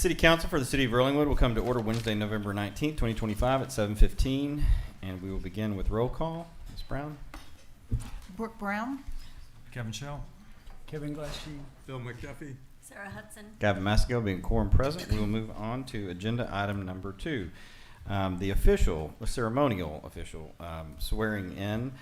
City Council for the City of Erlingwood will come to order Wednesday, November 19th, 2025 at 7:15, and we will begin with roll call. Ms. Brown? Brooke Brown. Kevin Shell. Kevin Glassy. Phil McDuffie. Sarah Hudson. Gavin Maskell being quorum present, we will move on to agenda item number 2. The ceremonial official swearing in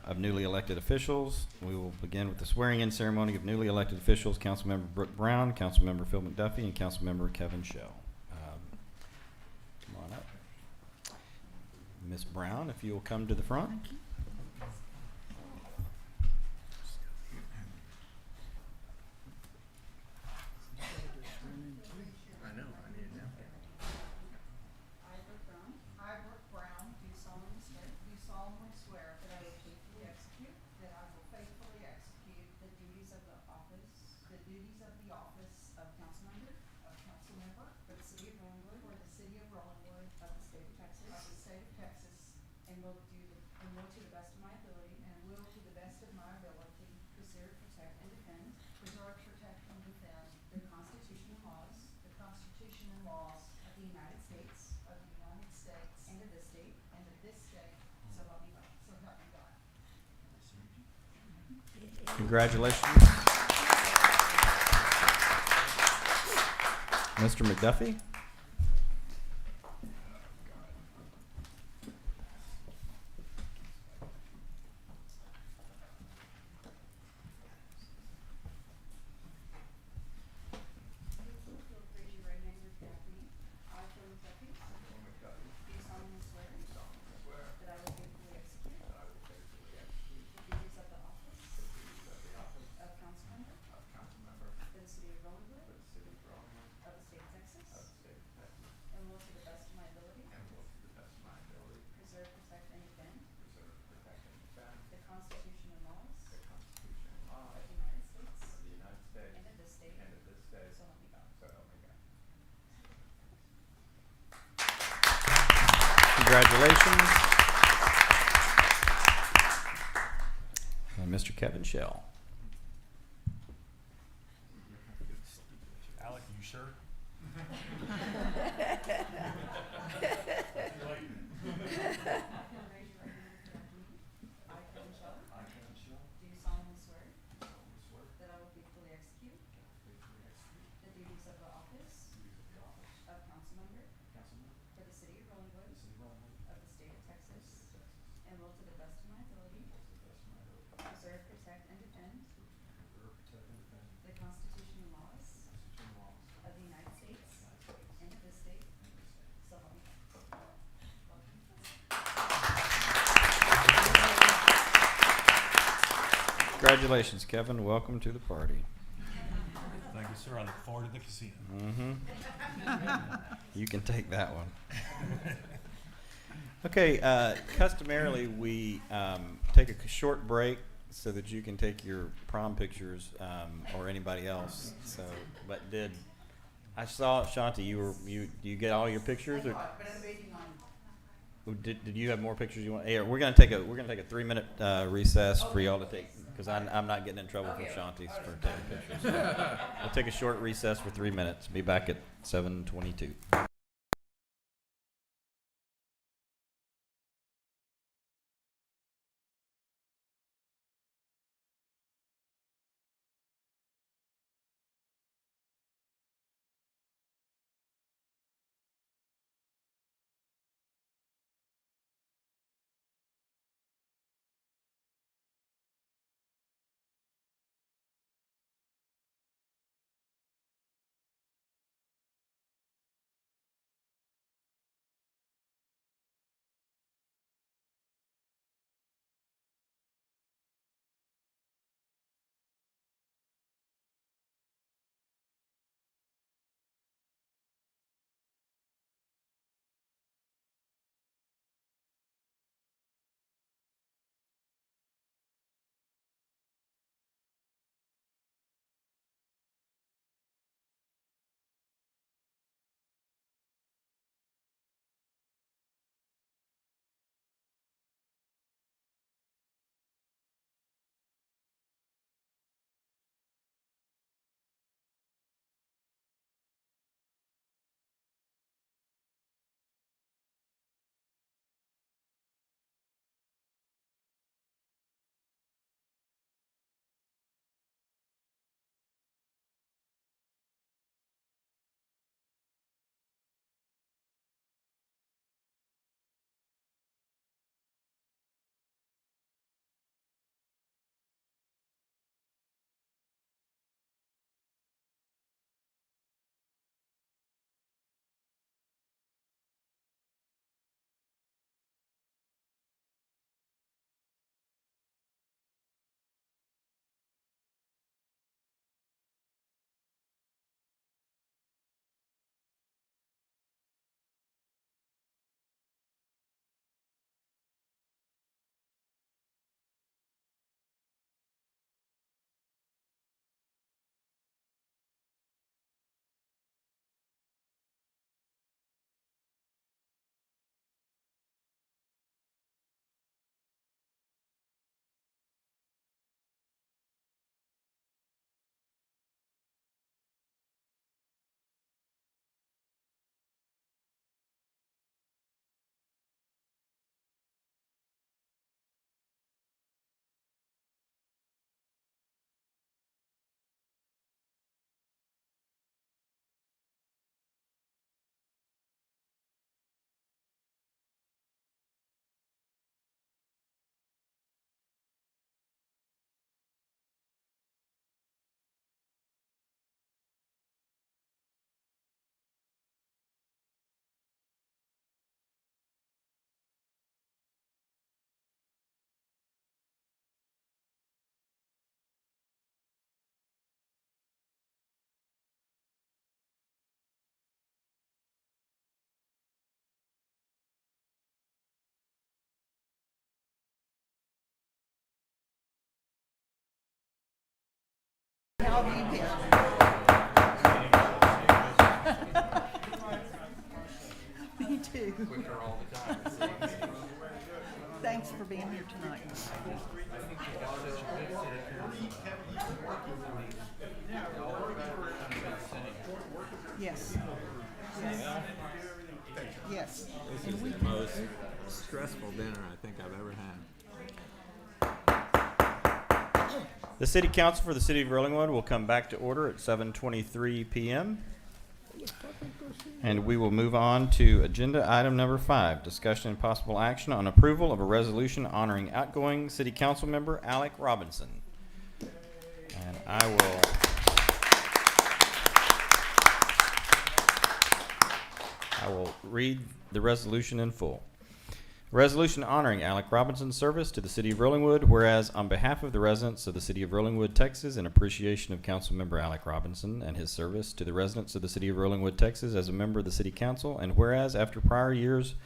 of newly elected officials. We will begin with the swearing in ceremony of newly elected officials, Councilmember Brooke Brown, Councilmember Phil McDuffie, and Councilmember Kevin Shell. Come on up. Ms. Brown, if you will come to the front. Thank you. I, Brooke Brown, do solemnly swear that I will faithfully execute the duties of the office of council member for the city of Rollingwood of the state of Texas, and will to the best of my ability preserve, protect, and defend the Constitution and laws of the United States and of this state, so help me God. Congratulations. Mr. McDuffie? Raise your right hand and repeat after me. I, Phil McDuffie, do solemnly swear that I will faithfully execute the duties of the office of council member for the city of Rollingwood of the state of Texas, and will to the best of my ability preserve, protect, and defend the Constitution and laws of the United States and of this state, so help me God. Congratulations. And Mr. Kevin Shell. Alec, you sure? Raise your right hand and repeat after me. I, Kevin Shell, do solemnly swear that I will faithfully execute the duties of the office of council member for the city of Rollingwood of the state of Texas, and will to the best of my ability preserve, protect, and defend the Constitution and laws of the United States and of this state, so help me God. Congratulations, Kevin. Welcome to the party. Thank you, sir. I look forward to the casino. You can take that one. Okay, customarily, we take a short break so that you can take your prom pictures or anybody else. So, but I saw Shanti? You get all your pictures? Or, But I'm waiting on. did you have more pictures you want? Hey, we're gonna take a 3-minute recess for y'all to take, because I'm not getting in trouble from Shanti's for taking pictures. So we'll take a short recess for 3 minutes. Be back at 7:22. I'll be here. Me too. Thanks for being here tonight. Yes. Yes. Yes. This is the most stressful dinner I think I've ever had. The City Council for the City of Rollingwood will come back to order at 7:23 p.m. And we will move on to agenda item number 5, discussion and possible action on approval of a resolution honoring outgoing City Council member Alec Robinson. And I will read the resolution in full. Resolution honoring Alec Robinson's service to the City of Rollingwood, whereas on behalf of the residents of the City of Rollingwood, Texas, in appreciation of Councilmember Alec Robinson and his service to the residents of the City of Rollingwood, Texas, as a member of the City Council, and whereas after prior years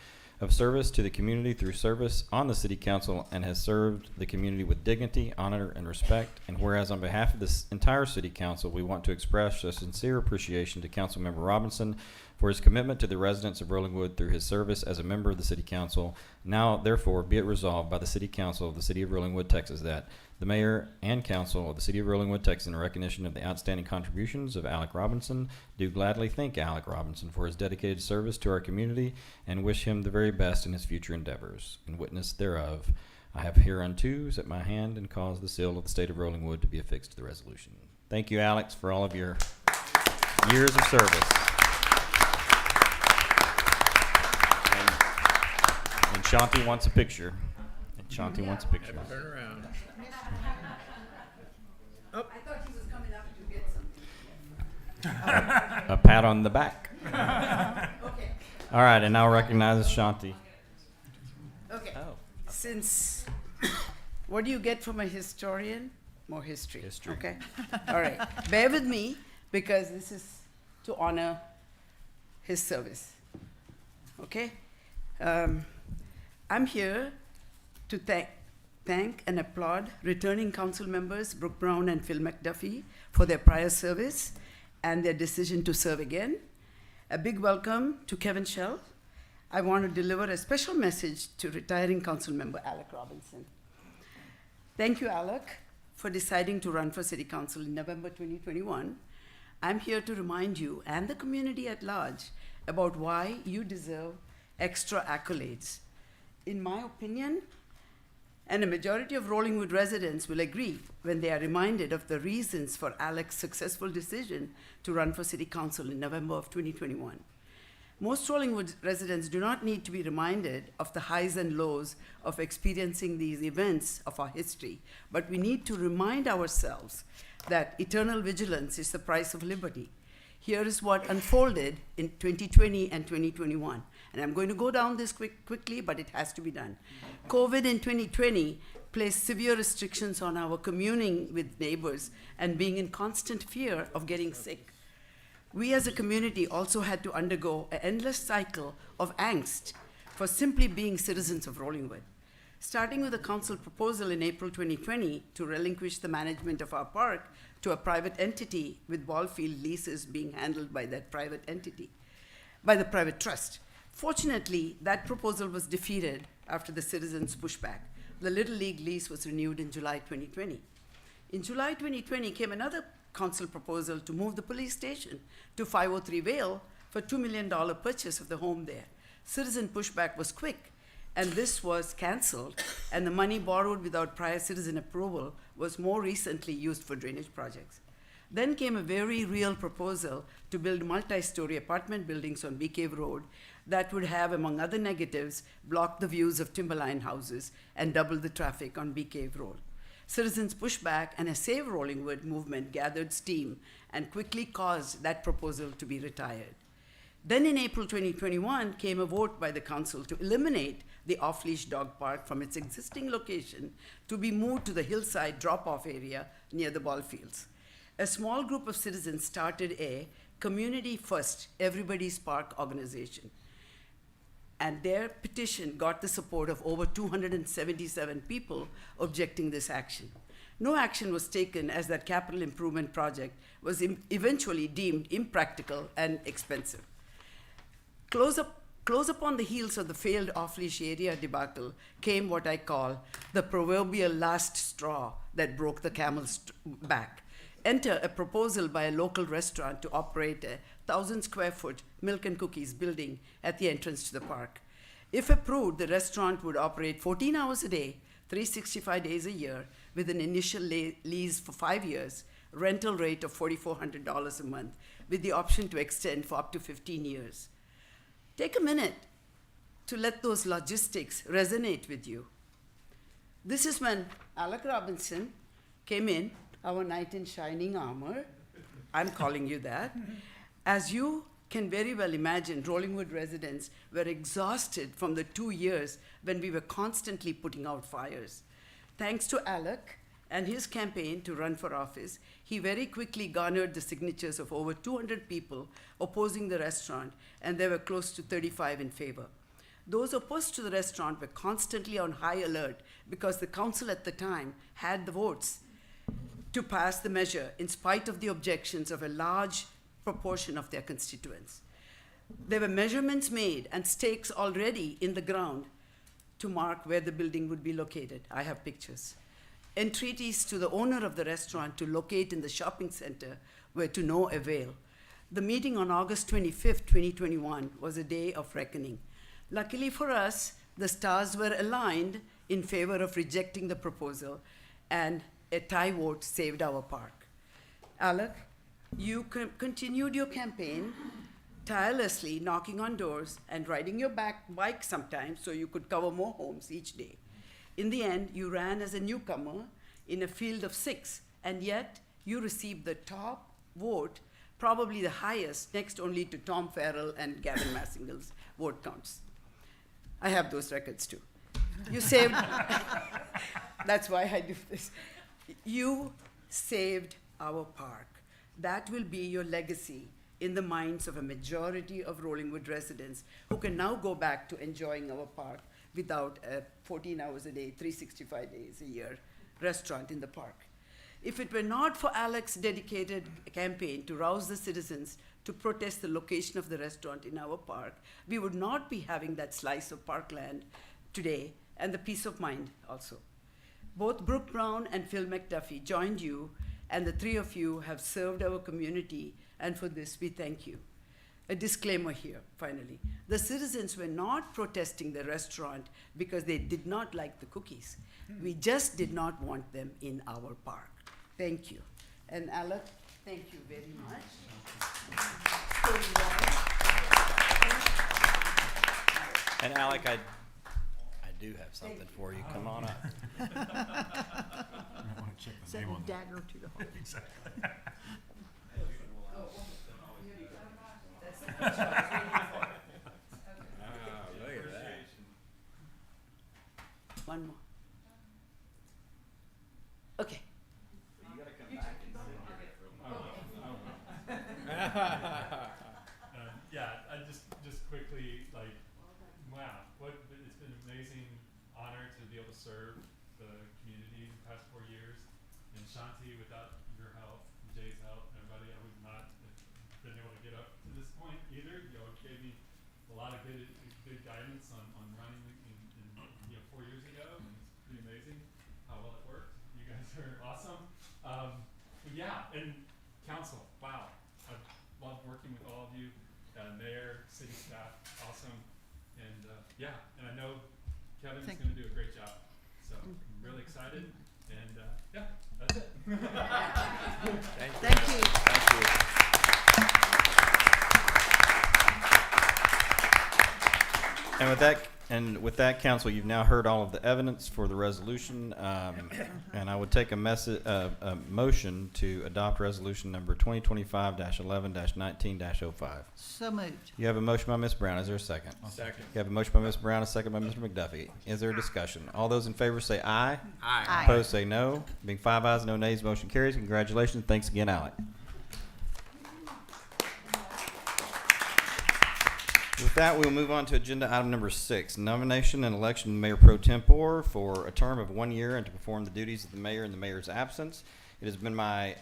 of service to the community through service on the City Council and has served the community with dignity, honor, and respect, and whereas on behalf of this entire City Council, we want to express a sincere appreciation to Councilmember Robinson for his commitment to the residents of Rollingwood through his service as a member of the City Council. Now, therefore, be it resolved by the City Council of the City of Rollingwood, Texas, that the Mayor and Council of the City of Rollingwood, Texas, in recognition of the outstanding contributions of Alec Robinson, do gladly thank Alec Robinson for his dedicated service to our community and wish him the very best in his future endeavors. In witness thereof, I have hereunto set my hand and caused the seal of the State of Rollingwood to be affixed to the resolution. Thank you, Alex, for all of your years of service. And Shanti wants a picture. Turn around. I thought he was coming up to get something. A pat on the back. Okay. All right, and now recognize Shanti. Okay. Oh. Since, what do you get from a historian? More history. History. Okay. All right. Bear with me because this is to honor his service. Okay. I'm here to thank and applaud returning council members Brooke Brown and Phil McDuffie for their prior service and their decision to serve again. A big welcome to Kevin Shell. I want to deliver a special message to retiring council member Alec Robinson. Thank you, Alec, for deciding to run for City Council in November 2021. I'm here to remind you and the community at large about why you deserve extra accolades. In my opinion, and a majority of Rollingwood residents will agree when they are reminded of the reasons for Alec's successful decision to run for City Council in November of 2021. Most Rollingwood residents do not need to be reminded of the highs and lows of experiencing these events of our history, but we need to remind ourselves that eternal vigilance is the price of liberty. Here is what unfolded in 2020 and 2021. And I'm going to go down this quickly, but it has to be done. COVID in 2020 placed severe restrictions on our communing with neighbors and being in constant fear of getting sick. We as a community also had to undergo an endless cycle of angst for simply being citizens of Rollingwood. Starting with a council proposal in April 2020 to relinquish the management of our park to a private entity with ball field leases being handled by that private entity, by the private trust. Fortunately, that proposal was defeated after the citizens' pushback. The Little League lease was renewed in July 2020. In July 2020 came another council proposal to move the police station to 503 Vale for $2 million purchase of the home there. Citizen pushback was quick, and this was cancelled, and the money borrowed without prior citizen approval was more recently used for drainage projects. Then came a very real proposal to build multi-story apartment buildings on Bee Cave Road that would have, among other negatives, block the views of timberline houses and double the traffic on Bee Cave Road. Citizens' pushback and a Save Rollingwood movement gathered steam and quickly caused that proposal to be retired. Then in April 2021 came a vote by the council to eliminate the off-leash dog park from its existing location to be moved to the hillside drop-off area near the ball fields. A small group of citizens started a Community First, Everybody's Park organization. And their petition got the support of over 277 people objecting this action. No action was taken as that capital improvement project was eventually deemed impractical and expensive. Close upon the heels of the failed off-leash area debacle came what I call the proverbial last straw that broke the camel's back. Enter a proposal by a local restaurant to operate a 1,000 square foot milk and cookies building at the entrance to the park. If approved, the restaurant would operate 14 hours a day, 365 days a year, with an initial lease for 5 years, rental rate of $4,400 a month, with the option to extend for up to 15 years. Take a minute to let those logistics resonate with you. This is when Alec Robinson came in, our knight in shining armor. I'm calling you that. As you can very well imagine, Rollingwood residents were exhausted from the 2 years when we were constantly putting out fires. Thanks to Alec and his campaign to run for office, he very quickly garnered the signatures of over 200 people opposing the restaurant, and there were close to 35 in favor. Those opposed to the restaurant were constantly on high alert because the council at the time had the votes to pass the measure in spite of the objections of a large proportion of their constituents. There were measurements made and stakes already in the ground to mark where the building would be located. I have pictures. Entreaties to the owner of the restaurant to locate in the shopping center were to no avail. The meeting on August 25th, 2021 was a day of reckoning. Luckily for us, the stars were aligned in favor of rejecting the proposal, and a tie vote saved our park. Alec, you continued your campaign, tirelessly knocking on doors and riding your bike sometimes so you could cover more homes each day. In the end, you ran as a newcomer in a field of 6, and yet you received the top vote, probably the highest, next only to Tom Farrell and Gavin Massingle's vote counts. I have those records too. You saved, that's why I do this. You saved our park. That will be your legacy in the minds of a majority of Rollingwood residents who can now go back to enjoying our park without a 14 hours a day, 365 days a year restaurant in the park. If it were not for Alec's dedicated campaign to rouse the citizens to protest the location of the restaurant in our park, we would not be having that slice of parkland today, and the peace of mind also. Both Brooke Brown and Phil McDuffie joined you, and the three of you have served our community, and for this we thank you. A disclaimer here, finally. The citizens were not protesting the restaurant because they did not like the cookies. We just did not want them in our park. Thank you. And Alec, thank you very much. And Alec, I do have something for you. Come on up. I want to check the Send name a on that. dagger to the heart. Exactly. Look at that. One more. Okay. Yeah, I just quickly, like, wow, it's been an amazing honor to be able to serve the community the past 4 years. And Shanti, without your help, Jay's help, everybody, I would not have been able to get up to this point either. You know, it gave me a lot of good guidance on running in 4 years ago, and it's pretty amazing how well it worked. You guys are awesome. But yeah, and council, wow. I've loved working with all of you, mayor, city staff, awesome. And yeah, and I know Kevin's Thank going to do a great job. So I'm really excited. And yeah, that's it. Thank you. And with that, council, you've now heard all of the evidence for the resolution, and I would take a motion to adopt resolution number 2025-11-19-05. So moved. You have a motion by Ms. Brown. Is there a second? Second. You have a motion by Ms. Brown, a second by Mr. McDuffie. Is there a discussion? All those in favor say aye. Aye. Opposed say no. Being 5 ayes, no nays, motion carries. Congratulations. Thanks again, Alec. With that, we'll move on to agenda item number 6, nomination and election of Mayor Pro Tempore for a term of 1 year and to perform the duties of the mayor in the mayor's absence. It has been my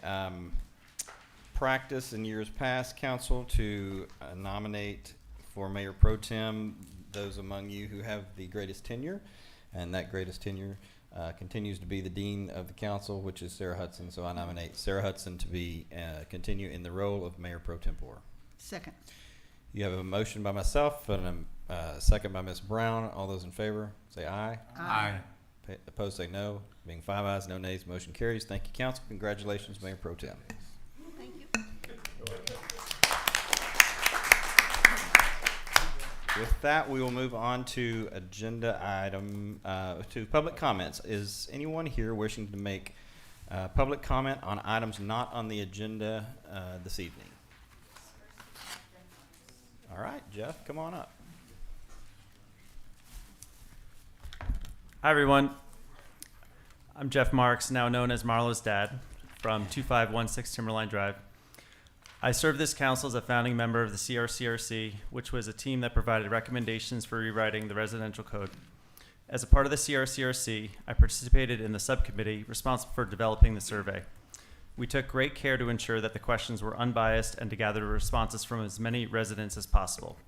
practice in years past, council, to nominate for Mayor Pro Tem those among you who have the greatest tenure, and that greatest tenure continues to be the dean of the council, which is Sarah Hudson. So I nominate Sarah Hudson to be continue in the role of Mayor Pro Tempore. Second. You have a motion by myself and a second by Ms. Brown. All those in favor, say aye. Aye. Opposed, say no. Being 5 ayes, no nays, motion carries. Thank you, council. Congratulations, Mayor Pro Tem. Thank you. With that, we will move on to agenda item, to public comments. Is anyone here wishing to make public comment on items not on the agenda this evening? All right, Jeff, come on up. Hi, everyone. I'm Jeff Marks, now known as Marlo's dad, from 2516 Timberline Drive. I served this council as a founding member of the CRCRC, which was a team that provided recommendations for rewriting the residential code. As a part of the CRCRC, I participated in the subcommittee responsible for developing the survey. We took great care to ensure that the questions were unbiased and to gather responses from as many residents as possible.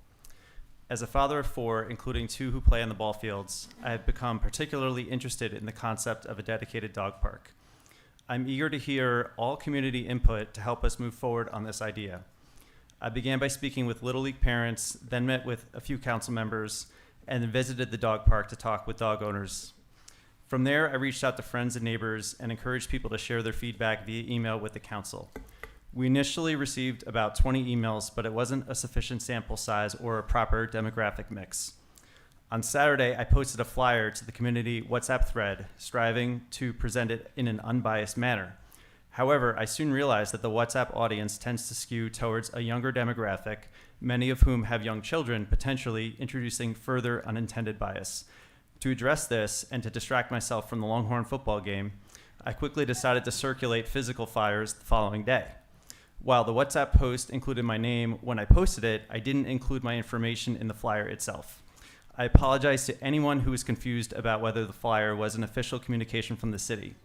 As a father of 4, including 2 who play on the ball fields, I have become particularly interested in the concept of a dedicated dog park. I'm eager to hear all community input to help us move forward on this idea. I began by speaking with Little League parents, then met with a few council members, and then visited the dog park to talk with dog owners. From there, I reached out to friends and neighbors and encouraged people to share their feedback via email with the council. We initially received about 20 emails, but it wasn't a sufficient sample size or a proper demographic mix. On Saturday, I posted a flyer to the community WhatsApp thread, striving to present it in an unbiased manner. However, I soon realized that the WhatsApp audience tends to skew towards a younger demographic, many of whom have young children, potentially introducing further unintended bias. To address this and to distract myself from the Longhorn football game, I quickly decided to circulate physical flyers the following day. While the WhatsApp post included my name when I posted it, I didn't include my information in the flyer itself. I apologize to anyone who was confused about whether the flyer was an official communication from the city.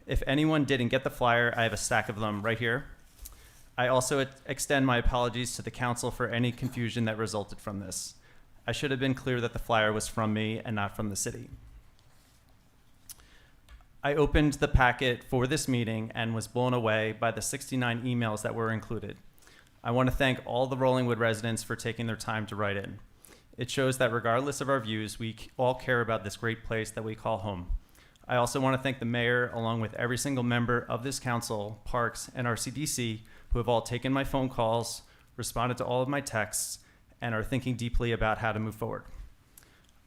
If anyone didn't get the flyer, I have a stack of them right here. I also extend my apologies to the council for any confusion that resulted from this. I should have been clear that the flyer was from me and not from the city. I opened the packet for this meeting and was blown away by the 69 emails that were included. I want to thank all the Rollingwood residents for taking their time to write in. It shows that regardless of our views, we all care about this great place that we call home. I also want to thank the mayor, along with every single member of this council, parks, and our CDC, who have all taken my phone calls, responded to all of my texts, and are thinking deeply about how to move forward.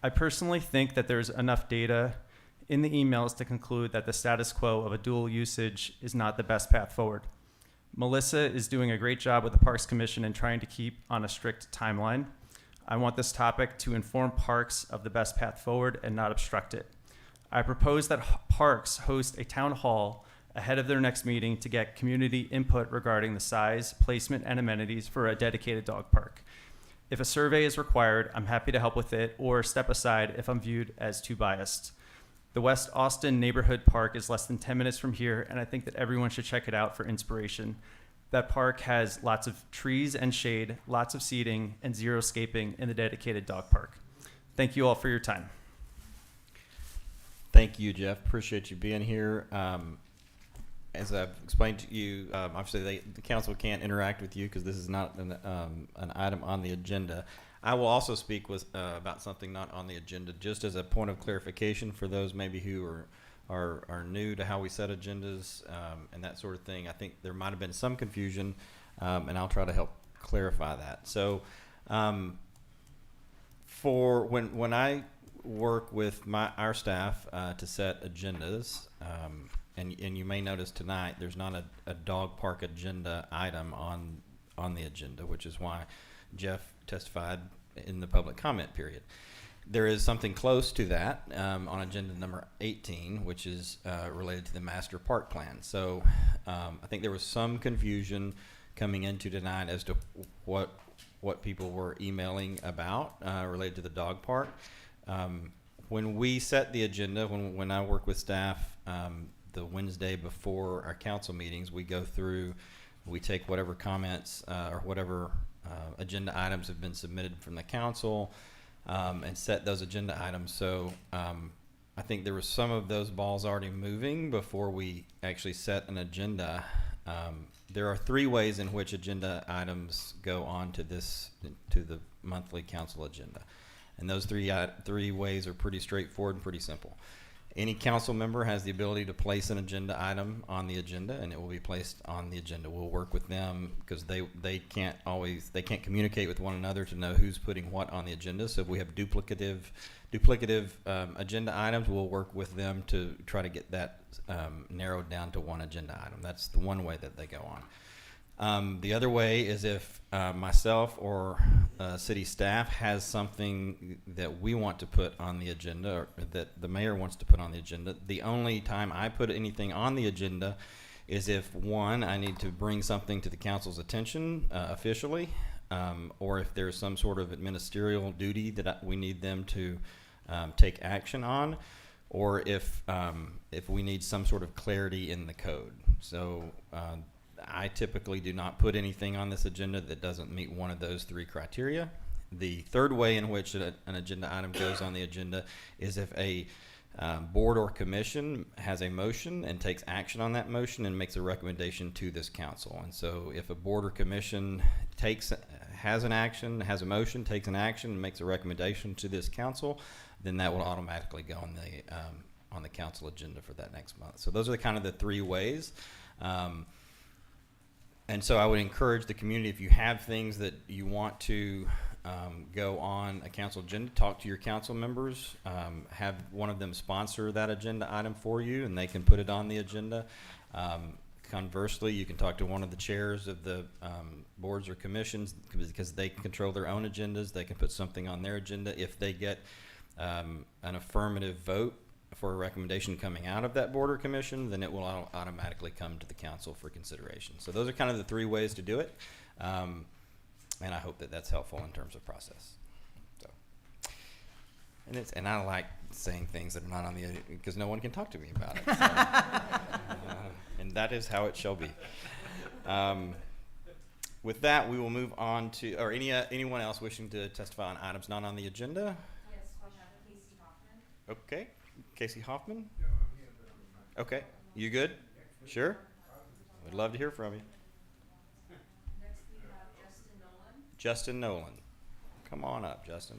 I personally think that there's enough data in the emails to conclude that the status quo of a dual usage is not the best path forward. Melissa is doing a great job with the Parks Commission in trying to keep on a strict timeline. I want this topic to inform parks of the best path forward and not obstruct it. I propose that parks host a town hall ahead of their next meeting to get community input regarding the size, placement, and amenities for a dedicated dog park. If a survey is required, I'm happy to help with it or step aside if I'm viewed as too biased. The West Austin Neighborhood Park is less than 10 minutes from here, and I think that everyone should check it out for inspiration. That park has lots of trees and shade, lots of seating, and zero escaping in the dedicated dog park. Thank you all for your time. Thank you, Jeff. Appreciate you being here. As I've explained to you, obviously the council can't interact with you because this is not an item on the agenda. I will also speak about something not on the agenda, just as a point of clarification for those maybe who are new to how we set agendas and that sort of thing. I think there might have been some confusion, and I'll try to help clarify that. So, for when I work with our staff to set agendas, and you may notice tonight there's not a dog park agenda item on the agenda, which is why Jeff testified in the public comment period. There is something close to that on agenda number 18, which is related to the master park plan. So I think there was some confusion coming into tonight as to what what people were emailing about related to the dog park. When we set the agenda, when I work with staff, the Wednesday before our council meetings, we go through, we take whatever comments or whatever agenda items have been submitted from the council and set those agenda items. So I think there were some of those balls already moving before we actually set an agenda. There are 3 ways in which agenda items go on to the monthly council agenda. And those three ways are pretty straightforward and pretty simple. Any council member has the ability to place an agenda item on the agenda, and it will be placed on the agenda. We'll work with them because they can't communicate with one another to know who's putting what on the agenda. So if we have duplicative agenda items, we'll work with them to try to get that narrowed down to one agenda item. That's the one way that they go on. The other way is if myself or city staff has something that we want to put on the agenda, or that the mayor wants to put on the agenda. The only time I put anything on the agenda is if, one, I need to bring something to the council's attention officially, or if there's some sort of ministerial duty that we need them to take action on, or if we need some sort of clarity in the code. So I typically do not put anything on this agenda that doesn't meet one of those 3 criteria. The third way in which an agenda item goes on the agenda is if a board or commission has a motion and takes action on that motion and makes a recommendation to this council. And so if a board or commission has a motion, takes an action, and makes a recommendation to this council, then that will automatically go on the council agenda for that next month. So those are kind of the 3 ways. And so I would encourage the community, if you have things that you want to go on a council agenda, talk to your council members, have one of them sponsor that agenda item for you, and they can put it on the agenda. Conversely, you can talk to one of the chairs of the boards or commissions, because they control their own agendas. They can put something on their agenda. If they get an affirmative vote for a recommendation coming out of that board or commission, then it will automatically come to the council for consideration. So those are kind of the 3 ways to do it, and I hope that that's helpful in terms of process. So, and I like saying things that are not on the agenda because no one can talk to me about it. So, and that is how it shall be. With that, we will move on to, or anyone else wishing to testify on items not on the agenda. Yes, we have Casey Hoffman. Okay. Casey Hoffman? Okay. You good? Sure? We'd love to hear from you. Next we have Justin Nolan. Justin Nolan. Come on up, Justin.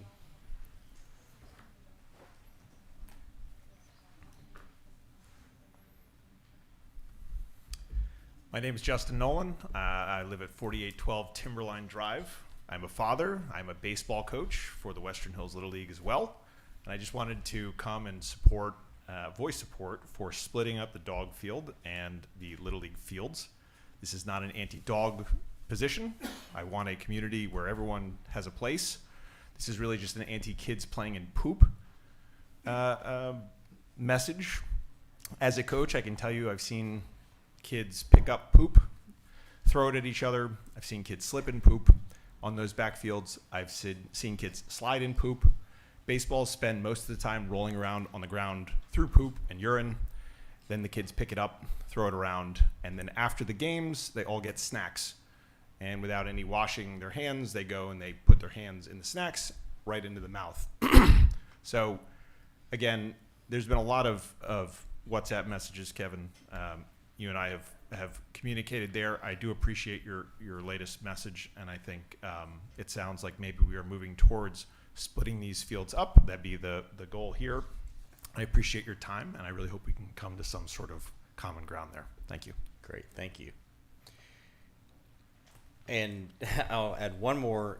My name is Justin Nolan. I live at 4812 Timberline Drive. I'm a father. I'm a baseball coach for the Western Hills Little League as well. And I just wanted to come and voice support for splitting up the dog field and the Little League fields. This is not an anti-dog position. I want a community where everyone has a place. This is really just an anti-kids playing in poop message. As a coach, I can tell you I've seen kids pick up poop, throw it at each other. I've seen kids slip in poop on those backfields. I've seen kids slide in poop. Baseballs spend most of the time rolling around on the ground through poop and urine. Then the kids pick it up, throw it around, and then after the games, they all get snacks. And without any washing their hands, they go and they put their hands in the snacks right into the mouth. So, again, there's been a lot of WhatsApp messages, Kevin. You and I have communicated there. I do appreciate your latest message, and I think it sounds like maybe we are moving towards splitting these fields up. That'd be the goal here. I appreciate your time, and I really hope we can come to some sort of common ground there. Thank you. Great, thank you. And I'll add one more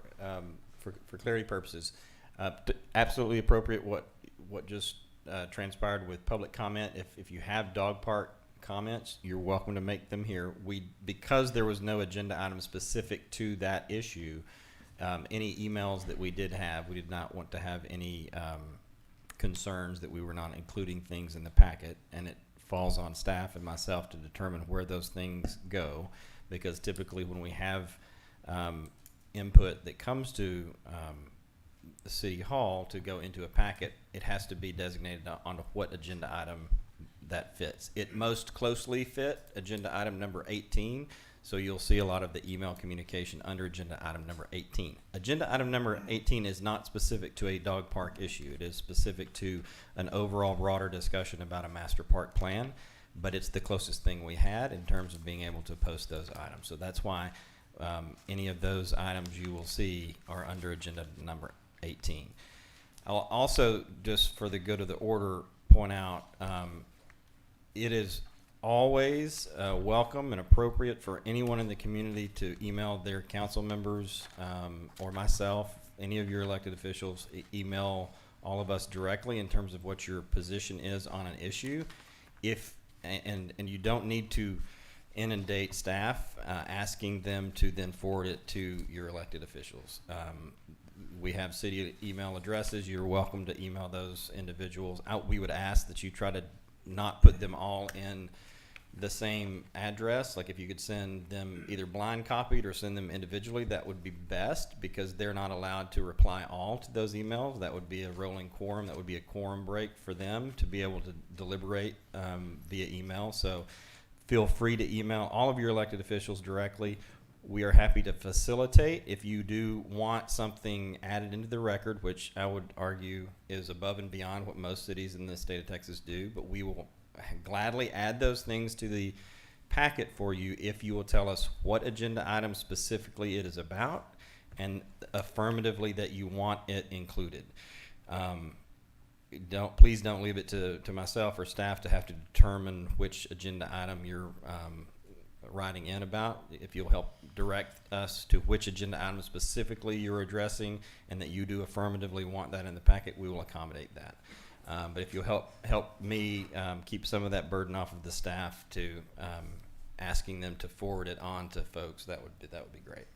for clarity purposes. Absolutely appropriate what just transpired with public comment. If you have dog park comments, you're welcome to make them here. Because there was no agenda item specific to that issue, any emails that we did have, we did not want to have any concerns that we were not including things in the packet, and it falls on staff and myself to determine where those things go, because typically when we have input that comes to the city hall to go into a packet, it has to be designated on what agenda item that fits. It most closely fit agenda item number 18, so you'll see a lot of the email communication under agenda item number 18. Agenda item number 18 is not specific to a dog park issue. It is specific to an overall broader discussion about a master park plan, but it's the closest thing we had in terms of being able to post those items. So that's why any of those items you will see are under agenda number 18. I'll also, just for the good of the order, point out it is always welcome and appropriate for anyone in the community to email their council members or myself, any of your elected officials, email all of us directly in terms of what your position is on an issue. And you don't need to inundate staff asking them to then forward it to your elected officials. We have city email addresses. You're welcome to email those individuals out. We would ask that you try to not put them all in the same address. Like if you could send them either blind copied or send them individually, that would be best, because they're not allowed to reply all to those emails. That would be a rolling quorum. That would be a quorum break for them to be able to deliberate via email. So feel free to email all of your elected officials directly. We are happy to facilitate. If you do want something added into the record, which I would argue is above and beyond what most cities in the state of Texas do, but we will gladly add those things to the packet for you if you will tell us what agenda item specifically it is about and affirmatively that you want it included. Please don't leave it to myself or staff to have to determine which agenda item you're writing in about. If you'll help direct us to which agenda item specifically you're addressing and that you do affirmatively want that in the packet, we will accommodate that. But if you'll help me keep some of that burden off of the staff to asking them to forward it on to folks, that would be great.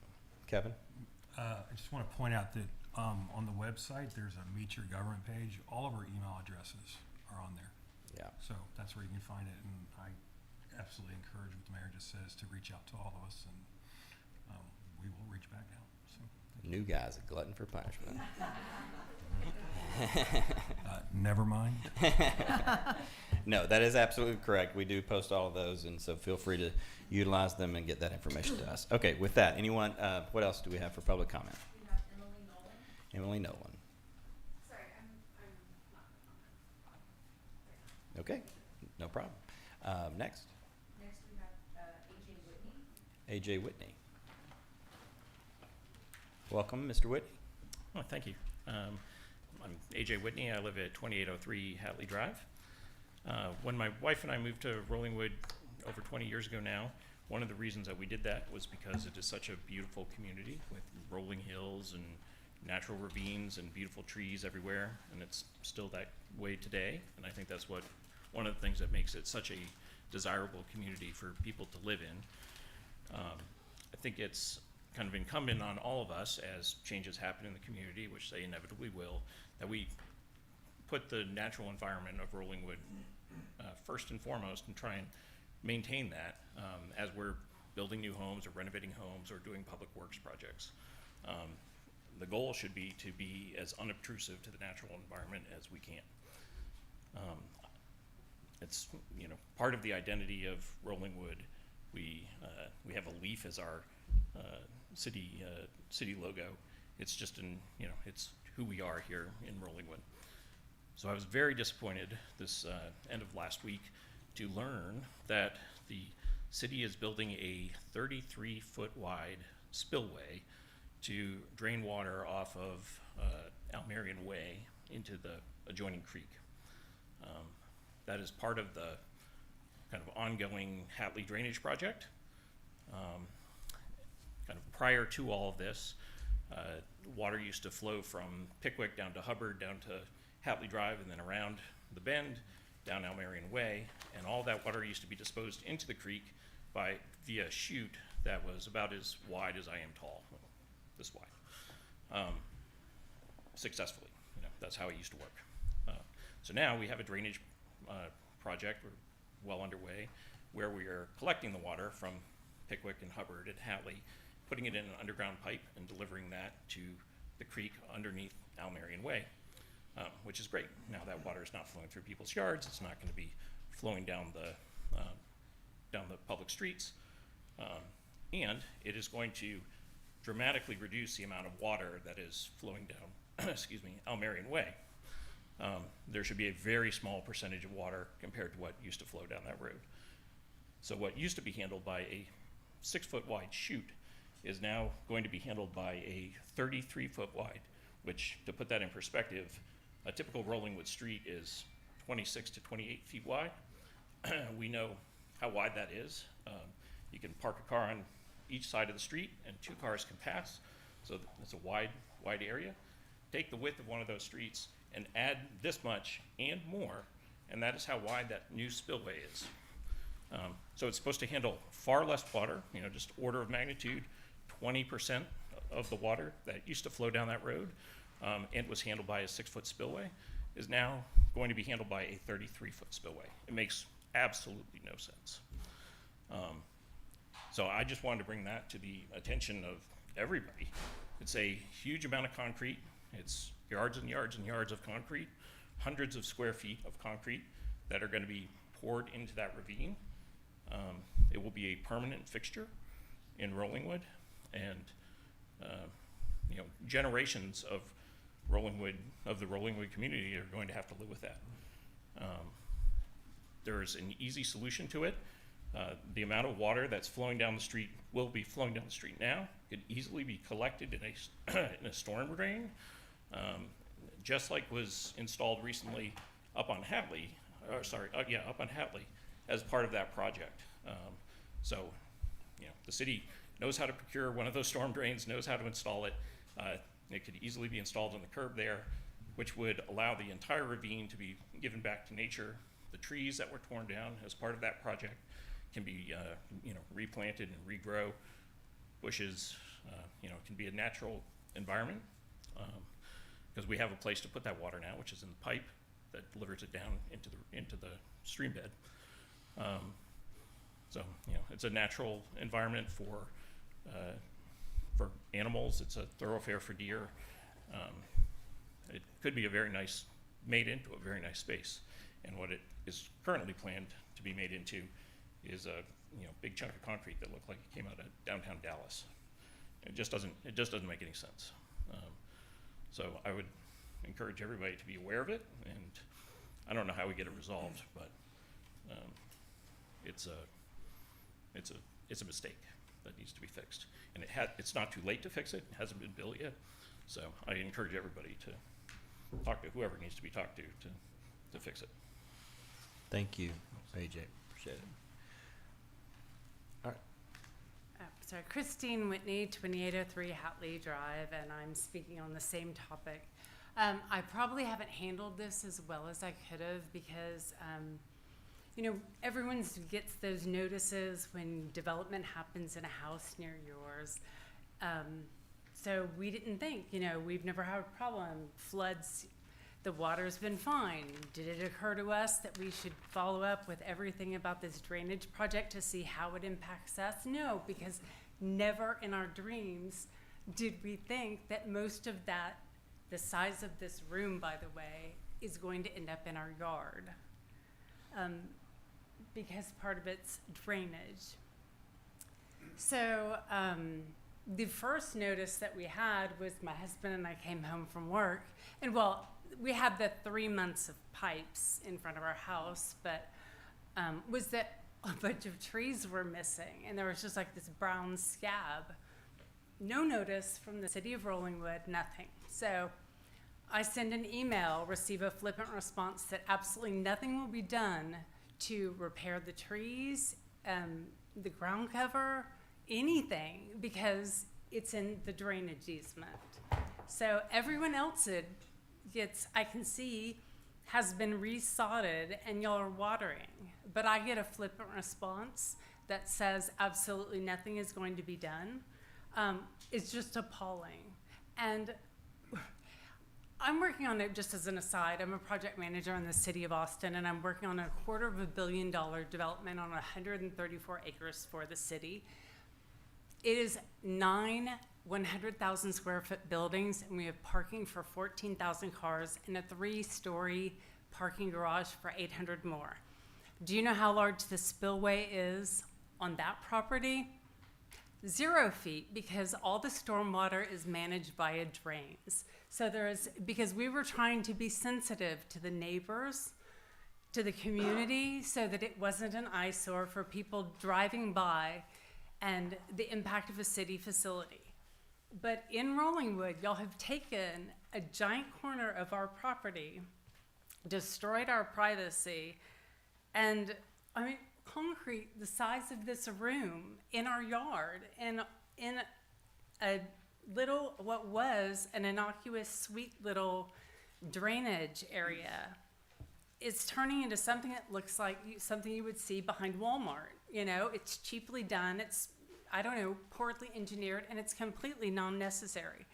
Kevin? I just want to point out that on the website there's a Meet Your Government page. All of our email addresses are on there. Yeah. So that's where you can find it, and I absolutely encourage what the mayor just says to reach out to all of us, and we will reach back out. So New guy's a glutton for punishment. never mind. No, that is absolutely correct. We do post all of those, and so feel free to utilize them and get that information to us. Okay, with that, anyone, what else do we have for public comment? We have Emily Nolan. Emily Nolan. Sorry, I'm not. Okay, no problem. Next, Next we have AJ Whitney. AJ Whitney. Welcome, Mr. Whitney. Oh, thank you. I'm AJ Whitney. I live at 2803 Hatley Drive. When my wife and I moved to Rollingwood over 20 years ago now, one of the reasons that we did that was because it is such a beautiful community with rolling hills and natural ravines and beautiful trees everywhere, and it's still that way today. And I think that's one of the things that makes it such a desirable community for people to live in. I think it's kind of incumbent on all of us, as changes happen in the community, which they inevitably will, that we put the natural environment of Rollingwood first and foremost and try and maintain that as we're building new homes or renovating homes or doing public works projects. The goal should be to be as unobtrusive to the natural environment as we can. It's part of the identity of Rollingwood. We have a leaf as our city logo. It's just it's who we are here in Rollingwood. So I was very disappointed this end of last week to learn that the city is building a 33-foot wide spillway to drain water off of Almerian Way into the adjoining creek. That is part of the kind of ongoing Hatley drainage project. Kind of prior to all of this, water used to flow from Pickwick down to Hubbard, down to Hatley Drive, and then around the bend, down Almerian Way, and all that water used to be disposed into the creek via a chute that was about as wide as I am tall, this wide, successfully. That's how it used to work. So now we have a drainage project, we're well underway, where we are collecting the water from Pickwick and Hubbard and Hatley putting it in an underground pipe and delivering that to the creek underneath Almerian Way, which is great. Now that water is not flowing through people's yards. It's not going to be flowing down the public streets, and it is going to dramatically reduce the amount of water that is flowing down, excuse me, Almerian Way. There should be a very small percentage of water compared to what used to flow down that road. So what used to be handled by a 6-foot wide chute is now going to be handled by a 33-foot wide, which, to put that in perspective, a typical Rollingwood street is 26 to 28 feet wide. We know how wide that is. You can park a car on each side of the street and 2 cars can pass. So it's a wide area. Take the width of one of those streets and add this much and more, and that is how wide that new spillway is. So it's supposed to handle far less water, just order of magnitude, 20% of the water that used to flow down that road and was handled by a 6-foot spillway is now going to be handled by a 33-foot spillway. It makes absolutely no sense. So I just wanted to bring that to the attention of everybody. It's a huge amount of concrete. It's yards and yards and yards of concrete, hundreds of square feet of concrete that are going to be poured into that ravine. It will be a permanent fixture in Rollingwood, and generations of the Rollingwood community are going to have to live with that. There is an easy solution to it. The amount of water that's flowing down the street will be flowing down the street now. It could easily be collected in a storm drain, just like was installed recently up on Hatley, up on Hatley as part of that project. The city knows how to procure one of those storm drains, knows how to install it. It could easily be installed on the curb there, which would allow the entire ravine to be given back to nature. The trees that were torn down as part of that project can be replanted and regrow. Bushes, can be a natural environment because we have a place to put that water now, which is in the pipe that delivers it down into the stream bed. It's a natural environment for animals. It's a thoroughfare for deer. It could be made into a very nice space. And what it is currently planned to be made into is a big chunk of concrete that looked like it came out of downtown Dallas. It just doesn't make any sense. So I would encourage everybody to be aware of it, and I don't know how we get it resolved, but it's a mistake that needs to be fixed. And it's not too late to fix it. It hasn't been built yet. So I encourage everybody to talk to whoever needs to be talked to fix it. Thank you, AJ. Appreciate it. All right. Sorry, Christine Whitney, 2803 Hatley Drive, and I'm speaking on the same topic. I probably haven't handled this as well as I could have because, everyone gets those notices when development happens in a house near yours. So we didn't think, we've never had a problem. Floods, the water's been fine. Did it occur to us that we should follow up with everything about this drainage project to see how it impacts us? No, because never in our dreams did we think that most of that, the size of this room, by the way, is going to end up in our yard. Because part of it's drainage. So the first notice that we had was my husband and I came home from work, and we had the 3 months of pipes in front of our house, but was that a bunch of trees were missing, and there was just like this brown scab. No notice from the city of Rollingwood, nothing. So I send an email, receive a flippant response that absolutely nothing will be done to repair the trees, the ground cover, anything, because it's in the drainage easement. So everyone else I can see, has been resodded and y'all are watering. But I get a flippant response that says absolutely nothing is going to be done. It's just appalling. And I'm working on it, just as an aside, I'm a project manager in the city of Austin, and I'm working on a $250 million development on 134 acres for the city. It is 9 100,000 square foot buildings, and we have parking for 14,000 cars and a 3-story parking garage for 800 more. Do you know how large the spillway is on that property? 0 feet, because all the stormwater is managed via drains. So because we were trying to be sensitive to the neighbors, to the community, so that it wasn't an eyesore for people driving by and the impact of a city facility. But in Rollingwood, y'all have taken a giant corner of our property, destroyed our privacy, and I mean, concrete the size of this room in our yard, in a little, what was an innocuous, sweet little drainage area, is turning into something that looks like something you would see behind Walmart. You know, it's cheaply done, it's, I don't know, poorly engineered, and it's completely non-necessary.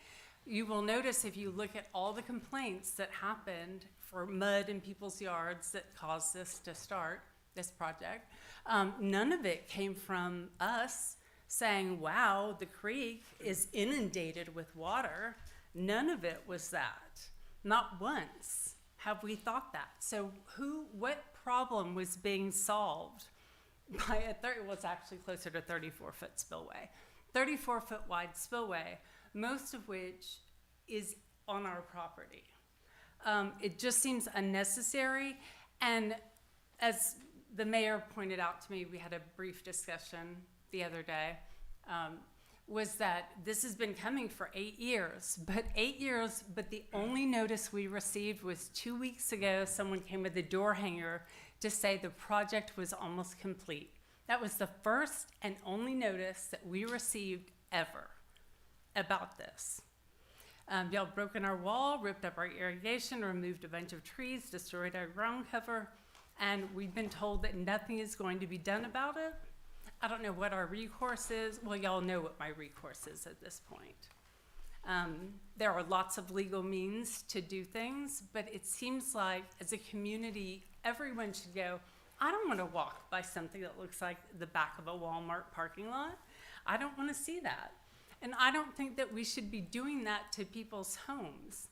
You will notice if you look at all the complaints that happened for mud in people's yards that caused this to start, this project, none of it came from us saying, wow, the creek is inundated with water. None of it was that. Not once have we thought that. So what problem was being solved by well, it's actually closer to 34-foot spillway, 34-foot wide spillway, most of which is on our property. It just seems unnecessary. And as the mayor pointed out to me, we had a brief discussion the other day, was that this has been coming for 8 years, but the only notice we received was 2 weeks ago. Someone came with a door hanger to say the project was almost complete. That was the first and only notice that we received ever about this. Y'all broken our wall, ripped up our irrigation, removed a bunch of trees, destroyed our ground cover, and we've been told that nothing is going to be done about it. I don't know what our recourse is. Well, y'all know what my recourse is at this point. There are lots of legal means to do things, but it seems like as a community, everyone should go, I don't want to walk by something that looks like the back of a Walmart parking lot. I don't want to see that. And I don't think that we should be doing that to people's homes.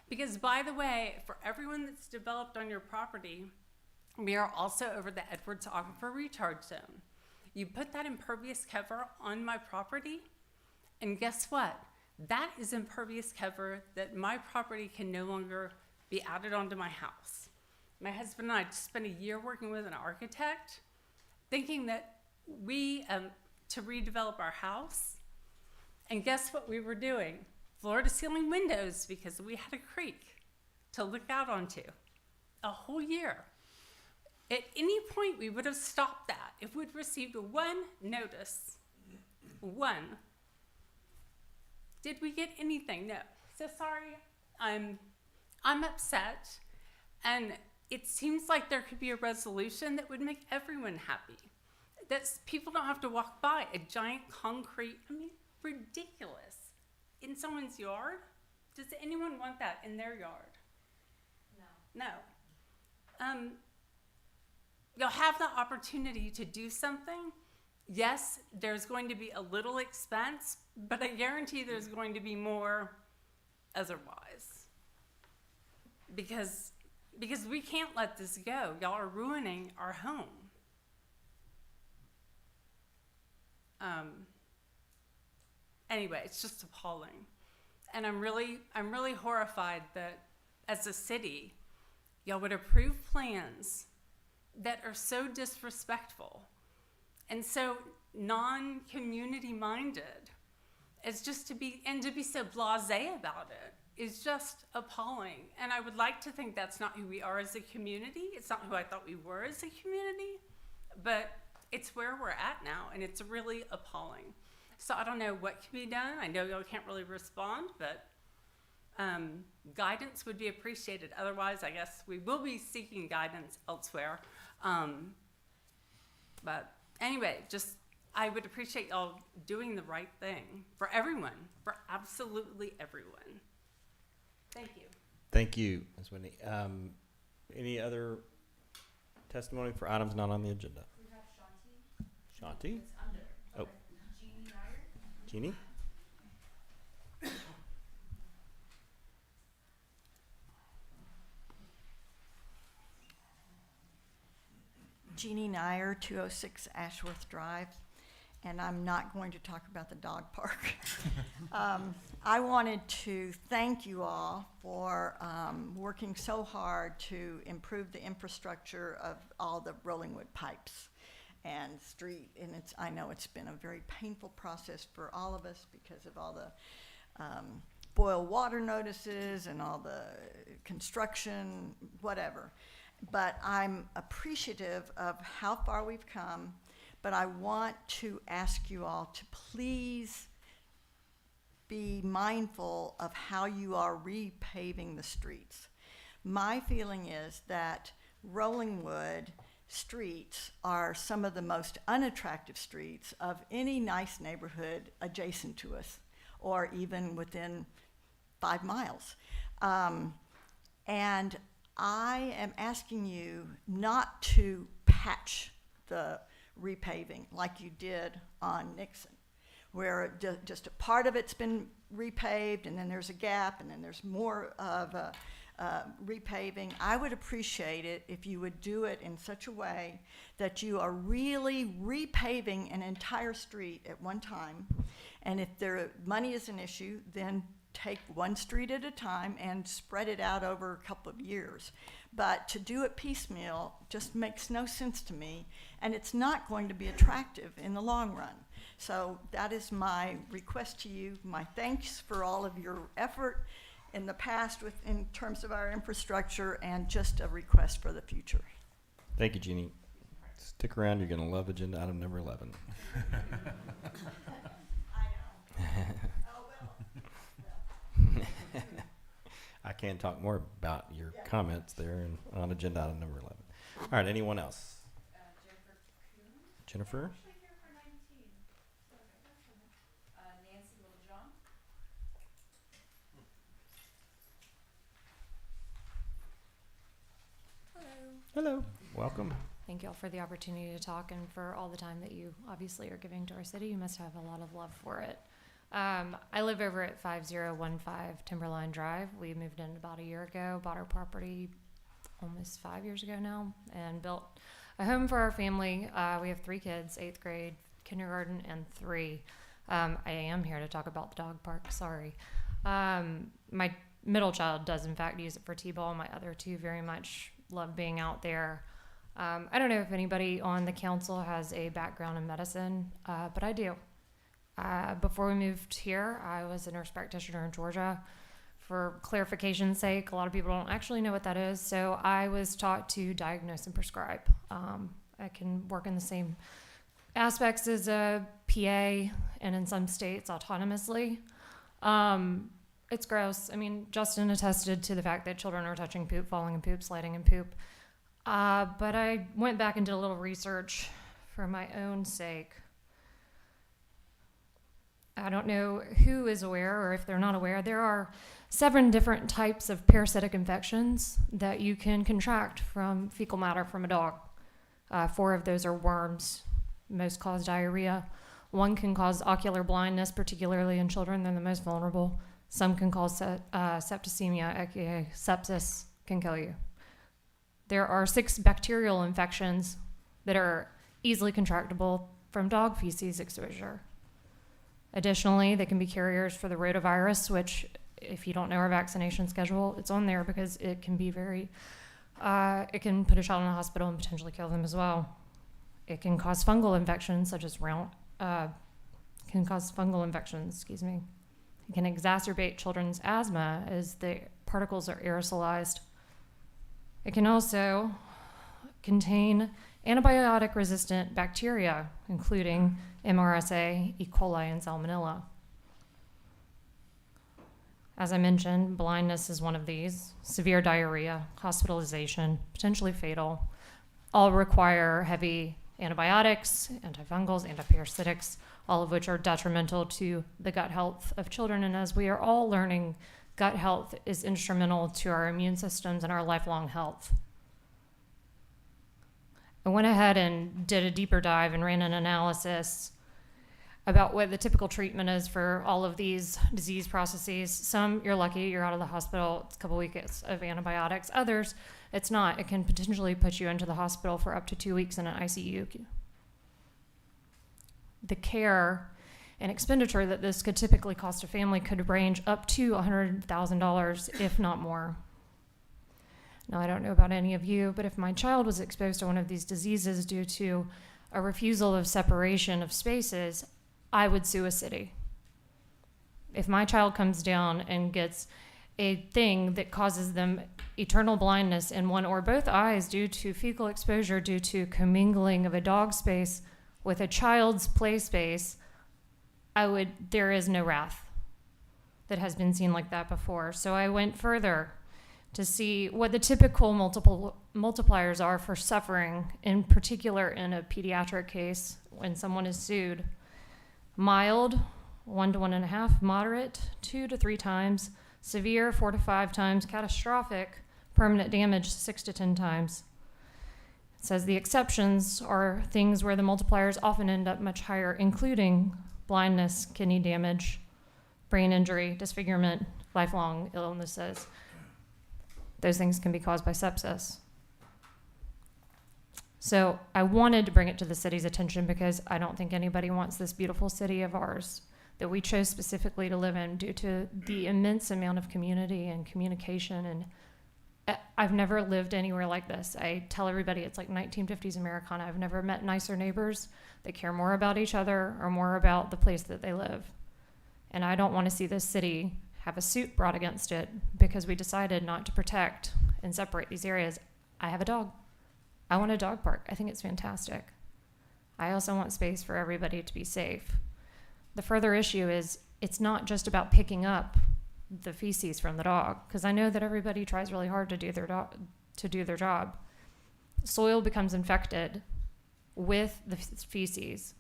Because by the way, for everyone that's developed on your property, we are also over the Edwards Aquifer Recharge Zone. You put that impervious cover on my property, and guess what? That is impervious cover that my property can no longer be added onto my house. My husband and I just spent a year working with an architect, thinking that to redevelop our house, and guess what we were doing? Floor-to-ceiling windows, because we had a creek to look out onto. A whole year. At any point, we would have stopped that if we'd received one notice. One. Did we get anything? No. So sorry, I'm upset, and it seems like there could be a resolution that would make everyone happy. That people don't have to walk by a giant concrete, ridiculous, in someone's yard. Does anyone want that in their yard? No. No. You'll have the opportunity to do something. Yes, there's going to be a little expense, but I guarantee there's going to be more otherwise. Because we can't let this go. Y'all are ruining our home. Anyway, it's just appalling. And I'm really horrified that as a city, y'all would approve plans that are so disrespectful and so non-community minded as just to be so blasé about it is just appalling. And I would like to think that's not who we are as a community. It's not who I thought we were as a community, but it's where we're at now, and it's really appalling. So I don't know what can be done. I know y'all can't really respond, but guidance would be appreciated. Otherwise, I guess we will be seeking guidance elsewhere. But anyway, I would appreciate y'all doing the right thing for everyone, for absolutely everyone. Thank you. Thank you, Ms. Whitney. Any other testimony for items not on the agenda? We have Shanti. Shanti? It's under. Oh. Jeannie Meyer. Jeannie? Jeannie Nyer, 206 Ashworth Drive, and I'm not going to talk about the dog park. I wanted to thank you all for working so hard to improve the infrastructure of all the Rollingwood pipes and street. And I know it's been a very painful process for all of us because of all the boil water notices and all the construction, whatever. But I'm appreciative of how far we've come, but I want to ask you all to please be mindful of how you are repaving the streets. My feeling is that Rollingwood streets are some of the most unattractive streets of any nice neighborhood adjacent to us, or even within 5 miles. And I am asking you not to patch the repaving like you did on Nixon, where just a part of it's been repaved and then there's a gap and then there's more of repaving. I would appreciate it if you would do it in such a way that you are really repaving an entire street at one time. And if money is an issue, then take one street at a time and spread it out over a couple of years. But to do it piecemeal just makes no sense to me, and it's not going to be attractive in the long run. So that is my request to you, my thanks for all of your effort in the past in terms of our infrastructure, and just a request for the future. Thank you, Jeannie. Stick around, you're gonna love agenda item number 11. I know. I can talk more about your comments there on agenda item number 11. All right, anyone else? Jennifer? Nancy Littlejohn. Hello. Welcome. Thank you all for the opportunity to talk and for all the time that you obviously are giving to our city. You must have a lot of love for it. I live over at 5015 Timberline Drive. We moved in about a year ago, bought our property almost 5 years ago now, and built a home for our family. We have 3 kids, 8th grade, kindergarten, and 3. I am here to talk about the dog park, sorry. My middle child does in fact use it for t-ball. My other 2 very much love being out there. I don't know if anybody on the council has a background in medicine, but I do. Before we moved here, I was a nurse practitioner in Georgia. For clarification's sake, a lot of people don't actually know what that is. So I was taught to diagnose and prescribe. I can work in the same aspects as a PA, and in some states autonomously. It's gross. I mean, Justin attested to the fact that children are touching poop, falling in poop, sliding in poop. But I went back and did a little research for my own sake. I don't know who is aware, or if they're not aware, there are 7 different types of parasitic infections that you can contract from fecal matter from a dog. 4 of those are worms. Most cause diarrhea. 1 can cause ocular blindness, particularly in children. They're the most vulnerable. Some can cause septicemia, aka sepsis, can kill you. There are 6 bacterial infections that are easily contractable from dog feces exposure. Additionally, they can be carriers for the rotavirus, which, if you don't know our vaccination schedule, it's on there because it can be it can put a child in a hospital and potentially kill them as well. It can cause fungal infections, such as It can exacerbate children's asthma as the particles are aerosolized. It can also contain antibiotic-resistant bacteria, including MRSA, E. coli, and Salmonella. As I mentioned, blindness is one of these. Severe diarrhea, hospitalization, potentially fatal, all require heavy antibiotics, antifungals, antiparasitics, all of which are detrimental to the gut health of children. And as we are all learning, gut health is instrumental to our immune systems and our lifelong health. I went ahead and did a deeper dive and ran an analysis. about what the typical treatment is for all of these disease processes. Some, you're lucky, you're out of the hospital, it's a couple weeks of antibiotics. Others, it's not. It can potentially put you into the hospital for up to 2 weeks in an ICU. The care and expenditure that this could typically cost a family could range up to $100,000, if not more. Now, I don't know about any of you, but if my child was exposed to one of these diseases due to a refusal of separation of spaces, I would sue a city. If my child comes down and gets a thing that causes them eternal blindness in one or both eyes due to fecal exposure due to commingling of a dog space with a child's play space, there is no wrath that has been seen like that before. So I went further to see what the typical multipliers are for suffering, in particular in a pediatric case when someone is sued. Mild, 1 to 1.5, moderate, 2 to 3 times, severe, 4 to 5 times, catastrophic, permanent damage, 6 to 10 times. It says the exceptions are things where the multipliers often end up much higher, including blindness, kidney damage, brain injury, disfigurement, lifelong illnesses. Those things can be caused by sepsis. So I wanted to bring it to the city's attention because I don't think anybody wants this beautiful city of ours that we chose specifically to live in due to the immense amount of community and communication. And I've never lived anywhere like this. I tell everybody it's like 1950s Americana. I've never met nicer neighbors that care more about each other or more about the place that they live. And I don't want to see this city have a suit brought against it because we decided not to protect and separate these areas. I have a dog. I want a dog park. I think it's fantastic. I also want space for everybody to be safe. The further issue is it's not just about picking up the feces from the dog, because I know that everybody tries really hard to do their job. Soil becomes infected with the feces,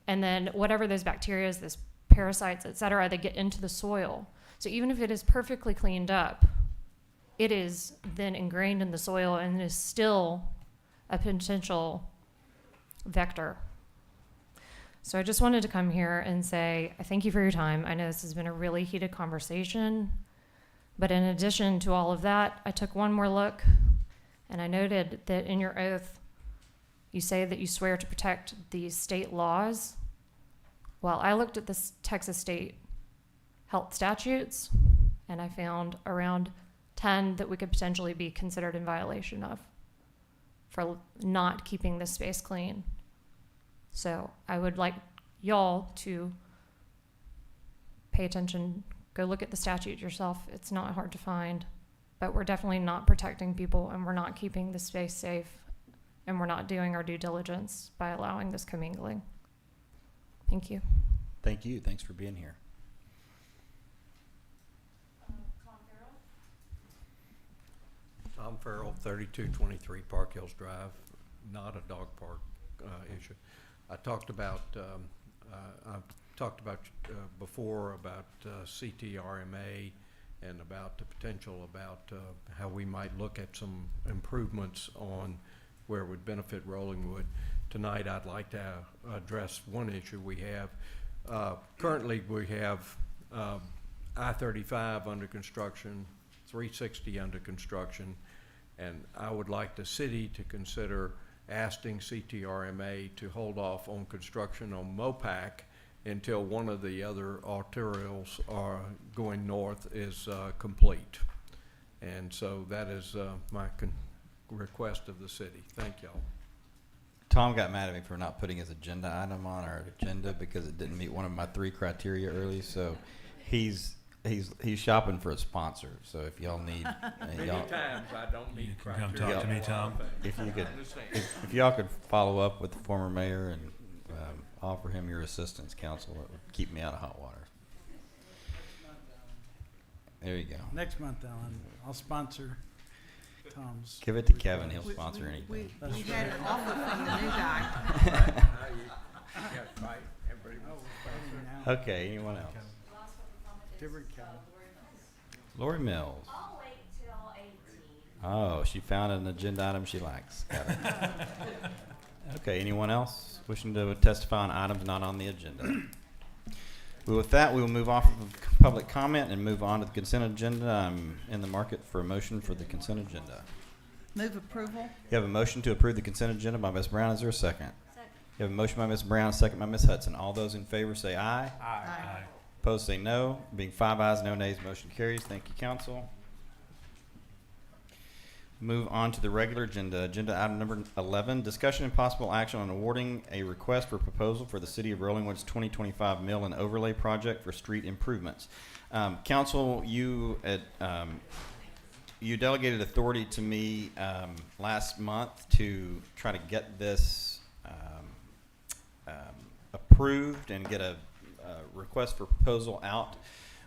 and then whatever those bacteria, those parasites, etc., they get into the soil. So even if it is perfectly cleaned up, it is then ingrained in the soil and is still a potential vector. So I just wanted to come here and say, I thank you for your time. I know this has been a really heated conversation, but in addition to all of that, I took one more look and I noted that in your oath, you say that you swear to protect the state laws. Well, I looked at the Texas state health statutes and I found around 10 that we could potentially be considered in violation of for not keeping this space clean. So I would like y'all to pay attention, go look at the statute yourself. It's not hard to find, but we're definitely not protecting people and we're not keeping the space safe and we're not doing our due diligence by allowing this commingling. Thank you. Thank you. Thanks for being here. Tom Farrell, 3223 Park Hills Drive, not a dog park issue. I talked about before about CTRMA and about the potential about how we might look at some improvements on where it would benefit Rollingwood. Tonight I'd like to address one issue we have. Currently we have I-35 under construction, 360 under construction, and I would like the city to consider asking CTRMA to hold off on construction on Mopac until one of the other arterials are going north is complete. And so that is my request of the city. Thank y'all. Tom got mad at me for not putting his agenda item on our agenda because it didn't meet one of my 3 criteria early. So he's shopping for a sponsor. So if y'all need, Many times I don't meet criteria. Come talk to me, Tom. If y'all could follow up with the former mayor and offer him your assistance, council, it would keep me out of hot water. There you go. Next month, Alan, I'll sponsor Tom's. Give it to Kevin. He'll sponsor anything. That's We had an offer from the new guy. Okay. Anyone else? Different Kevin. Lori Mills. I'll wait till 18. Oh, she found an agenda item she likes. Got it. Okay, anyone else wishing to testify on items not on the agenda? Well, with that, we will move off of public comment and move on to the consent agenda. I'm in the market for a motion for the consent agenda. Move approval? You have a motion to approve the consent agenda by Ms. Brown. Is there a second? Second. You have a motion by Ms. Brown, a second by Ms. Hudson. All those in favor say aye. Aye. Opposed say no. Being 5 ayes, no nays, motion carries. Thank you, council. Move on to the regular agenda. Agenda item number 11, discussion and possible action on awarding a request for proposal for the City of Rolling Wood's 2025 mill and overlay project for street improvements. Council, you delegated authority to me last month to try to get this approved and get a request for proposal out.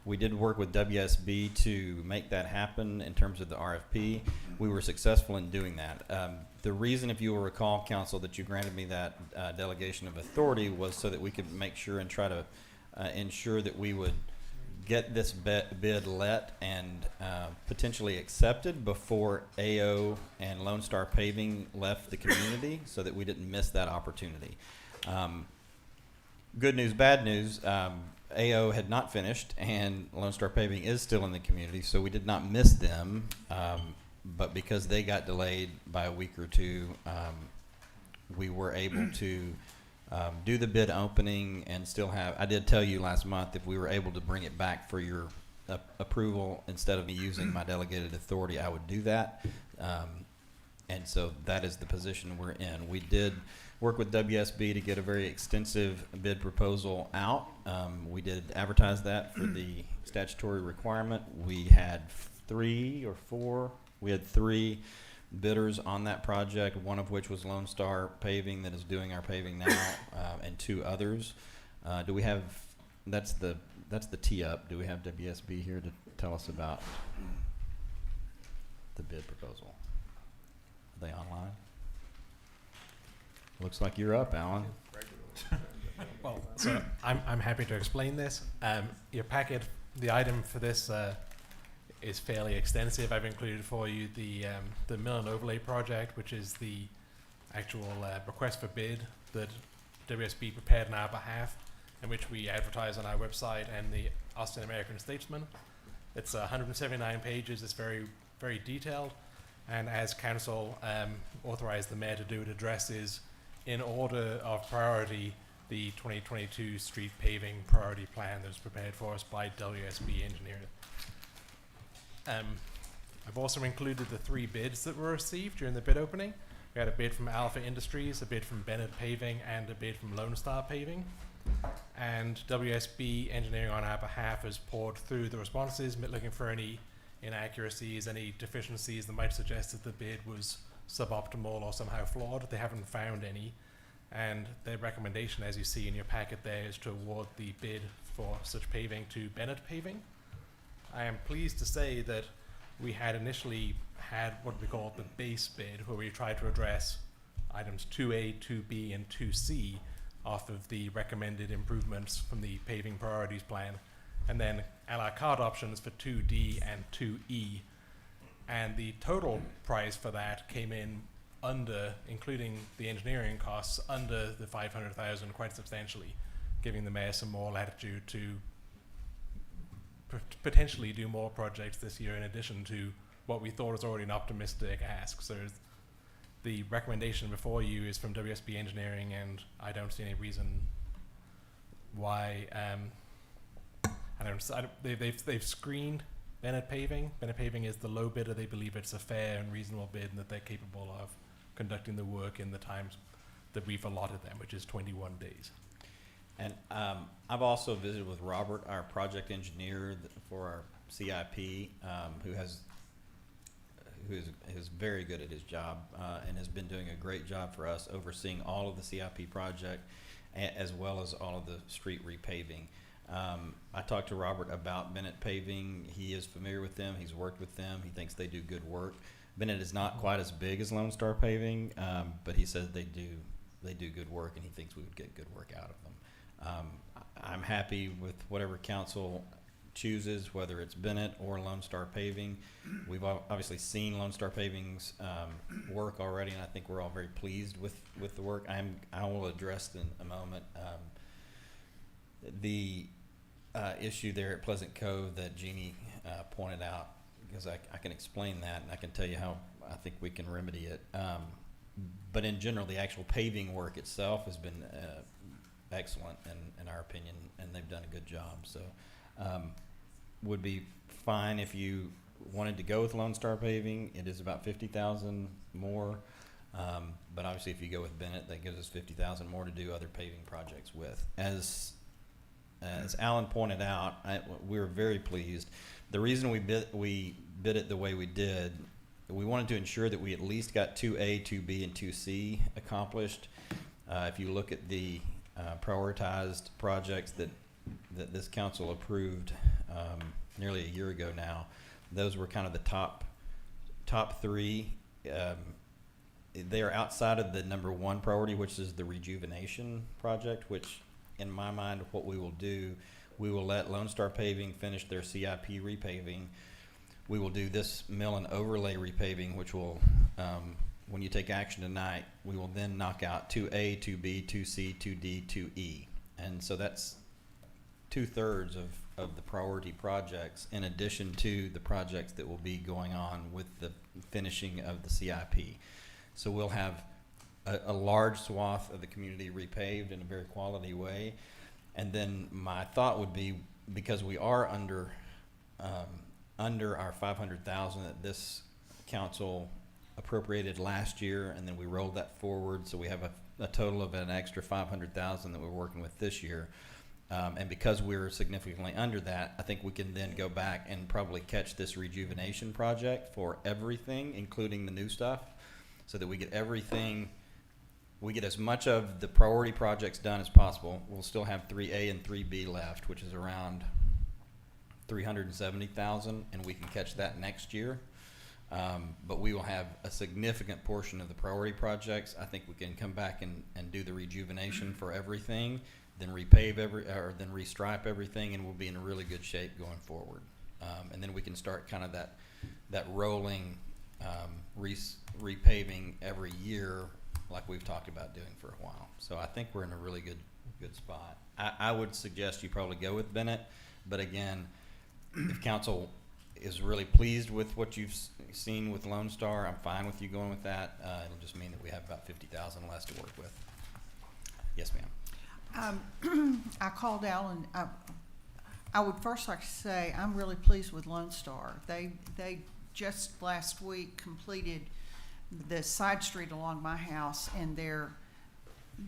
We did work with WSB to make that happen in terms of the RFP. We were successful in doing that. The reason, if you will recall, council, that you granted me that delegation of authority was so that we could make sure and try to ensure that we would get this bid let and potentially accepted before AO and Lone Star Paving left the community, so that we didn't miss that opportunity. Good news, bad news. AO had not finished, and Lone Star Paving is still in the community, so we did not miss them. But because they got delayed by a week or two, we were able to do the bid opening and still have. I did tell you last month, if we were able to bring it back for your approval instead of me using my delegated authority, I would do that. And so that is the position we're in. We did work with WSB to get a very extensive bid proposal out. We did advertise that for the statutory requirement. We had 3 or 4. We had 3 bidders on that project, one of which was Lone Star Paving that is doing our paving now, and 2 others. Do we have, that's the tee up. Do we have WSB here to tell us about the bid proposal? Are they online? Looks like you're up, Alan. Well, so I'm happy to explain this. Your packet, the item for this is fairly extensive. I've included for you the mill and overlay project, which is the actual request for bid that WSB prepared on our behalf, and which we advertise on our website and the Austin American Statesman. It's 179 pages. It's very, very detailed, and as council authorized the mayor to do, it addresses in order of priority the 2022 street paving priority plan that was prepared for us by WSB Engineering. I've also included the 3 bids that were received during the bid opening. We had a bid from Alpha Industries, a bid from Bennett Paving, and a bid from Lone Star Paving. And WSB Engineering on our behalf has poured through the responses, looking for any inaccuracies, any deficiencies that might suggest that the bid was suboptimal or somehow flawed. They haven't found any, and their recommendation, as you see in your packet there, is to award the bid for such paving to Bennett Paving. I am pleased to say that we had initially had what we call the base bid, where we tried to address items 2A, 2B, and 2C off of the recommended improvements from the paving priorities plan, and then a la carte options for 2D and 2E. And the total price for that came in under, including the engineering costs, under the $500,000 quite substantially, giving the mayor some more latitude to potentially do more projects this year in addition to what we thought was already an optimistic ask. So the recommendation before you is from WSB Engineering, and I don't see any reason why. They've screened Bennett Paving. Bennett Paving is the low bidder. They believe it's a fair and reasonable bid, and that they're capable of conducting the work in the times that we've allotted them, which is 21 days. And I've also visited with Robert, our project engineer for our CIP, who is very good at his job and has been doing a great job for us overseeing all of the CIP project as well as all of the street repaving. I talked to Robert about Bennett Paving. He is familiar with them. He's worked with them. He thinks they do good work. Bennett is not quite as big as Lone Star Paving, but he says they do good work, and he thinks we would get good work out of them. I'm happy with whatever council chooses, whether it's Bennett or Lone Star Paving. We've obviously seen Lone Star Paving's work already, and I think we're all very pleased with the work. I will address in a moment the issue there at Pleasant Cove that Jeannie pointed out, because I can explain that, and I can tell you how I think we can remedy it. But in general, the actual paving work itself has been excellent in our opinion, and they've done a good job. So would be fine if you wanted to go with Lone Star Paving. It is about $50,000 more, but obviously if you go with Bennett, that gives us $50,000 more to do other paving projects with. As Alan pointed out, we were very pleased. The reason we bid it the way we did, we wanted to ensure that we at least got 2A, 2B, and 2C accomplished. If you look at the prioritized projects that this council approved nearly a year ago now, those were kind of the top three. They are outside of the number one priority, which is the rejuvenation project, which in my mind, what we will do, we will let Lone Star Paving finish their CIP repaving. We will do this mill and overlay repaving, which will, when you take action tonight, we will then knock out 2A, 2B, 2C, 2D, 2E. And so that's 2/3 of the priority projects, in addition to the projects that will be going on with the finishing of the CIP. So we'll have a large swath of the community repaved in a very quality way. And then my thought would be, because we are under our $500,000 that this council appropriated last year, and then we rolled that forward, so we have a total of an extra $500,000 that we're working with this year. And because we're significantly under that, I think we can then go back and probably catch this rejuvenation project for everything, including the new stuff, so that we get everything. We get as much of the priority projects done as possible. We'll still have 3A and 3B left, which is around $370,000, and we can catch that next year. But we will have a significant portion of the priority projects. I think we can come back and do the rejuvenation for everything, then repave then restripe everything, and we'll be in really good shape going forward. And then we can start kind of that rolling repaving every year, like we've talked about doing for a while. So I think we're in a really good spot. I would suggest you probably go with Bennett, but again, if council is really pleased with what you've seen with Lone Star, I'm fine with you going with that. It'll just mean that we have about $50,000 less to work with. Yes, ma'am. I called Alan. I would first like to say I'm really pleased with Lone Star. They just last week completed the side street along my house, and they're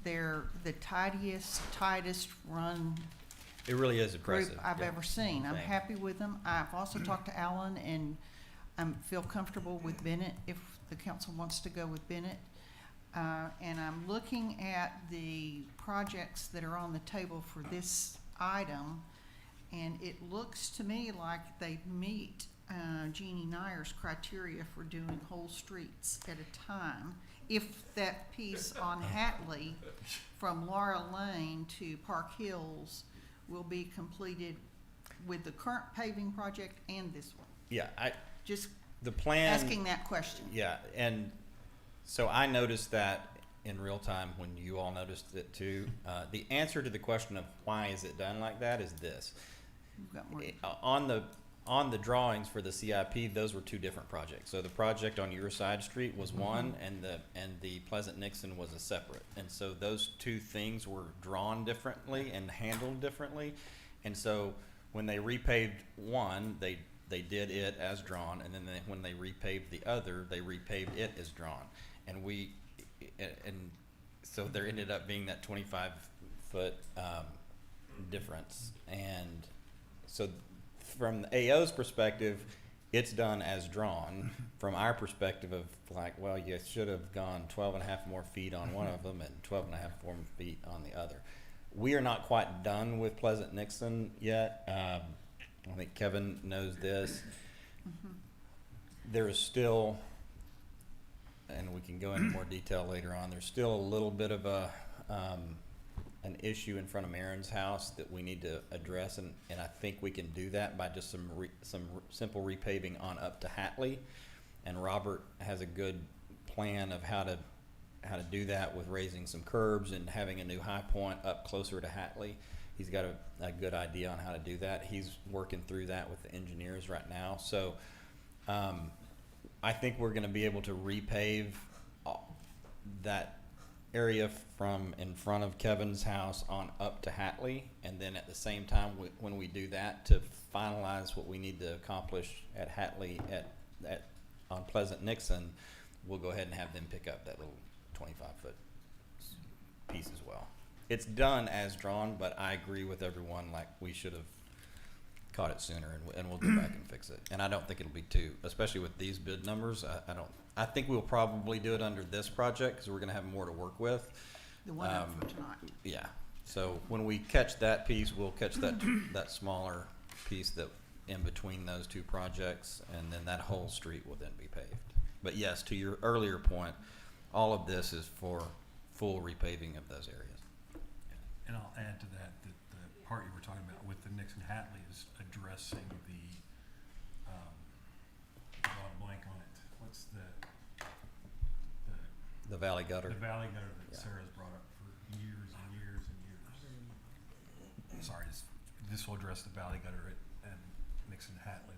the tightest run It really is impressive. group I've ever seen. I'm happy with them. I've also talked to Alan, and I feel comfortable with Bennett if the council wants to go with Bennett. And I'm looking at the projects that are on the table for this item, and it looks to me like they meet Jeannie Nyer's criteria for doing whole streets at a time. If that piece on Hatley from Laura Lane to Park Hills will be completed with the current paving project and this one. Yeah, Just the plan. asking that question. Yeah, and so I noticed that in real time when you all noticed it too. The answer to the question of why is it done like that is this. You've got more. On the drawings for the CIP, those were two different projects. So the project on your side street was one, and the Pleasant Nixon was a separate. And so those two things were drawn differently and handled differently. And so when they repaved one, they did it as drawn, and then when they repaved the other, they repaved it as drawn. And so there ended up being that 25-foot difference. And so from the AO's perspective, it's done as drawn. From our perspective of like, well, you should have gone 12.5 more feet on one of them and 12.5 more feet on the other. We are not quite done with Pleasant Nixon yet. I think Kevin knows this. There is still, and we can go into more detail later on, there's still a little bit of a an issue in front of Marin's house that we need to address, and I think we can do that by just some simple repaving on up to Hatley. And Robert has a good plan of how to do that with raising some curbs and having a new high point up closer to Hatley. He's got a good idea on how to do that. He's working through that with the engineers right now. So I think we're going to be able to repave that area from in front of Kevin's house on up to Hatley, and then at the same time when we do that, to finalize what we need to accomplish at Hatley on Pleasant Nixon, we'll go ahead and have them pick up that little 25-foot piece as well. It's done as drawn, but I agree with everyone, like, we should have caught it sooner, and we'll go back and fix it. And I don't think it'll be too, especially with these bid numbers, I think we'll probably do it under this project because we're going to have more to work with. The one up for tonight. Yeah. So when we catch that piece, we'll catch that smaller piece that in between those two projects, and then that whole street will then be paved. But yes, to your earlier point, all of this is for full repaving of those areas. And I'll add to that the part you were talking about with the Nixon Hatley is addressing the, I'll blank on it. What's The valley gutter. the valley gutter that Yeah. Sarah's brought up for years and years and years. Sorry, this will address the valley gutter at Nixon Hatley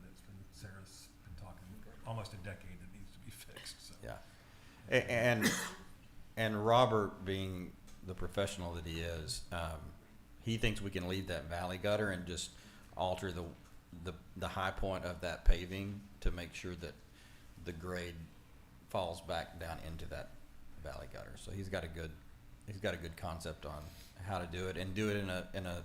Sarah's been talking almost a decade that needs to be fixed. So. Yeah. And Robert, being the professional that he is, he thinks we can leave that valley gutter and just alter the high point of that paving to make sure that the grade falls back down into that valley gutter. So he's got a good concept on how to do it, and do it in a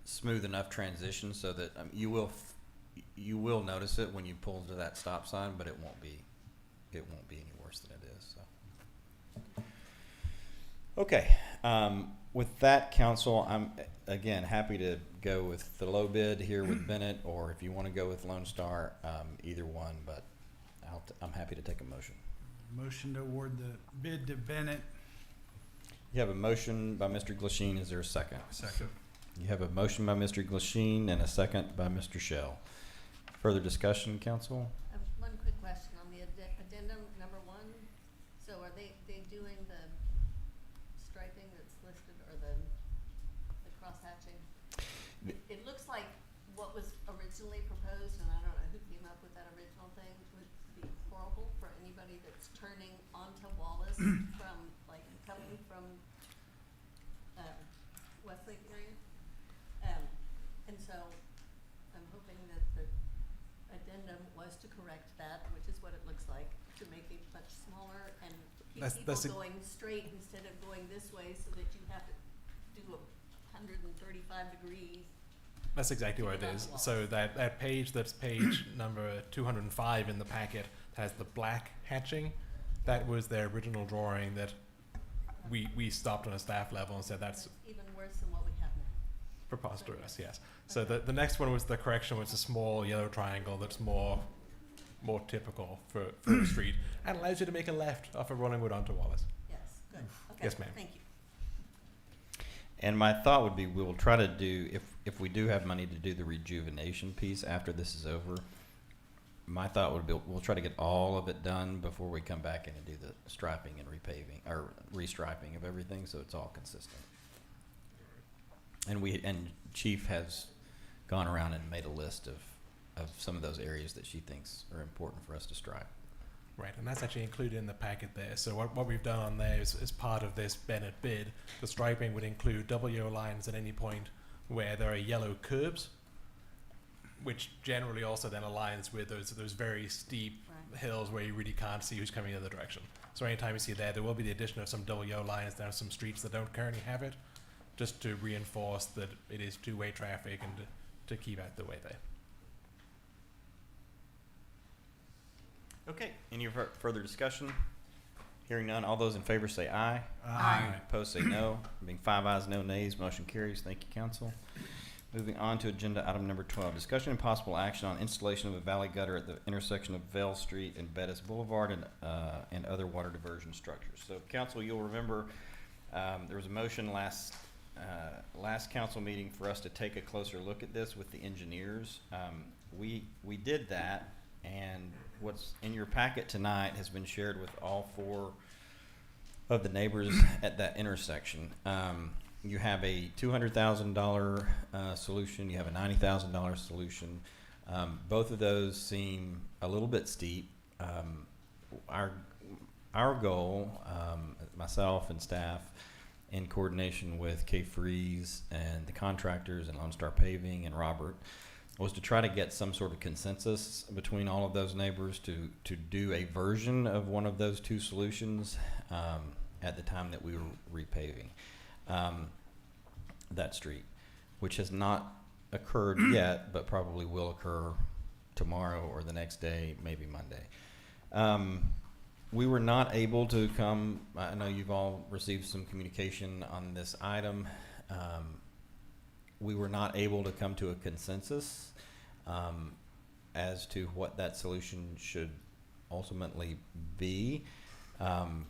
smooth enough transition so that you will notice it when you pull to that stop sign, but it won't be any worse than it is. So. Okay, with that, council, I'm again happy to go with the low bid here with Bennett, or if you want to go with Lone Star, either one, but I'm happy to take a motion. Motion to award the bid to Bennett. You have a motion by Mr. Glasheen. Is there a second? Second. You have a motion by Mr. Glasheen and a second by Mr. Shell. Further discussion, council? One quick question on the addendum number 1. So are they doing the striping that's listed, or the cross hatching? It looks like what was originally proposed, and I don't know who came up with that original thing, would be horrible for anybody that's turning onto Wallace from, like, coming from Westlake area. And so I'm hoping that the addendum was to correct that, which is what it looks like, to make it much smaller and keep people going straight instead of going this way, so that you have to do 135 degrees. That's exactly what it is. So that page, that's page number 205 in the packet, has the black hatching. That was their original drawing that we stopped on a staff level and said that's even worse than what we have now. preposterous, yes. So the next one was the correction, was a small yellow triangle that's more typical for the street, and allows you to make a left off of Rollingwood onto Wallace. Yes, good. Okay. Yes, ma'am. Thank you. And my thought would be, we'll try to do, if we do have money to do the rejuvenation piece after this is over, my thought would be, we'll try to get all of it done before we come back in and do the striping and repaving, or restriping of everything, so it's all consistent. And Chief has gone around and made a list of some of those areas that she thinks are important for us to stripe. Right, and that's actually included in the packet there. So what we've done on there is part of this Bennett bid, the striping would include double yellow lines at any point where there are yellow curbs, which generally also then aligns with those very steep hills where you really can't see who's coming the other direction. So anytime you see there will be the addition of some double yellow lines down some streets that don't currently have it, just to reinforce that it is two-way traffic and to keep out the way there. Okay, any further discussion? Hearing none, all those in favor say aye. Aye. Opposed say no. Being 5 ayes, no nays, motion carries. Thank you, council. Moving on to agenda item number 12, discussion and possible action on installation of a valley gutter at the intersection of Vale Street and Bettis Boulevard and other water diversion structures. So, council, you'll remember there was a motion last last council meeting for us to take a closer look at this with the engineers. We did that, and what's in your packet tonight has been shared with all 4 of the neighbors at that intersection. You have a $200,000 solution. You have a $90,000 solution. Both of those seem a little bit steep. Our goal, myself and staff, in coordination with K Freeze and the contractors and Lone Star Paving and Robert, was to try to get some sort of consensus between all of those neighbors to do a version of one of those 2 solutions at the time that we were repaving that street, which has not occurred yet, but probably will occur tomorrow or the next day, maybe Monday. We were not able to come. I know you've all received some communication on this item. We were not able to come to a consensus as to what that solution should ultimately be. And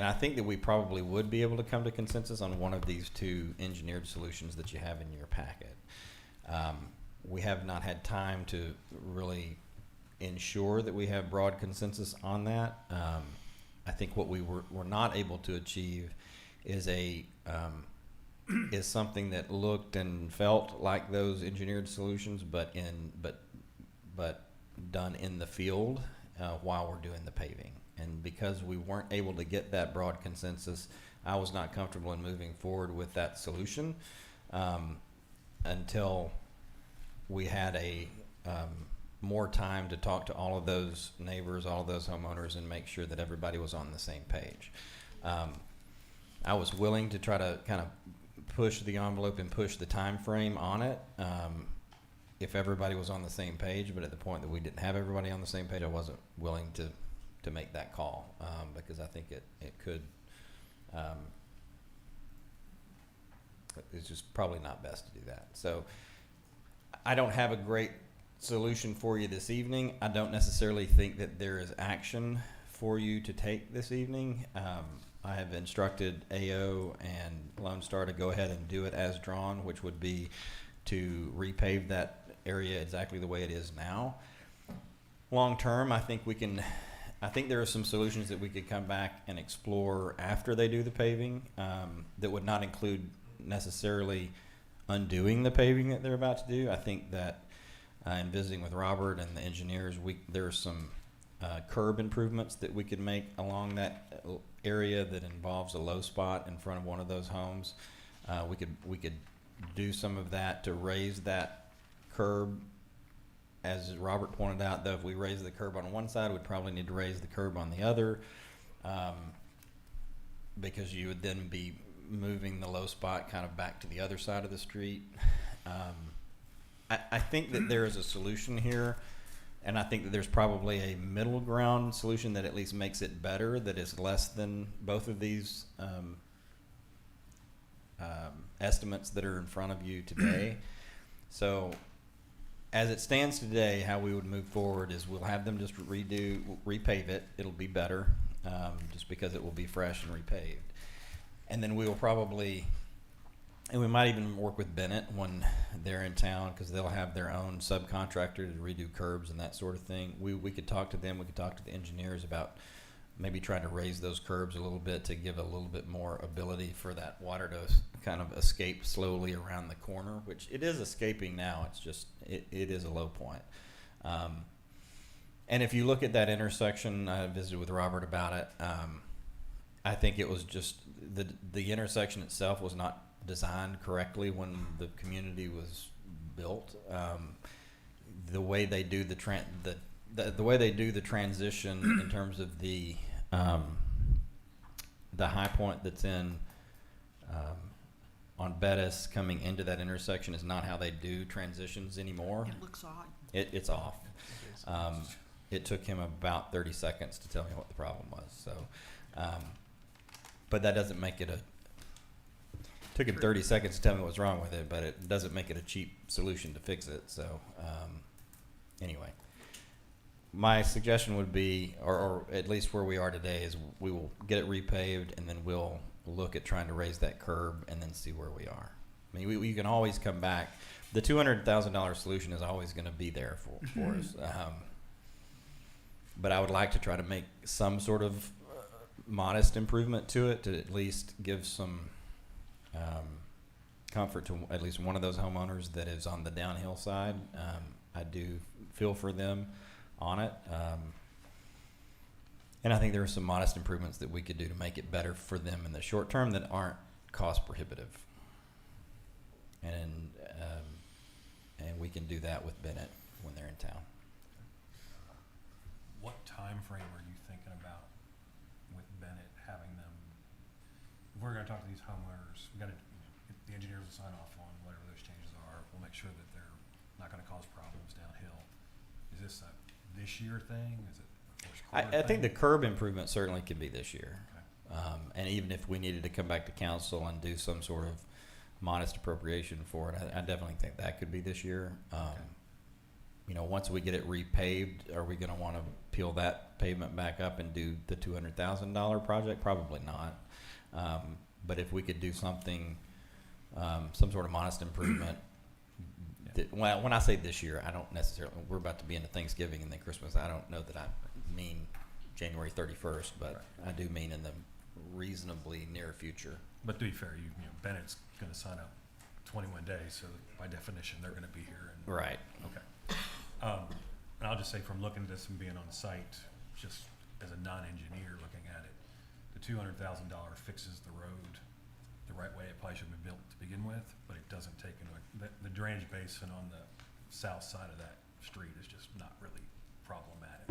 I think that we probably would be able to come to consensus on one of these 2 engineered solutions that you have in your packet. We have not had time to really ensure that we have broad consensus on that. I think what we were not able to achieve is is something that looked and felt like those engineered solutions, but done in the field while we're doing the paving. And because we weren't able to get that broad consensus, I was not comfortable in moving forward with that solution until we had a more time to talk to all of those neighbors, all of those homeowners, and make sure that everybody was on the same page. I was willing to try to kind of push the envelope and push the time frame on it if everybody was on the same page, but at the point that we didn't have everybody on the same page, I wasn't willing to make that call because I think it could it's just probably not best to do that. So I don't have a great solution for you this evening. I don't necessarily think that there is action for you to take this evening. I have instructed AO and Lone Star to go ahead and do it as drawn, which would be to repave that area exactly the way it is now. Long term, I think there are some solutions that we could come back and explore after they do the paving that would not include necessarily undoing the paving that they're about to do. I think that in visiting with Robert and the engineers, there are some curb improvements that we could make along that area that involves a low spot in front of one of those homes. We could do some of that to raise that curb. As Robert pointed out, though, if we raise the curb on one side, we'd probably need to raise the curb on the other because you would then be moving the low spot kind of back to the other side of the street. I think that there is a solution here, and I think that there's probably a middle ground solution that at least makes it better, that is less than both of these estimates that are in front of you today. So as it stands today, how we would move forward is we'll have them just repave it. It'll be better just because it will be fresh and repaved. And then we will probably, and we might even work with Bennett when they're in town because they'll have their own subcontractor to redo curbs and that sort of thing. We could talk to them. We could talk to the engineers about maybe trying to raise those curbs a little bit to give a little bit more ability for that water to kind of escape slowly around the corner, which it is escaping now. It's just, it is a low point. And if you look at that intersection, I visited with Robert about it. I think it was just the intersection itself was not designed correctly when the community was built. The way they do the way they do the transition in terms of the high point that's in on Bettis coming into that intersection is not how they do transitions anymore. It looks odd. It's off. It took him about 30 seconds to tell me what the problem was. So, but that doesn't make it took him 30 seconds to tell me what's wrong with it, but it doesn't make it a cheap solution to fix it. So, anyway, my suggestion would be, or at least where we are today, is we will get it repaved and then we'll look at trying to raise that curb and then see where we are. I mean, we can always come back. The $200,000 solution is always going to be there for us. But I would like to try to make some sort of modest improvement to it to at least give some comfort to at least one of those homeowners that is on the downhill side. I do feel for them on it. And I think there are some modest improvements that we could do to make it better for them in the short term that aren't cost prohibitive. And we can do that with Bennett when they're in town. What time frame are you thinking about with Bennett having them? If we're going to talk to these homeowners, we got to get the engineers will sign off on whatever those changes are. We'll make sure that they're not going to cause problems downhill. Is this a this year thing? Is it a first quarter I think the thing? curb improvement certainly could be this year. Okay. And even if we needed to come back to council and do some sort of modest appropriation for it, I definitely think that could be this year. You know, once we get it repaved, are we going to want to peel that pavement back up and do the $200,000 project? Probably not. But if we could do something, some sort of modest improvement, well, when I say this year, I don't necessarily, we're about to be into Thanksgiving and then Christmas. I don't know that I mean January 31st, but I do mean in the reasonably near future. But to be fair, you know, Bennett's going to sign up 21 days, so by definition, they're going to be here. And, Right. Okay. And I'll just say from looking at this and being on site, just as a non-engineer looking at it, the $200,000 fixes the road the right way it probably should have been built to begin with, but it doesn't take into the drainage basin on the south side of that street is just not really problematic.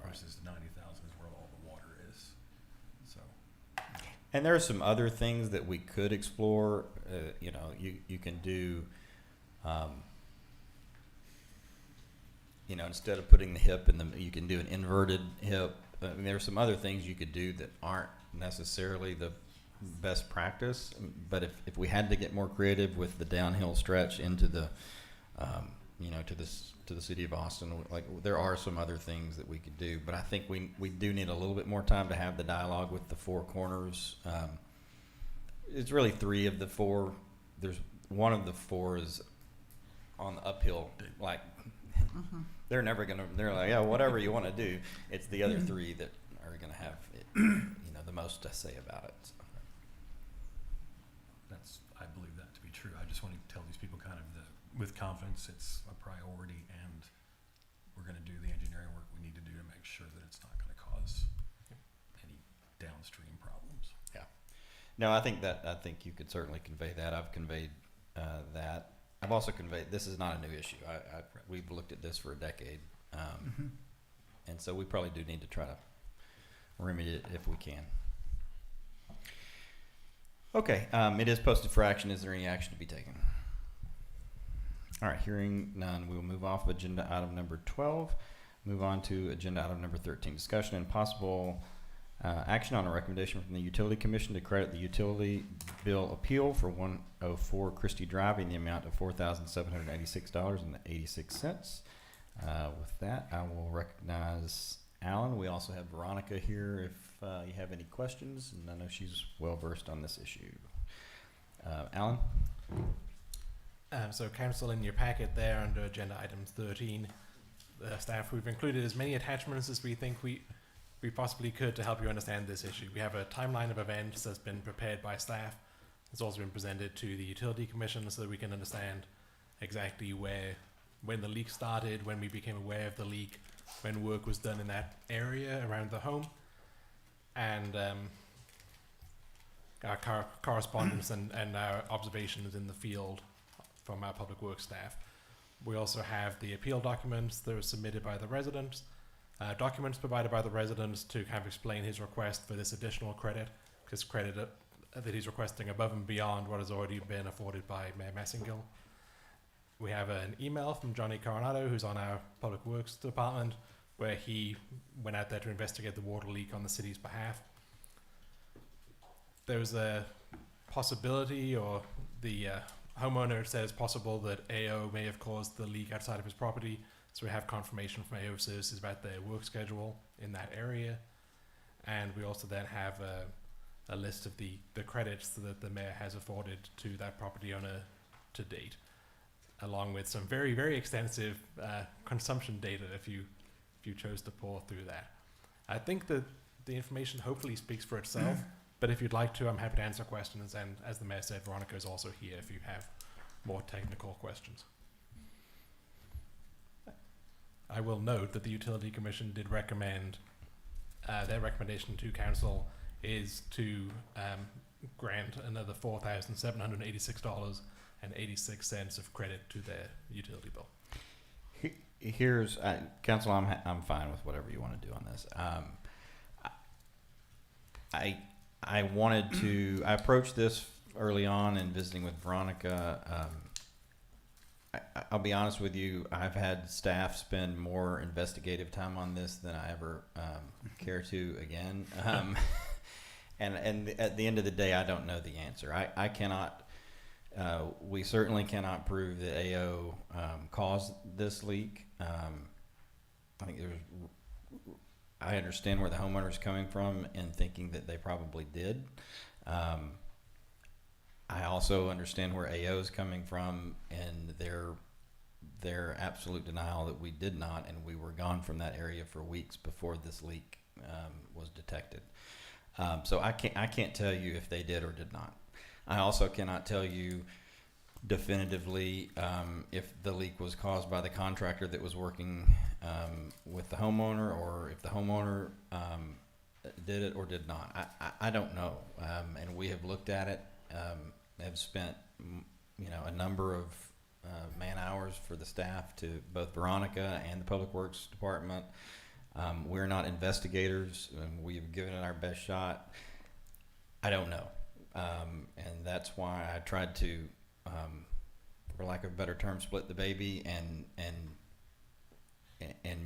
Versus the 90,000 is where all the water is. So. And there are some other things that we could explore. You know, you can do, you know, instead of putting the hip in the, you can do an inverted hip. I mean, there are some other things you could do that aren't necessarily the best practice. But if we had to get more creative with the downhill stretch into the, you know, to the city of Austin, like there are some other things that we could do. But I think we do need a little bit more time to have the dialogue with the four corners. It's really three of the four. There's one of the four is on the uphill, like they're never gonna. They're like, yeah, whatever you want to do. It's the other three that are gonna have it, you know, the most to say about it. So. I believe that to be true. I just want to tell these people kind of with confidence it's a priority and we're going to do the engineering work we need to do to make sure that it's not going to cause any downstream problems. Yeah. No, I think you could certainly convey that. I've conveyed that. I've also conveyed this is not a new issue. We've looked at this for a decade. And so we probably do need to try to remedy it if we can. Okay, it is posted for action. Is there any action to be taken? All right, hearing none, we will move off of agenda item number 12. Move on to agenda item number 13, discussion and possible action on a recommendation from the Utility Commission to credit the utility bill appeal for 104 Christie Drive in the amount of $4,786.86. With that, I will recognize Alan. We also have Veronica here if you have any questions, and I know she's well versed on this issue. Alan? So council, in your packet there under agenda item 13, staff, we've included as many attachments as we think we possibly could to help you understand this issue. We have a timeline of events that's been prepared by staff. It's also been presented to the Utility Commission so that we can understand exactly when the leak started, when we became aware of the leak, when work was done in that area around the home, and our correspondence and our observations in the field from our public works staff. We also have the appeal documents that were submitted by the residents, documents provided by the residents to kind of explain his request for this additional credit, because credit that he's requesting above and beyond what has already been afforded by Mayor Messingill. We have an email from Johnny Coronado, who's on our public works department, where he went out there to investigate the water leak on the city's behalf. There was a possibility, or the homeowner said it's possible that AO may have caused the leak outside of his property, so we have confirmation from AO Services about their work schedule in that area. And we also then have a list of the credits that the mayor has afforded to that property owner to date, along with some very, very extensive consumption data if you chose to pour through that. I think that the information hopefully speaks for itself, but if you'd like to, I'm happy to answer questions, and as the mayor said, Veronica is also here if you have more technical questions. I will note that the Utility Commission did recommend, their recommendation to council is to grant another $4,786.86 of credit to their utility bill. Here's, council, I'm fine with whatever you want to do on this. I wanted to, I approached this early on in visiting with Veronica. I'll be honest with you, I've had staff spend more investigative time on this than I ever care to again. And at the end of the day, I don't know the answer. I cannot, we certainly cannot prove that AO caused this leak. I think I understand where the homeowner's coming from and thinking that they probably did. I also understand where AO is coming from and their absolute denial that we did not, and we were gone from that area for weeks before this leak was detected. So I can't tell you if they did or did not. I also cannot tell you definitively if the leak was caused by the contractor that was working with the homeowner, or if the homeowner did it or did not. I don't know, and we have looked at it, have spent a number of man hours for the staff to both Veronica and the Public Works Department. We're not investigators, and we've given it our best shot. I don't know, and that's why I tried to, for lack of a better term, split the baby and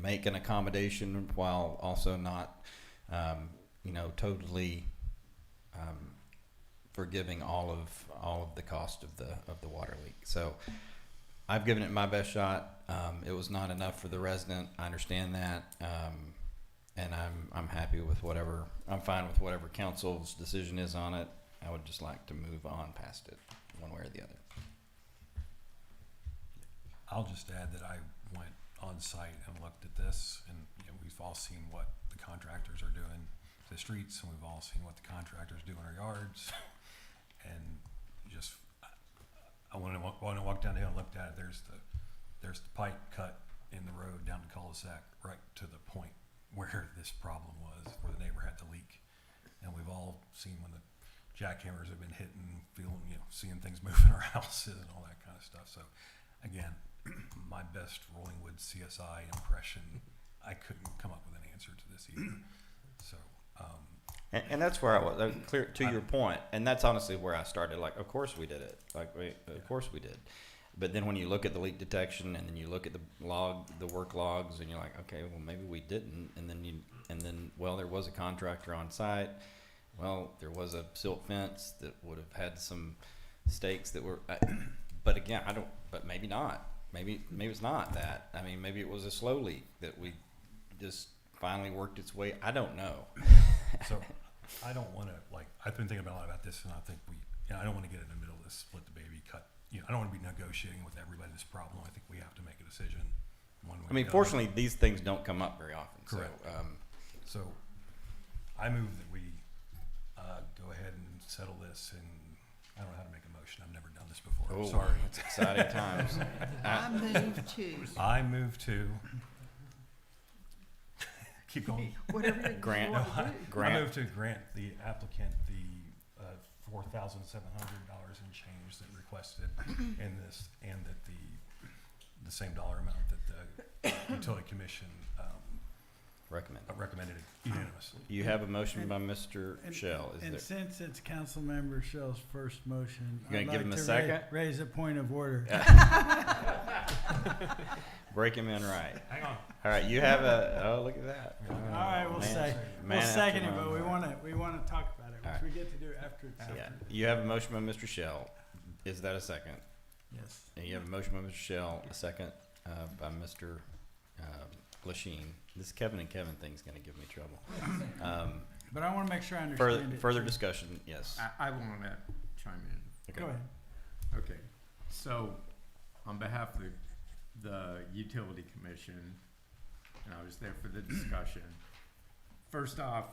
make an accommodation while also not, totally forgiving all of the cost of the water leak. So I've given it my best shot. It was not enough for the resident. I understand that, and I'm happy with whatever. I'm fine with whatever council's decision is on it. I would just like to move on past it, one way or the other. I'll just add that I went on site and looked at this, and we've all seen what the contractors are doing to the streets, and we've all seen what the contractors do in our yards. And just, I want to walk down the hill and looked at it. There's the pipe cut in the road down the cul-de-sac right to the point where this problem was, where the neighbor had the leak. And we've all seen when the jackhammers have been hitting, feeling, seeing things move in our houses and all that kind of stuff. So again, my best Rollingwood CSI impression, I couldn't come up with an answer to this either. So, and that's where I was clear to your point, and that's honestly where I started. Like, of course we did it. Of course we did. But then when you look at the leak detection, and then you look at the work logs, and you're like, okay, well maybe we didn't. And then well, there was a contractor on site. Well, there was a silt fence that would have had some stakes that were. But again, I don't. But maybe not. Maybe it's not that. I mean, maybe it was a slow leak that we just finally worked its way. I don't know. So I don't want to, I've been thinking a lot about this, and I think I don't want to get in the middle of this split the baby cut. I don't want to be negotiating with everybody this problem. I think we have to make a decision one way. I mean, fortunately, these things don't come up very often. Correct. So I move that we go ahead and settle this, and I don't know how to make a motion. I've never done this before. Oh, sorry. It's exciting times. I move to. Keep going. Whatever you Grant. want to do. Grant. I move to grant the applicant the $4,700 and change that requested in this, and that the same dollar amount that the Utility Commission recommended unanimously. You have a motion by Mr. Shell. And since it's Councilmember Shell's first motion, You gonna I'd give him like a to second? raise a point of order. Break him in right. Hang on. All right, you have look at that. All right, we'll second it, but we want to talk about it. All right. We get to do it after it's Yeah, approved. you have a motion by Mr. Shell. Is that a second? Yes. And you have a motion by Mr. Shell, a second by Mr. Lachine. This Kevin and Kevin thing's going to give me trouble. But I want to make sure I understand it. Further discussion, yes. I want to chime in. Okay. Go ahead. Okay, so on behalf of the Utility Commission, and I was there for the discussion, first off,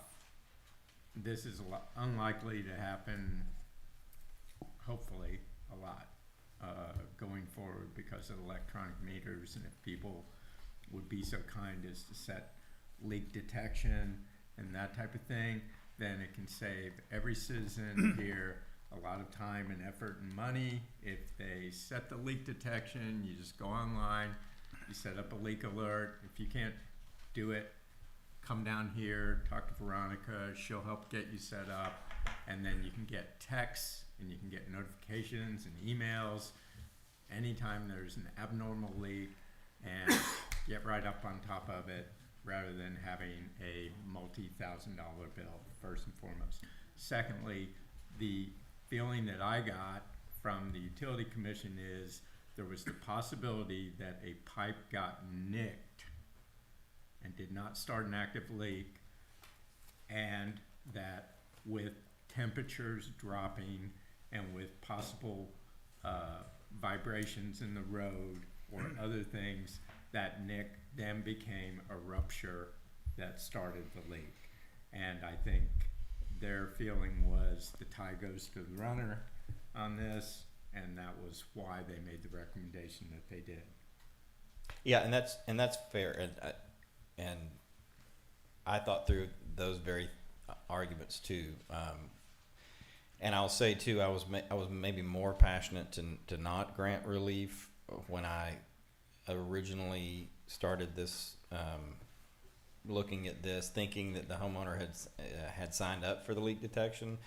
this is unlikely to happen, hopefully, a lot going forward because of electronic meters, and if people would be so kind as to set leak detection and that type of thing, then it can save every citizen here a lot of time and effort and money. If they set the leak detection, you just go online, you set up a leak alert. If you can't do it, come down here, talk to Veronica, she'll help get you set up, and then you can get texts and you can get notifications and emails anytime there's an abnormal leak, and get right up on top of it rather than having a multi-$1,000 bill, first and foremost. Secondly, the feeling that I got from the Utility Commission is there was the possibility that a pipe got nicked and did not start an active leak, and that with temperatures dropping and with possible vibrations in the road or other things, that nick then became a rupture that started the leak. And I think their feeling was the tie goes to the runner on this, and that was why they made the recommendation that they did. Yeah, and that's fair, and I thought through those very arguments too, and I'll say too, I was maybe more passionate to not grant relief when I originally started this, looking at this, thinking that the homeowner had signed up for the leak detection.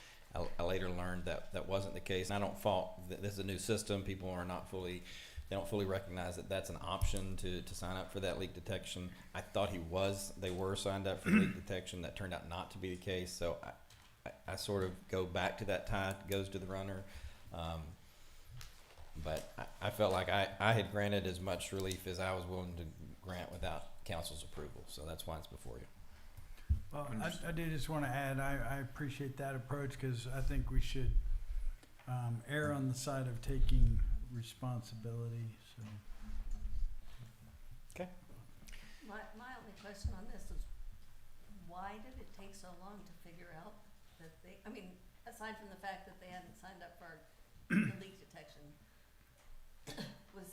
I later learned that wasn't the case. And I don't fault this is a new system. People are not fully. They don't fully recognize that that's an option to sign up for that leak detection. I thought they were signed up for leak detection. That turned out not to be the case. So I sort of go back to that tie goes to the runner. But I felt like I had granted as much relief as I was willing to grant without council's approval. So that's why it's before you. Well, I did just want to add, I appreciate that approach because I think we should err on the side of taking responsibility. So. Okay. My only question on this is, why did it take so long to figure out that aside from the fact that they hadn't signed up for the leak detection, was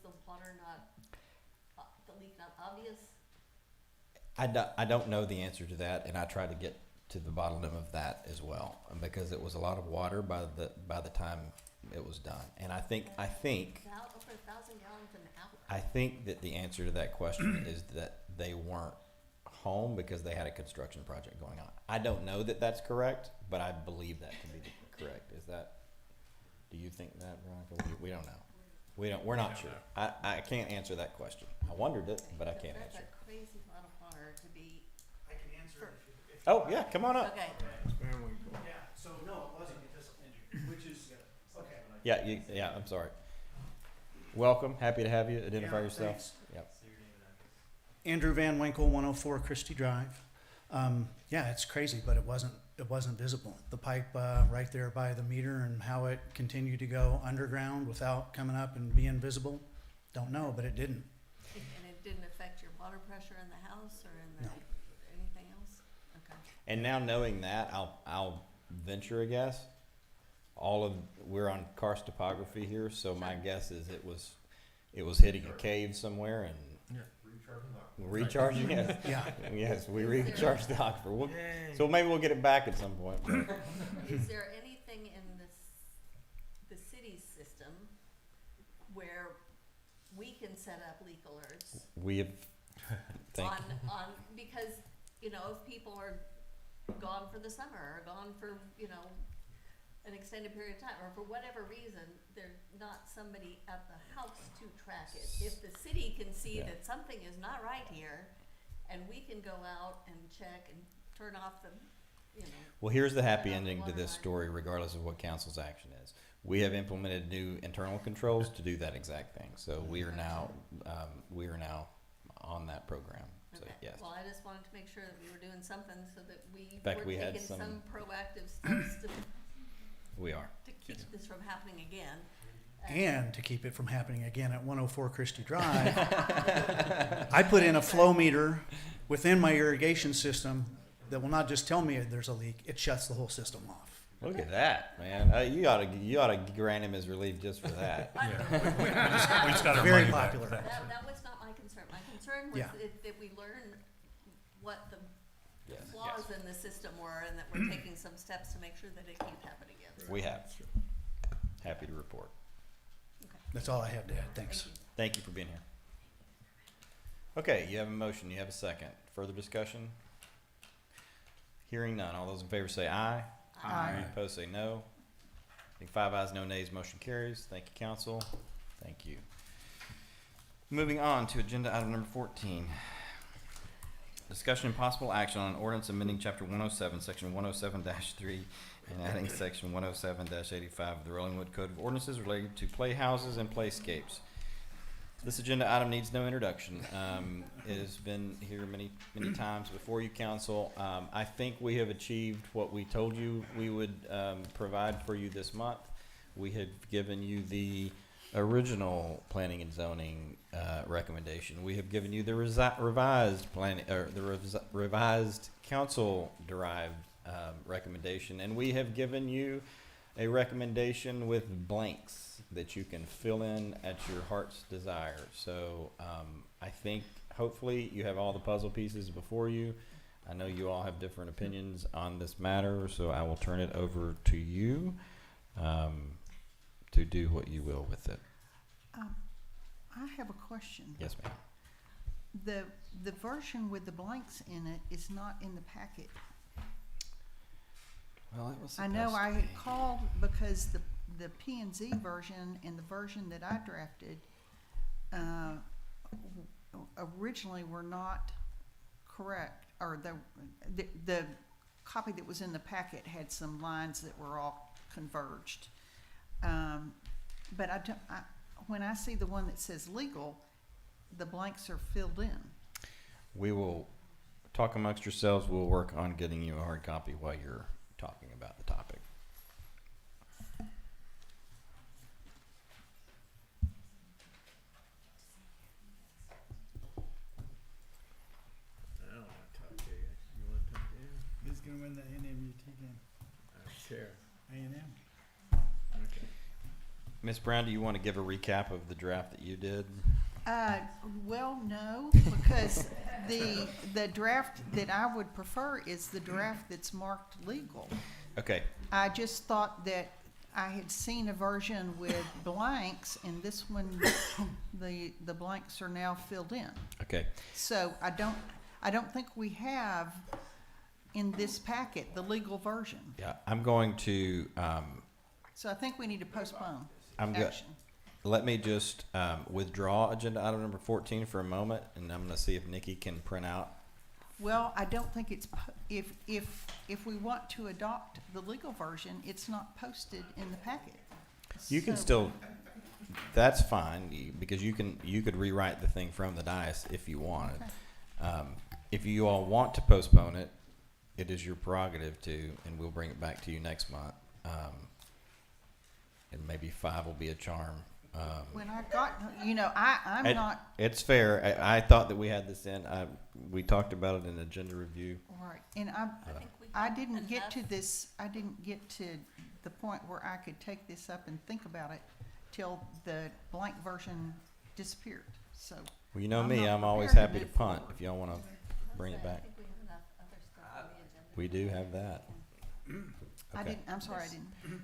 the water the leak not obvious? I don't know the answer to that, and I tried to get to the bottom of that as well, because it was a lot of water by the time it was done. And I think Over 1,000 gallons an hour. I think that the answer to that question is that they weren't home because they had a construction project going on. I don't know that that's correct, but I believe that to be correct. Do you think that, Veronica? We don't know. We're not sure. I can't answer that question. I wondered it, but I can't answer. That's a crazy lot of water to be. I can answer it. Oh yeah, come on up. Okay. Yeah. So no, it wasn't which is okay. Yeah. I'm sorry. Welcome. Happy to have you. Identify Yeah, yourself. thanks. Yep. Andrew Van Winkle, 104 Christie Drive. Yeah, it's crazy, but it wasn't visible. The pipe right there by the meter and how it continued to go underground without coming up and being visible, don't know, but it didn't. And it didn't affect your water pressure in the house or in the anything else? Okay. And now knowing that, I'll venture a guess. We're on karst topography here, so my guess is it was hitting a cave somewhere and recharging. Yes. Yeah. Yes, we recharged the aquifer. So maybe we'll get it back at some point. Is there anything in the city's system where we can set up leak alerts? We have. Because if people are gone for the summer or gone for an extended period of time, or for whatever reason, there's not somebody at the house to track it. If the city can see that something is not right here, and we can go out and check and turn off the, Well, here's the happy turn off ending to water this line. story, regardless of what council's action is. We have implemented new internal controls to do that exact thing. So we are now on that program. So, Okay. yes. Well, I just wanted to make sure that we were doing something so that we fact, were we had taking some- some proactive steps We are. to keep this from happening again. And to keep it from happening again at 104 Christie Drive, I put in a flow meter within my irrigation system that will not just tell me there's a leak, it shuts the whole system off. Look at that, man. You ought to grant him his relief just for that. We just got our Very money back. popular. That was not my concern. My concern was Yeah. that we learn what the Yes. flaws in the system were and that we're taking some steps to make sure that it can't happen again. We have. Happy to report. That's all I have to add. Thanks. Thank you for being here. Okay, you have a motion, you have a second. Further discussion? Hearing none. All those in favor say aye. Aye. Opposed say no. I think 5 ayes, no nays, motion carries. Thank you, council. Thank you. Moving on to agenda item number 14. Discussion and possible action on an ordinance amending chapter 107, section 107-3, and adding section 107-85 of the Rollingwood Code of Ordinances related to playhouses and playscapes. This agenda item needs no introduction. It has been here many times before you, council. I think we have achieved what we told you we would provide for you this month. We had given you the original planning and zoning recommendation. We have given you the revised plan, or the revised council-derived recommendation, and we have given you a recommendation with blanks that you can fill in at your heart's desire. So I think hopefully you have all the puzzle pieces before you. I know you all have different opinions on this matter, so I will turn it over to you to do what you will with it. I have a question. Yes, ma'am. The version with the blanks in it is not in the packet. Well, it was I know supposed I to had be. called because the P and Z version and the version that I drafted originally were not correct, or the copy that was in the packet had some lines that were all converged. But when I see the one that says legal, the blanks are filled in. We will talk amongst yourselves. We'll work on getting you a hard copy while you're talking about the topic. I don't want to talk to you. You want to talk to him? Who's gonna win the NMUT game? Chair. A&M. Okay. Ms. Brown, do you want to give a recap of the draft that you did? Well, no, because the draft that I would prefer is the draft that's marked legal. Okay. I just thought that I had seen a version with blanks, and this one, the blanks are now filled in. Okay. So I don't think we have in this packet the legal version. Yeah, I'm going to. So I think we need to postpone I'm good. action. Let me just withdraw agenda item number 14 for a moment, and I'm going to see if Nikki can print out. Well, I don't think it's, if we want to adopt the legal version, it's not posted in the packet. You can So- still. That's fine because you could rewrite the thing from the dais if you wanted. Okay. If you all want to postpone it, it is your prerogative to, and we'll bring it back to you next month. And maybe 5 will be a charm. When I got, I'm not, It's fair. I thought that we had this in. We talked about it in agenda review. right, and I didn't get to this, I didn't get to the point where I could take this up and think about it till the blank version disappeared, so. Well, you know I'm me. not I'm always prepared to happy to move punt forward. if y'all want to bring it I back. think we have enough other stuff on the agenda. We do have that. I Okay. didn't, I'm sorry, I didn't,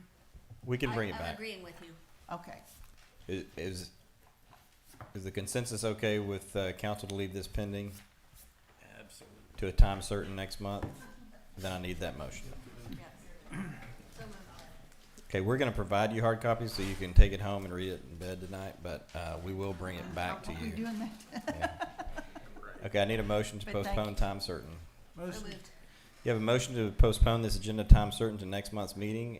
We can bring it I'm back. agreeing with you. okay. Is the consensus okay with council to leave this pending Absolutely. to a time certain next month? Then I need that motion. Yes. So moved. Okay, we're going to provide you hard copies so you can take it home and read it in bed tonight, but we will bring it back to Are we you. doing that? Yeah. Okay, I need a motion to But thank postpone you. time certain. So Motion. moved. You have a motion to postpone this agenda time certain to next month's meeting.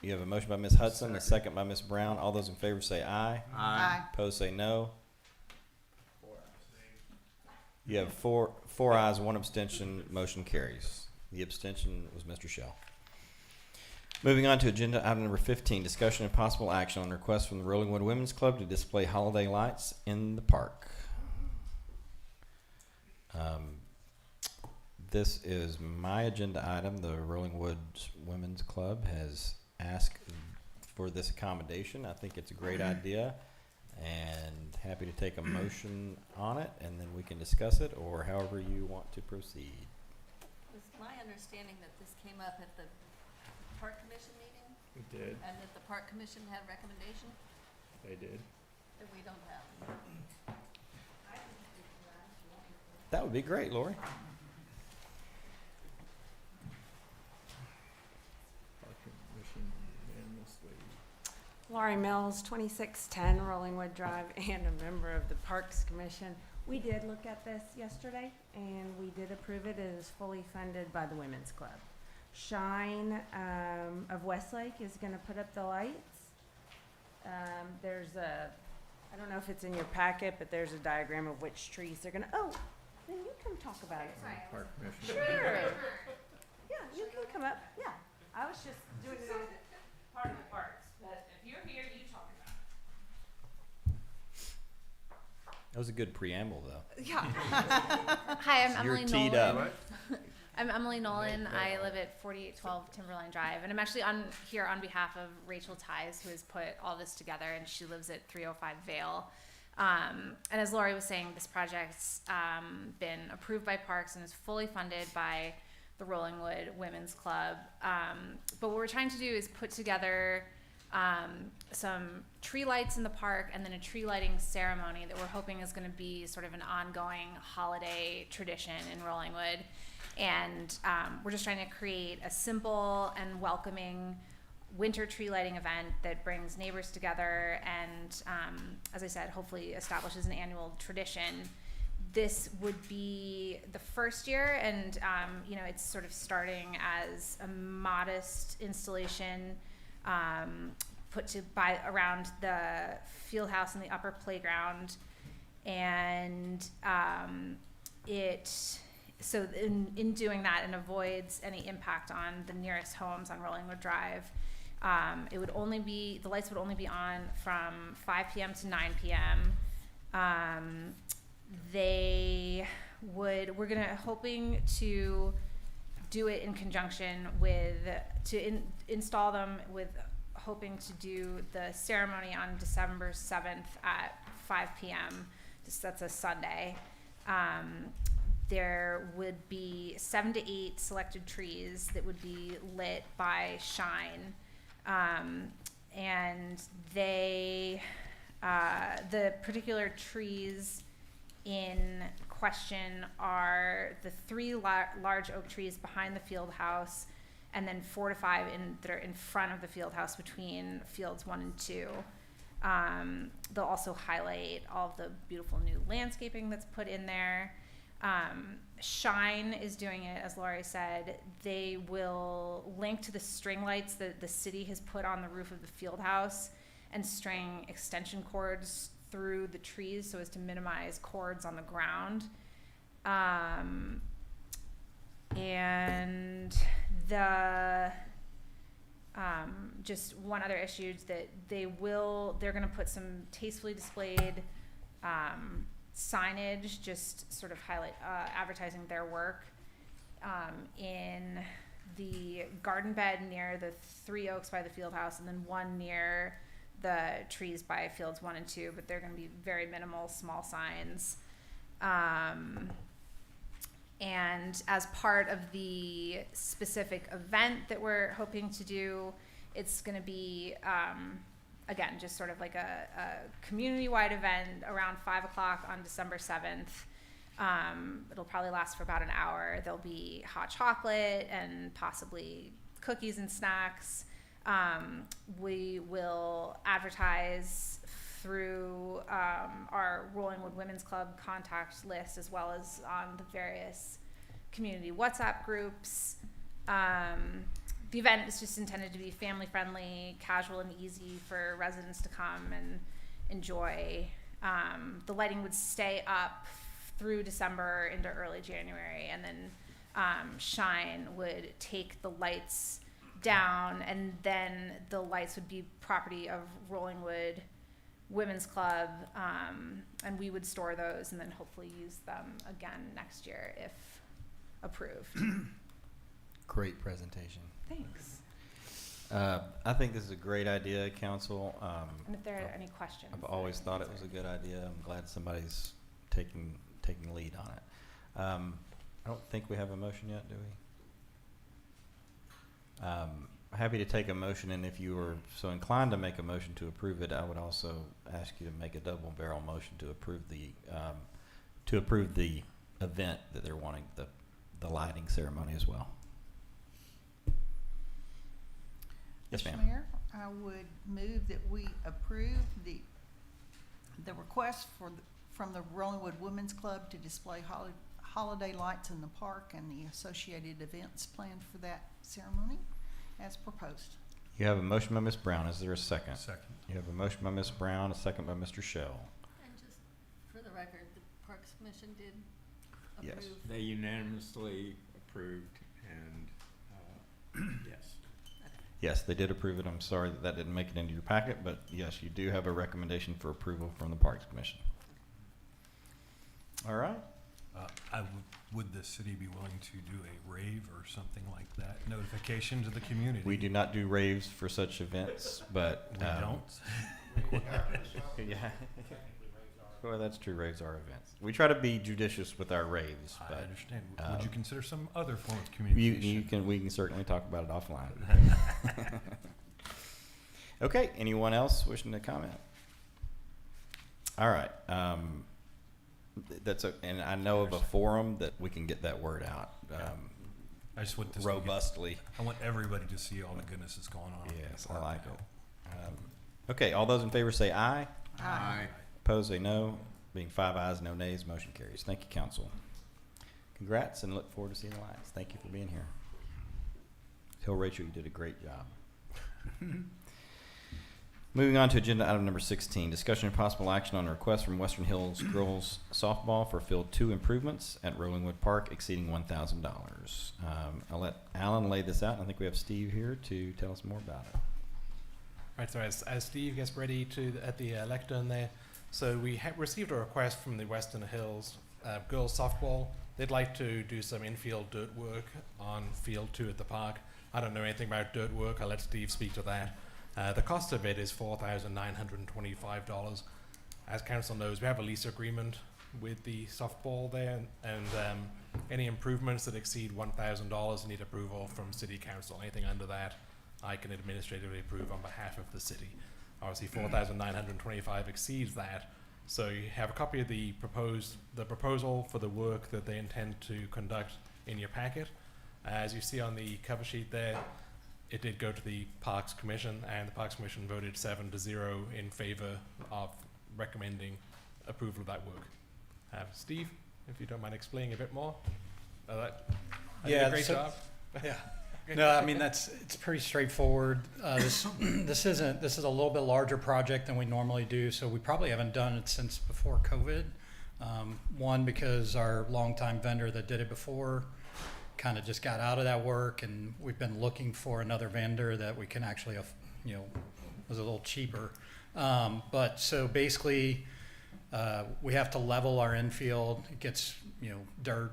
You have a motion by Ms. Hudson, a second by Ms. Brown. All those in favor say aye. Aye. Opposed say no. You have four ayes, one abstention, motion carries. The abstention was Mr. Shell. Moving on to agenda item number 15, discussion and possible action on request from the Rollingwood Women's Club to display holiday lights in the park. This is my agenda item. The Rollingwood Women's Club has asked for this accommodation. I think it's a great idea, and happy to take a motion on it, and then we can discuss it, or however you want to proceed. It's my understanding that this came up at the Park Commission meeting, We did. and that the Park Commission had a recommendation They did. that we don't have. That would be great, Lori. Laurie Mills, 2610 Rollingwood Drive, and a member of the Parks Commission. We did look at this yesterday, and we did approve it. It is fully funded by the Women's Club. Shine of Westlake is going to put up the lights. There's a, I don't know if it's in your packet, but there's a diagram of which trees they're going to, oh, then you come talk about it. Park Commission. Sure. Yeah, you can come up. Yeah, I was just doing it on part of the parks, but if you're here, you talk about That was a good preamble, though. Yeah. Hi, I'm You're Emily teed Nolan. up. I'm Emily Nolan. I live at 4812 Timberline Drive, and I'm actually here on behalf of Rachel Ties, who has put all this together, and she lives at 305 Vale. And as Lori was saying, this project's been approved by Parks and is fully funded by the Rollingwood Women's Club. But what we're trying to do is put together some tree lights in the park and then a tree lighting ceremony that we're hoping is going to be sort of an ongoing holiday tradition in Rollingwood. And we're just trying to create a simple and welcoming winter tree lighting event that brings neighbors together and, as I said, hopefully establishes an annual tradition. This would be the first year, and you know, it's sort of starting as a modest installation put to by around the field house and the upper playground, and so in doing that, and avoids any impact on the nearest homes on Rollingwood Drive. It would only be, the lights would only be on from 5 p.m. to 9 p.m. We're hoping to do it in conjunction with, install them with, hoping to do the ceremony on December 7th at 5 p.m. That's a Sunday. There would be 7 to 8 selected trees that would be lit by Shine. And the particular trees in question are the 3 large oak trees behind the field house, and then 4 to 5 that are in front of the field house between fields 1 and 2. They'll also highlight all of the beautiful new landscaping that's put in there. Shine is doing it, as Laurie said. They will link to the string lights that the city has put on the roof of the field house and string extension cords through the trees so as to minimize cords on the ground. And just one other issue is that they're going to put some tastefully displayed signage, just sort of highlight advertising their work in the garden bed near the 3 oaks by the field house, and then 1 near the trees by fields 1 and 2, but they're going to be very minimal, small signs. And as part of the specific event that we're hoping to do, it's going to be again, just sort of like a community-wide event around 5 o'clock on December 7th. It'll probably last for about an hour. There'll be hot chocolate and possibly cookies and snacks. We will advertise through our Rollingwood Women's Club contact list, as well as on the various community WhatsApp groups. The event is just intended to be family-friendly, casual, and easy for residents to come and enjoy. The lighting would stay up through December into early January, and then Shine would take the lights down, and then the lights would be property of Rollingwood Women's Club, and we would store those and then hopefully use them again next year if approved. Great presentation. Thanks. I think this is a great idea, council. And if there are any questions. I've always thought it was a good idea. I'm glad somebody's taking lead on it. I don't think we have a motion yet, do we? Happy to take a motion, and if you were so inclined to make a motion to approve it, I would also ask you to make a double barrel motion to approve the event that they're wanting, the lighting ceremony as well. Yes, Mr. ma'am. Mayor, I would move that we approve the request from the Rollingwood Women's Club to display holiday lights in the park and the associated events planned for that ceremony as proposed. You have a motion by Ms. Brown. Is there a second? Second. You have a motion by Ms. Brown, a second by Mr. Shell. And just for the record, the Parks Commission did Yes. approve. They unanimously approved, and yes. Yes, they did approve it. I'm sorry that didn't make it into your packet, but yes, you do have a recommendation for approval from the Parks Commission. All right. Would the city be willing to do a rave or something like that? Notification to the community? We do not do raves for such events, but We don't? Yeah. Well, that's true. Raves are events. We try to be judicious with our raves. I But, understand. Would you consider some other form of You communication? we can certainly talk about it offline. Okay. Anyone else wishing to comment? All right. And I know of a forum that we can get that word out. I just want this robustly. I want everybody to see all the goodness that's going on. Yes, I like it. Okay. All those in favor say aye. Aye. Opposed, say no. Being 5 ayes, no nays, motion carries. Thank you, council. Congrats, and look forward to seeing the lights. Thank you for being here. Tell Rachel you did a great job. Moving on to agenda item number 16, discussion and possible action on a request from Western Hills Girls Softball for Field 2 improvements at Rollingwood Park exceeding $1,000. I'll let Alan lay this out, and I think we have Steve here to tell us more about it. Right, so as Steve gets ready at the lectern there, so we received a request from the Western Hills Girls Softball. They'd like to do some infield dirt work on Field 2 at the park. I don't know anything about dirt work. I'll let Steve speak to that. The cost of it is $4,925. As council knows, we have a lease agreement with the softball there, and any improvements that exceed $1,000 need approval from city council. Anything under that, I can administratively approve on behalf of the city. Obviously, $4,925 exceeds that, so you have a copy of the proposal for the work that they intend to conduct in your packet. As you see on the cover sheet there, it did go to the Parks Commission, and the Parks Commission voted 7-0 in favor of recommending approval of that work. Steve, if you don't mind explaining a bit more. I did a great job. Yeah. No, I mean it's pretty straightforward. This is a little bit larger project than we normally do, so we probably haven't done it since before COVID. One, because our longtime vendor that did it before kind of just got out of that work, and we've been looking for another vendor that we can actually, was a little cheaper. But so basically, we have to level our infield. It gets, dirt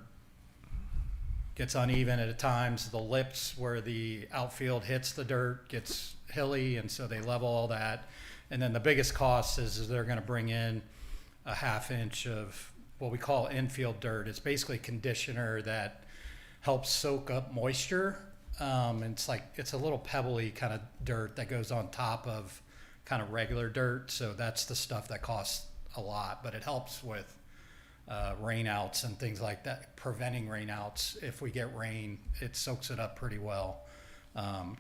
gets uneven at times. The lips where the outfield hits the dirt gets hilly, and so they level all that. And then the biggest cost is they're going to bring in a 1/2 inch of what we call infield dirt. It's basically conditioner that helps soak up moisture. It's a little pebbly kind of dirt that goes on top of kind of regular dirt. So that's the stuff that costs a lot, but it helps with rainouts and things like that, preventing rainouts. If we get rain, it soaks it up pretty well.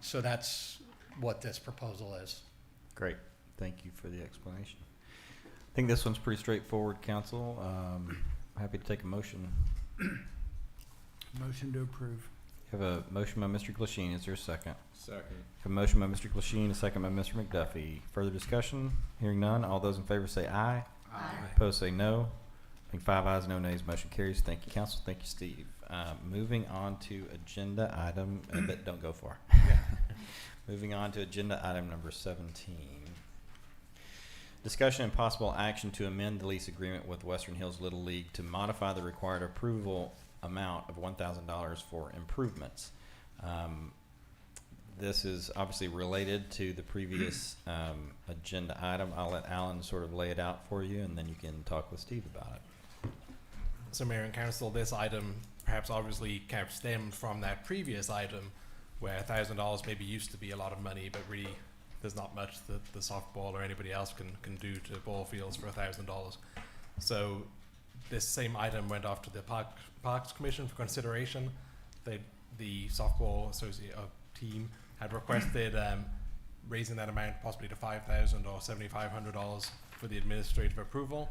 So that's what this proposal is. Great. Thank you for the explanation. I think this one's pretty straightforward, council. Happy to take a motion. Motion to approve. Have a motion by Mr. Glasheen. Is there a second? Second. Have a motion by Mr. Glasheen, a second by Mr. McDuffie. Further discussion? Hearing none. All those in favor say aye. Aye. Opposed say no. Being 5 ayes, no nays, motion carries. Thank you, council. Thank you, Steve. Moving on to agenda item, but don't go far. Moving on to agenda item number 17. Discussion and possible action to amend the lease agreement with Western Hills Little League to modify the required approval amount of $1,000 for improvements. This is obviously related to the previous agenda item. I'll let Alan sort of lay it out for you, and then you can talk with Steve about it. So, Mayor and Council, this item perhaps obviously kind of stemmed from that previous item where $1,000 maybe used to be a lot of money, but really there's not much that the softball or anybody else can do to ball fields for $1,000. So this same item went off to the Parks Commission for consideration. The softball team had requested raising that amount possibly to $5,000 or $7,500 for the administrative approval.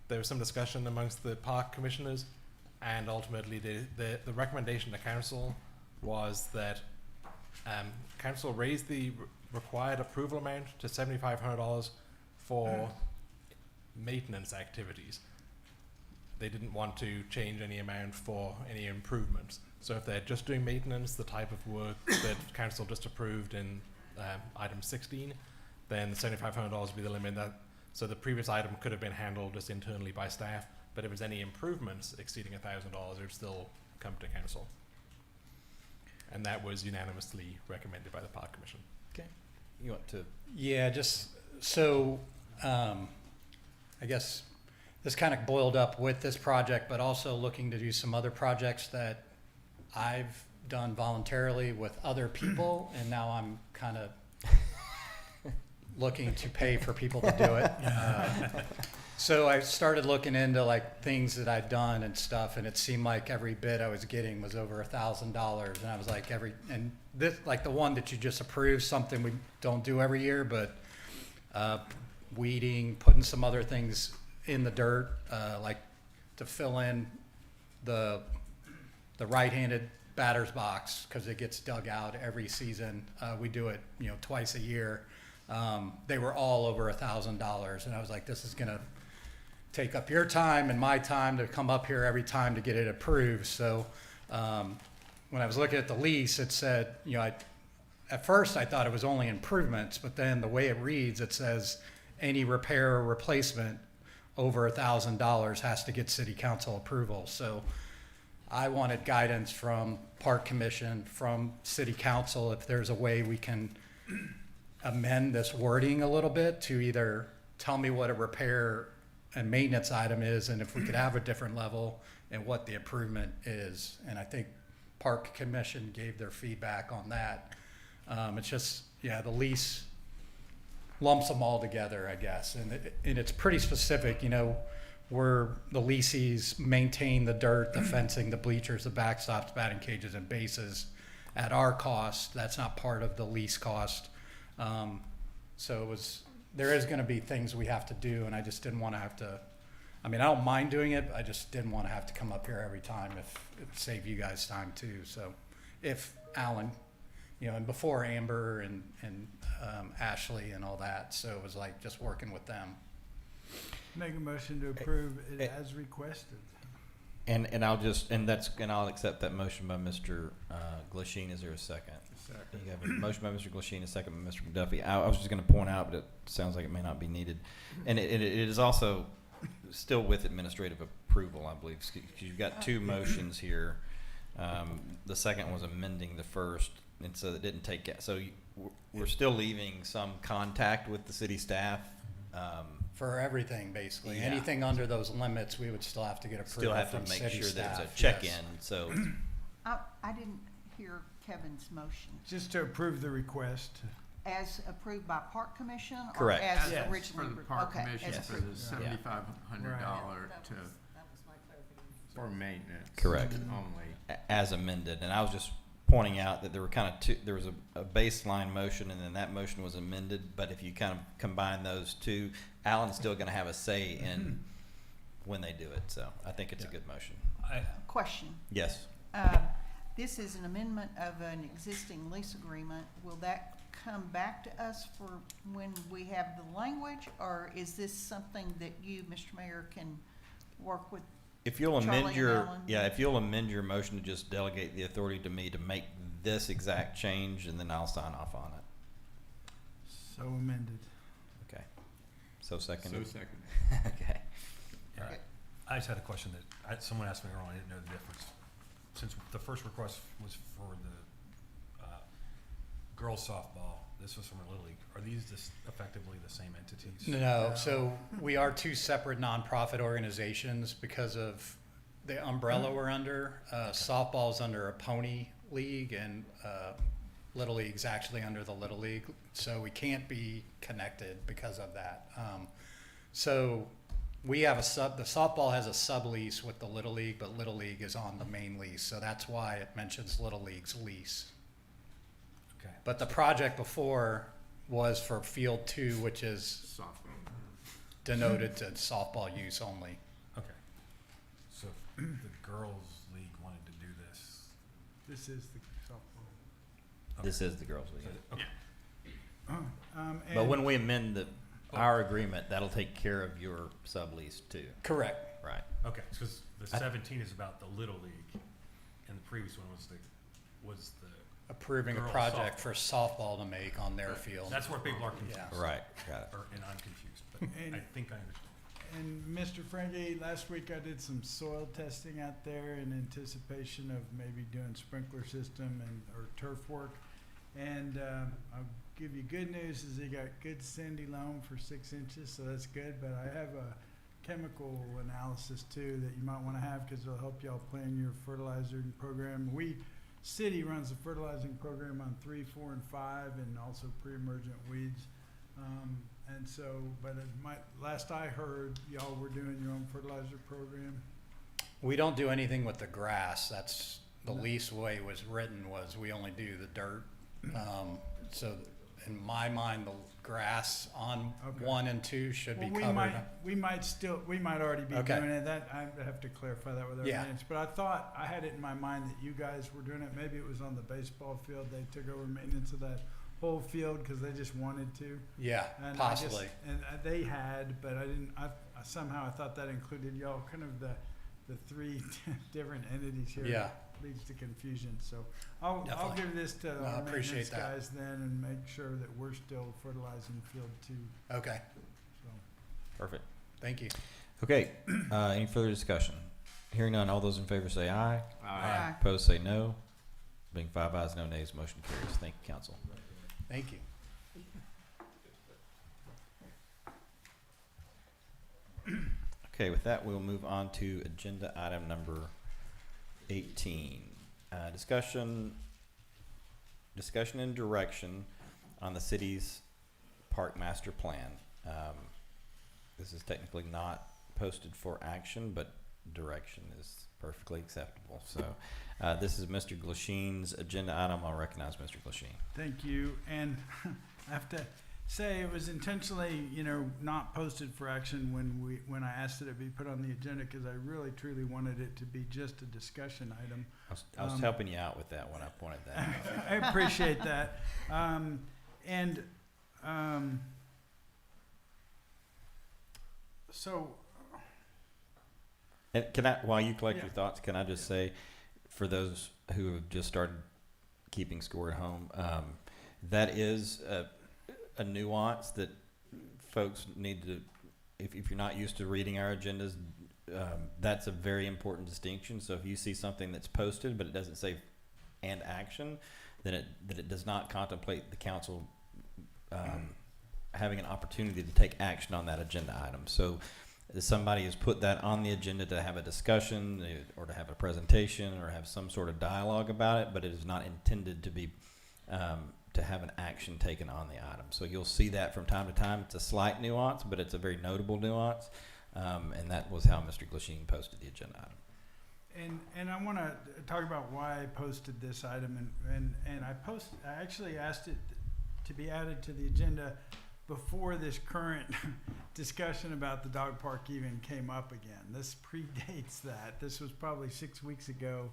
There was some discussion amongst the park commissioners, and ultimately the recommendation to council was that council raised the required approval amount to $7,500 for maintenance activities. They didn't want to change any amount for any improvements. So if they're just doing maintenance, the type of work that council just approved in item 16, then $7,500 would be the limit. So the previous item could have been handled just internally by staff, but if there's any improvements exceeding $1,000, it would still come to council. And that was unanimously recommended by the Park Commission. Okay. You want to? Yeah, just so I guess this kind of boiled up with this project, but also looking to do some other projects that I've done voluntarily with other people, and now I'm kind of looking to pay for people to do it. So I started looking into like things that I'd done and stuff, and it seemed like every bid I was getting was over $1,000, and I was like and this like the one that you just approved, something we don't do every year, but weeding, putting some other things in the dirt, like to fill in the right-handed batter's box because it gets dug out every season. We do it, twice a year. They were all over $1,000, and I was like, this is gonna take up your time and my time to come up here every time to get it approved. So when I was looking at the lease, it said, at first I thought it was only improvements, but then the way it reads, it says any repair or replacement over $1,000 has to get city council approval. So I wanted guidance from Park Commission, from city council, if there's a way we can amend this wording a little bit to either tell me what a repair and maintenance item is, and if we could have a different level, and what the improvement is. And I think Park Commission gave their feedback on that. It's just, the lease lumps them all together, I guess. And it's pretty specific, where the leases maintain the dirt, the fencing, the bleachers, the backstops, batting cages, and bases at our cost. That's not part of the lease cost. So there is going to be things we have to do, and I just didn't want to have to. I mean, I don't mind doing it. I just didn't want to have to come up here every time if it would save you guys time too. So, if Alan, and before Amber and Ashley and all that, so it was like just working with them. Make a motion to approve it as requested. And I'll accept that motion by Mr. Glasheen. Is there a second? Second. You have a motion by Mr. Glasheen, a second by Mr. McDuffie. I was just going to point out, but it sounds like it may not be needed. And it is also still with administrative approval, I believe, because you've got two motions here. The second was amending the first, and so it didn't take it. So we're still leaving some contact with the city staff. For everything, basically. Anything under those limits, we would still have to get approval. Still have from to make city sure staff. there's a check-in. Yes. So I didn't hear Kevin's motion. Just to approve the request. As approved by Park Commission? Correct. Or as Yes. originally For the approved? Park Okay, Commission as for approved. the $7,500 for maintenance. correct. Only. As amended. And I was just pointing out that there were kind of two. There was a baseline motion, and then that motion was amended. But if you kind of combine those two, Alan's still going to have a say in when they do it. So I think it's a good motion. Question. Yes. This is an amendment of an existing lease agreement. Will that come back to us for when we have the language, or is this something that you, Mr. Mayor, can work with, If you'll Charlie amend and your, Ellen. if you'll amend your motion to just delegate the authority to me to make this exact change, and then I'll sign off on it. So amended. Okay. So second. So second. Okay. Right. I just had a question that someone asked me earlier. I didn't know the difference. Since the first request was for the girls softball, this was from a Little League. Are these just effectively the same entities? No, so we are two separate nonprofit organizations because of the umbrella we're under. Softball's under a pony league, and Little League's actually under the Little League, so we can't be connected because of that. So we have the softball has a sublease with the Little League, but Little League is on the main lease, so that's why it mentions Little League's lease. Okay. But the project before was for Field 2, which is Softball. denoted to softball use only. Okay. So if the girls league wanted to do this. This is the softball. This is the girls' league. Okay. But And- when we amend our agreement, that'll take care of your sublease too. Correct. Right. Okay, because the 17 is about the Little League, and the previous one was the Approving a girls project softball. for softball to make on their field. That's where people are confused. Yeah. Right. Got it. And I'm confused, but And- I think I understand. And Mr. Frankie, last week I did some soil testing out there in anticipation of maybe doing sprinkler system or turf work. And I'll give you good news is they got good sandy loam for 6 inches, so that's good. But I have a chemical analysis too that you might want to have because it'll help y'all plan your fertilizing program. City runs the fertilizing program on 3, 4, and 5, and also pre-emergent weeds. And so, but last I heard, y'all were doing your own fertilizer program. We don't do anything with the grass. That's the No. lease way it was written was we only do the dirt. So in my mind, the grass on Okay. 1 and 2 should be Well, covered. we might already be Okay. doing it. That I have to clarify that with our Yeah. maintenance. But I thought I had it in my mind that you guys were doing it. Maybe it was on the baseball field. They took over maintenance of that whole field because they just wanted to. Yeah, And possibly. They had, but I didn't. I somehow I thought that included y'all. Kind of the 3 different entities here. Yeah. Leads to confusion. So I'll Definitely. give this to No, I our appreciate maintenance that. guys then and make sure that we're still fertilizing field 2. Okay, So. Perfect. thank you. Okay. Any further discussion? Hearing none, all those in favor say aye. Aye. Opposed say no. Being 5 ayes, no nays, motion carries. Thank you, council. Thank you. Okay, with that, we'll move on to agenda item number 18. Discussion and direction on the city's park master plan. This is technically not posted for action, but direction is perfectly acceptable. So this is Mr. Glasheen's agenda item. I'll recognize Mr. Glasheen. Thank you. And I have to say it was intentionally, not posted for action when I asked that it be put on the agenda because I really truly wanted it to be just a discussion item. I was helping you out with that when I pointed that out. I appreciate that. So And can I, while you collect Yeah. your thoughts, can I just say, for those who have just started keeping score at home, that is a nuance that folks need to, if you're not used to reading our agendas, that's a very important distinction. So if you see something that's posted, but it doesn't say "and action," then it does not contemplate the council having an opportunity to take action on that agenda item. So somebody has put that on the agenda to have a discussion or to have a presentation or have some sort of dialogue about it, but it is not intended to be to have an action taken on the item. So you'll see that from time to time. It's a slight nuance, but it's a very notable nuance, and that was how Mr. Glasheen posted the agenda item. And I want to talk about why I posted this item, and I actually asked it to be added to the agenda before this current discussion about the dog park even came up again. This predates that. This was probably 6 weeks ago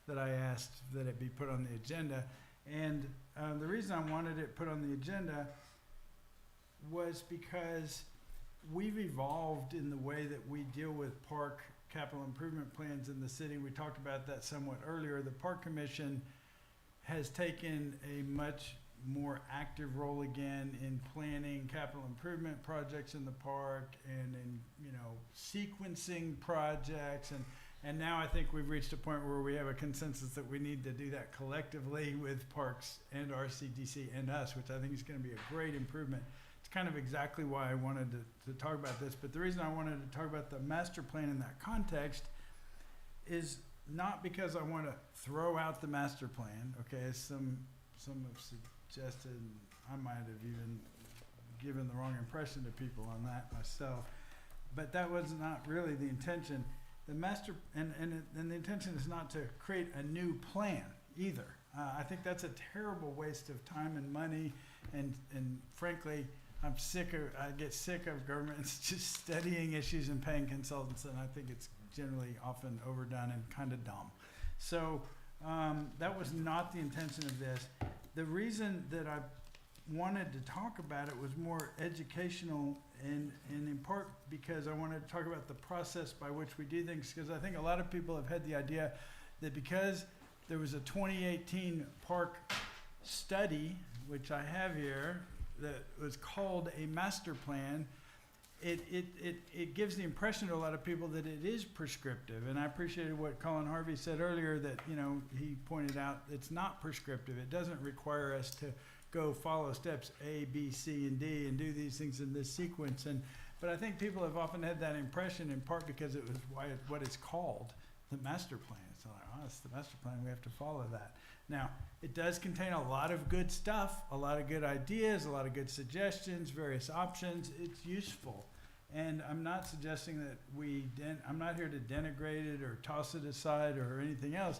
that I asked that it be put on the agenda. And the reason I wanted it put on the agenda was because we've evolved in the way that we deal with park capital improvement plans in the city. We talked about that somewhat earlier. The Park Commission has taken a much more active role again in planning capital improvement projects in the park and in, sequencing projects. And now I think we've reached a point where we have a consensus that we need to do that collectively with Parks and RCDC and us, which I think is going to be a great improvement. It's kind of exactly why I wanted to talk about this. But the reason I wanted to talk about the master plan in that context is not because I want to throw out the master plan, okay, as some have suggested. I might have even given the wrong impression to people on that myself. But that was not really the intention. The master, and the intention is not to create a new plan either. I think that's a terrible waste of time and money, and frankly, I get sick of governments just studying issues and paying consultants, and I think it's generally often overdone and kind of dumb. So that was not the intention of this. The reason that I wanted to talk about it was more educational and in part because I wanted to talk about the process by which we do things, because I think a lot of people have had the idea that because there was a 2018 park study, which I have here, that was called a master plan, it gives the impression to a lot of people that it is prescriptive. And I appreciated what Colin Harvey said earlier, that he pointed out it's not prescriptive. It doesn't require us to go follow steps A, B, C, and D and do these things in this sequence. But I think people have often had that impression, in part because it was what it's called, the master plan. It's like, oh, it's the master plan, we have to follow that. Now, it does contain a lot of good stuff, a lot of good ideas, a lot of good suggestions, various options. It's useful. And I'm not suggesting that I'm not here to denigrate it or toss it aside or anything else.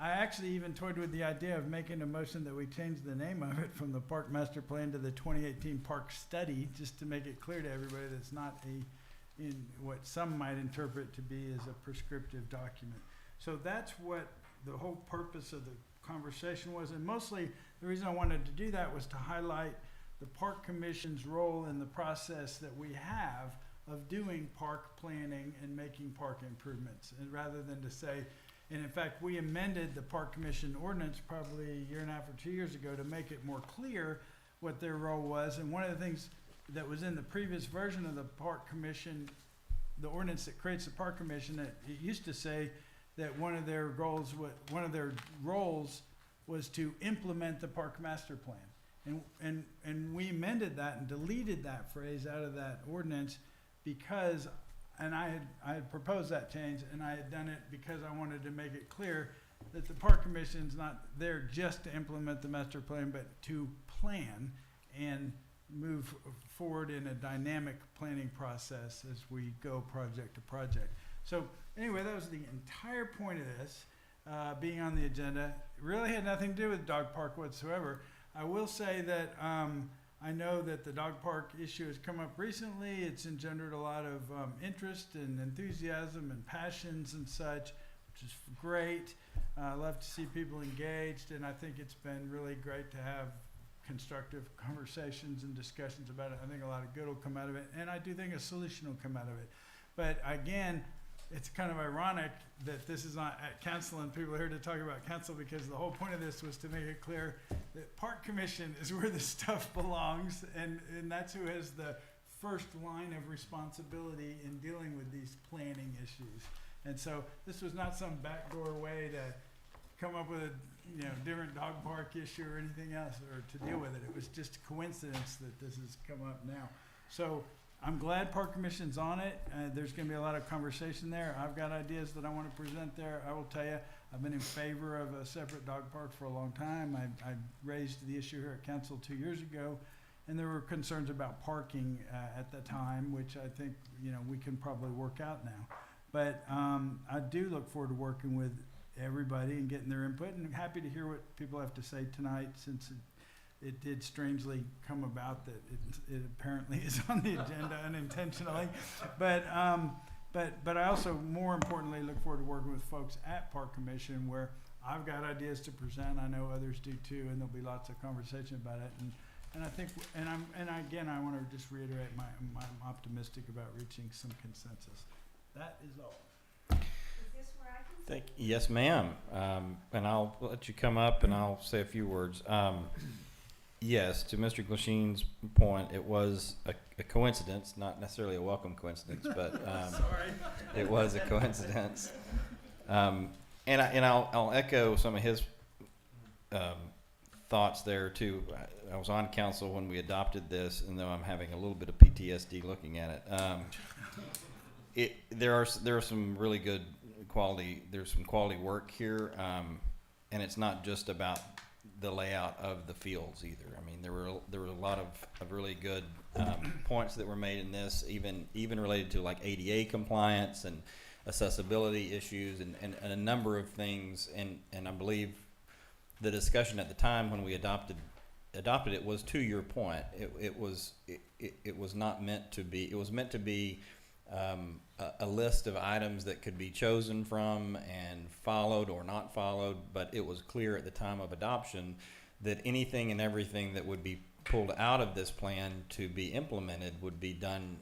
I actually even toyed with the idea of making a motion that we change the name of it from the Park Master Plan to the 2018 Park Study, just to make it clear to everybody that it's not in what some might interpret to be as a prescriptive document. So that's what the whole purpose of the conversation was. And mostly the reason I wanted to do that was to highlight the Park Commission's role in the process that we have of doing park planning and making park improvements, and rather than to say, and in fact, we amended the Park Commission ordinance probably a year and a half or 2 years ago to make it more clear what their role was. And one of the things that was in the previous version of the Park Commission, the ordinance that creates the Park Commission, it used to say that one of their roles was to implement the Park Master Plan. And we amended that and deleted that phrase out of that ordinance because, and I had proposed that change, and I had done it because I wanted to make it clear that the Park Commission's not there just to implement the master plan, but to plan and move forward in a dynamic planning process as we go project to project. So anyway, that was the entire point of this being on the agenda. It really had nothing to do with dog park whatsoever. I will say that I know that the dog park issue has come up recently. It's engendered a lot of interest and enthusiasm and passions and such, which is great. I love to see people engaged, and I think it's been really great to have constructive conversations and discussions about it. I think a lot of good will come out of it, and I do think a solution will come out of it. But again, it's kind of ironic that this is not at council and people are here to talk about council, because the whole point of this was to make it clear that Park Commission is where this stuff belongs, and that's who has the first line of responsibility in dealing with these planning issues. And so this was not some backdoor way to come up with a different dog park issue or anything else, or to deal with it. It was just a coincidence that this has come up now. So I'm glad Park Commission's on it. There's going to be a lot of conversation there. I've got ideas that I want to present there. I will tell you, I've been in favor of a separate dog park for a long time. I raised the issue here at council 2 years ago, and there were concerns about parking at the time, which I think we can probably work out now. But I do look forward to working with everybody and getting their input, and I'm happy to hear what people have to say tonight, since it did strangely come about that it apparently is on the agenda unintentionally. But I also, more importantly, look forward to working with folks at Park Commission, where I've got ideas to present. I know others do too, and there'll be lots of conversation about it. And I think, again, I want to just reiterate I'm optimistic about reaching some consensus. That is all. Yes, ma'am. And I'll let you come up and I'll say a few words. Yes, to Mr. Glasheen's point, it was a coincidence, not necessarily a welcome coincidence, but it was a coincidence. And I'll echo some of his thoughts there too. I was on council when we adopted this, and though I'm having a little bit of PTSD looking at it, there are some really good quality. There's some quality work here, and it's not just about the layout of the fields either. I mean, there were a lot of really good points that were made in this, even related to like ADA compliance and accessibility issues and a number of things. And I believe the discussion at the time when we adopted it was, to your point, it was not meant to be. It was meant to be a list of items that could be chosen from and followed or not followed, but it was clear at the time of adoption that anything and everything that would be pulled out of this plan to be implemented would be done.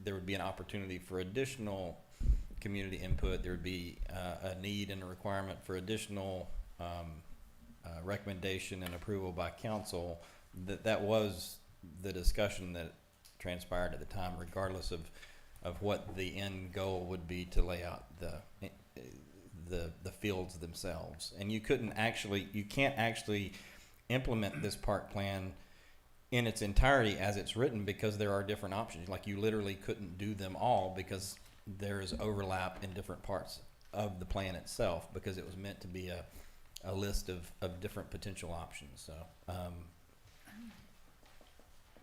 There would be an opportunity for additional community input. There would be a need and a requirement for additional recommendation and approval by council. That was the discussion that transpired at the time, regardless of what the end goal would be to lay out the fields themselves. And you can't actually implement this park plan in its entirety as it's written, because there are different options. Like, you literally couldn't do them all because there is overlap in different parts of the plan itself, because it was meant to be a list of different potential options. So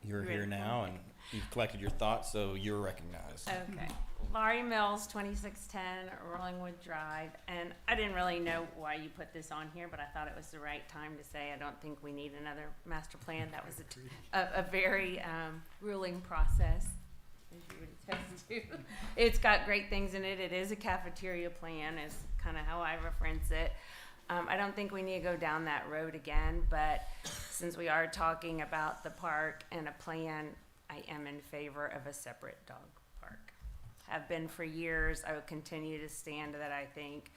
you're here now and you've collected your thoughts, so you're recognized. Okay. Laurie Mills, 2610 Rollingwood Drive. And I didn't really know why you put this on here, but I thought it was the right time to say I don't think we need another master plan. That was a very grueling process, as you would attest to. It's got great things in it. It is a cafeteria plan, is kind of how I reference it. I don't think we need to go down that road again, but since we are talking about the park and a plan, I am in favor of a separate dog park. Have been for years. I will continue to stand that I think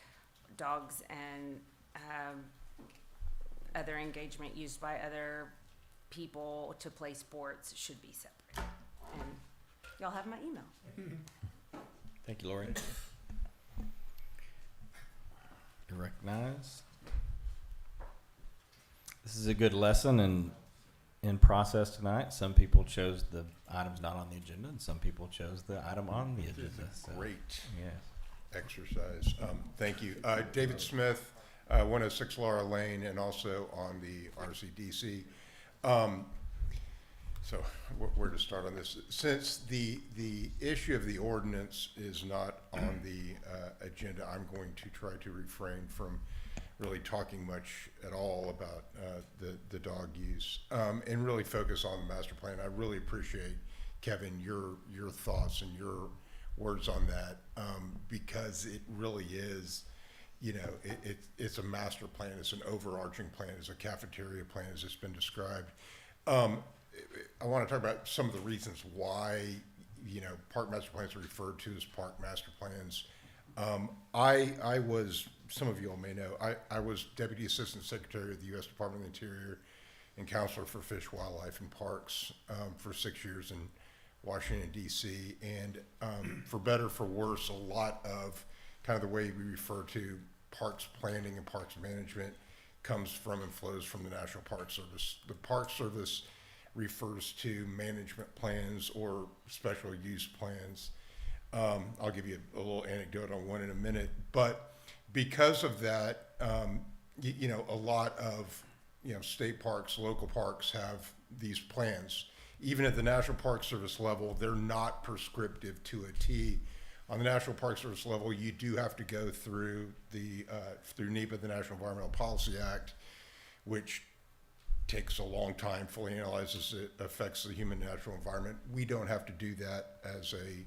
dogs and other engagement used by other people to play sports should be separate. And y'all have my email. Thank you, Lori. You're recognized. This is a good lesson in process tonight. Some people chose the items not on the agenda, and some people chose the item on the agenda. So, great yes. Exercise. Thank you. David Smith, 106 Laura Lane, and also on the RCDC. So where to start on this? Since the issue of the ordinance is not on the agenda, I'm going to try to refrain from really talking much at all about the dog use, and really focus on the master plan. I really appreciate, Kevin, your thoughts and your words on that, because it really is, it's a master plan. It's an overarching plan. It's a cafeteria plan, as it's been described. I want to talk about some of the reasons why, park master plans are referred to as park master plans. I was, some of you all may know, I was Deputy Assistant Secretary of the U.S. Department of the Interior and Counselor for Fish, Wildlife, and Parks for 6 years in Washington, D.C. And for better, for worse, a lot of kind of the way we refer to parks planning and parks management comes from and flows from the National Park Service. The Park Service refers to management plans or special use plans. I'll give you a little anecdote on one in a minute, but because of that, a lot of state parks, local parks have these plans. Even at the National Park Service level, they're not prescriptive to a T. On the National Park Service level, you do have to go through through NEPA, the National Environmental Policy Act, which takes a long time, fully analyzes it, affects the human and natural environment. We don't have to do that as a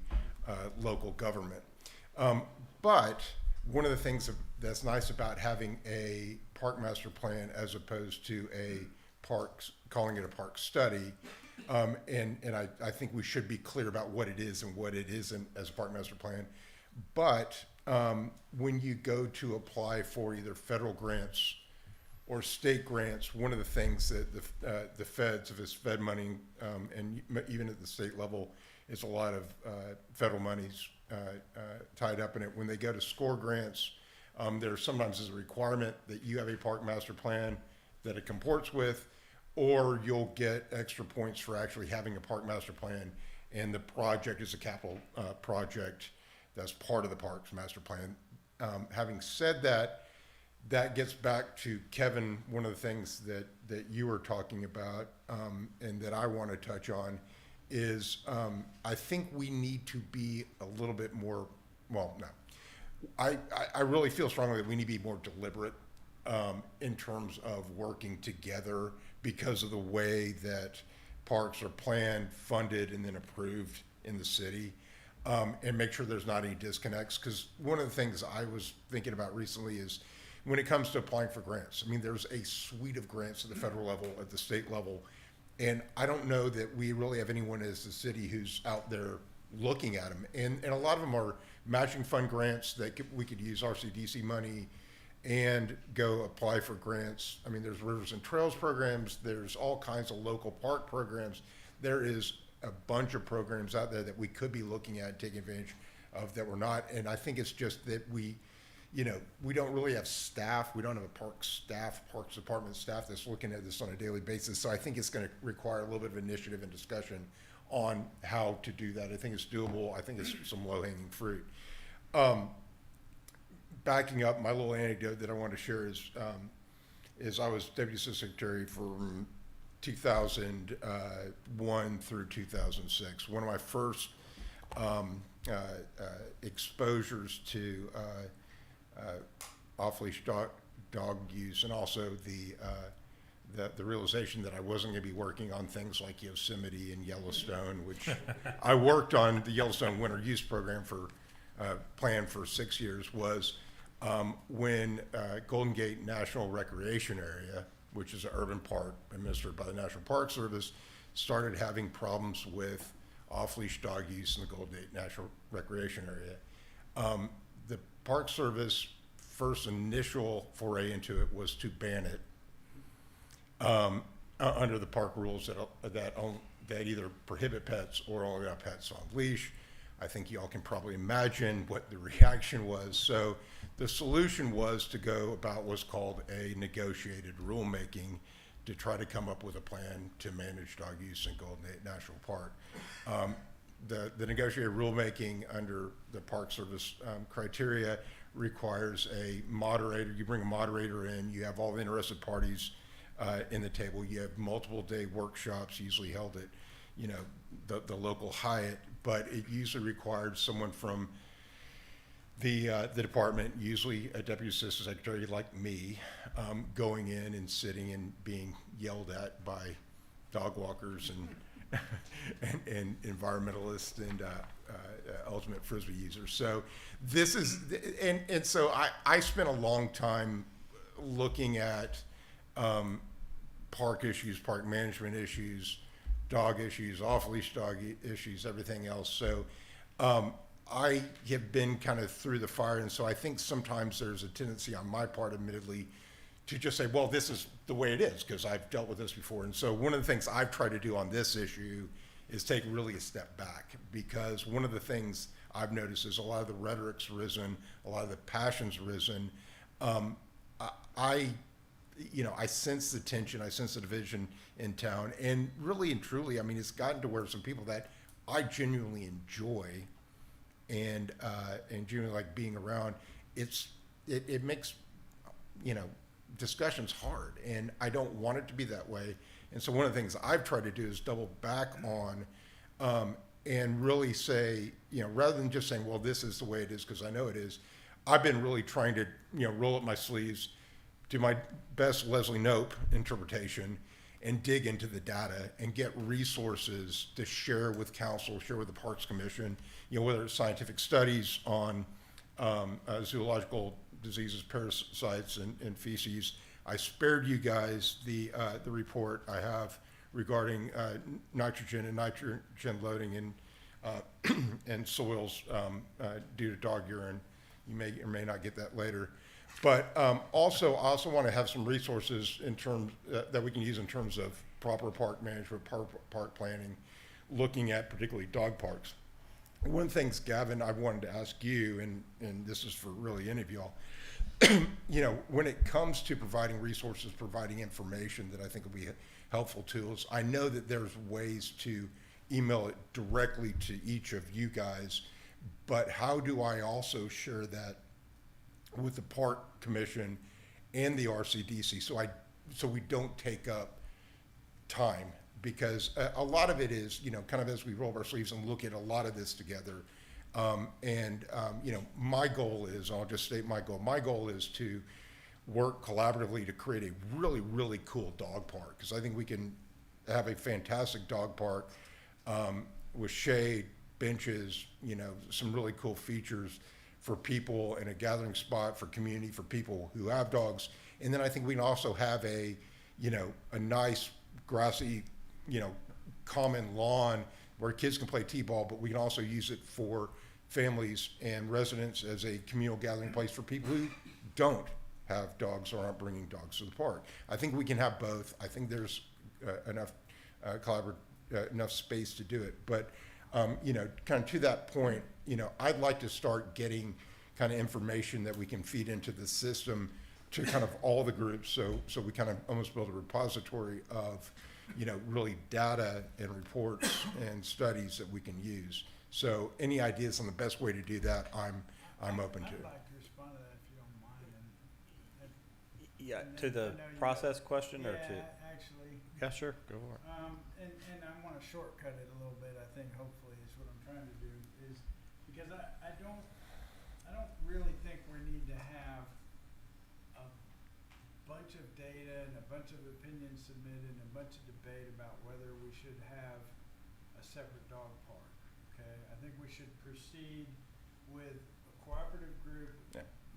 local government. But one of the things that's nice about having a park master plan as opposed to calling it a park study, and I think we should be clear about what it is and what it isn't as a park master plan. But when you go to apply for either federal grants or state grants, one of the things that the feds, if it's Fed money, and even at the state level, is a lot of federal monies tied up in it. When they go to SCORE grants, there sometimes is a requirement that you have a park master plan that it comports with, or you'll get extra points for actually having a park master plan, and the project is a capital project that's part of the parks master plan. Having said that, that gets back to Kevin, one of the things that you were talking about, and that I want to touch on is, I think we need to be a little bit more, well, no. I really feel strongly that we need to be more deliberate in terms of working together because of the way that parks are planned, funded, and then approved in the city, and make sure there's not any disconnects. Because one of the things I was thinking about recently is when it comes to applying for grants, I mean, there's a suite of grants at the federal level, at the state level, and I don't know that we really have anyone as a city who's out there looking at them. And a lot of them are matching fund grants that we could use RCDC money and go apply for grants. I mean, there's Rivers and Trails programs, there's all kinds of local park programs. There is a bunch of programs out there that we could be looking at, taking advantage of, that we're not. And I think it's just that we don't really have staff. We don't have a parks department staff that's looking at this on a daily basis. So I think it's going to require a little bit of initiative and discussion on how to do that. I think it's doable. I think it's some low-hanging fruit. Backing up, my little anecdote that I want to share is I was Deputy Assistant Secretary from 2001 through 2006. One of my first exposures to off-leash dog use, and also the realization that I wasn't going to be working on things like Yosemite and Yellowstone, which I worked on the Yellowstone Winter Use Program for planned for 6 years, was when Golden Gate National Recreation Area, which is an urban park administered by the National Park Service, started having problems with off-leash dog use in the Golden Gate National Recreation Area. The Park Service first initial foray into it was to ban it under the park rules that either prohibit pets or only allow pets on leash. I think y'all can probably imagine what the reaction was. So the solution was to go about what's called a negotiated rulemaking to try to come up with a plan to manage dog use in Golden Gate National Park. The negotiated rulemaking under the Park Service criteria requires a moderator. You bring a moderator in, you have all the interested parties in the table. You have multiple day workshops, usually held at, the local Hyatt, but it usually required someone from the department, usually a Deputy Assistant Secretary like me, going in and sitting and being yelled at by dog walkers and environmentalists and ultimate Frisbee users. So this is, and so I spent a long time looking at park issues, park management issues, dog issues, off-leash dog issues, everything else. So I have been kind of through the fire, and so I think sometimes there's a tendency on my part, admittedly, to just say, well, this is the way it is, because I've dealt with this before. And so one of the things I've tried to do on this issue is take really a step back, because one of the things I've noticed is a lot of the rhetoric's risen, a lot of the passion's risen. I sense the tension, I sense the division in town, and really and truly, I mean, it's gotten to where some people that I genuinely enjoy and genuinely like being around, it makes, discussions hard, and I don't want it to be that way. And so one of the things I've tried to do is double back on and really say, rather than just saying, well, this is the way it is because I know it is, I've been really trying to, roll up my sleeves, do my best Leslie Knope interpretation, and dig into the data and get resources to share with council, share with the Parks Commission, whether it's scientific studies on zoological diseases, parasites, and feces. I spared you guys the report I have regarding nitrogen and nitrogen loading in and soils due to dog urine You may or may not get that later. But I also want to have some resources in terms that we can use in terms of proper park management, park planning, looking at particularly dog parks. One of the things, Gavin, I wanted to ask you, and this is for really any of y'all, you know, when it comes to providing resources, providing information that I think will be helpful tools, I know that there's ways to email it directly to each of you guys, but how do I also share that with the Park Commission and the RCDC so we don't take up time? Because a lot of it is, you know, kind of as we roll up our sleeves and look at a lot of this together. You know, my goal is, I'll just state my goal. My goal is to work collaboratively to create a really, really cool dog park. Because I think we can have a fantastic dog park with shade, benches, you know, some really cool features for people and a gathering spot for community, for people who have dogs. And then I think we can also have a, you know, a nice grassy, you know, common lawn where kids can play t-ball, but we can also use it for families and residents as a communal gathering place for people who don't have dogs or aren't bringing dogs to the park. I think we can have both. I think there's enough enough space to do it. But you know, kind of to that point, you know, I'd like to start getting kind of information that we can feed into the system to kind of all the groups. So we kind of almost build a repository of, you know, really data and reports and studies that we can use. So any ideas on the best way to do that, I'm open to. I'd like to respond to that if you don't mind. Yeah, to the process question or to? Actually. Yeah, sure, go for it. And I want to shortcut it a little bit, I think, hopefully, is what I'm trying to do, is because I don't really think we need to have a bunch of data and a bunch of opinions submitted and a bunch of debate about whether we should have a separate dog park, okay? I think we should proceed with a cooperative group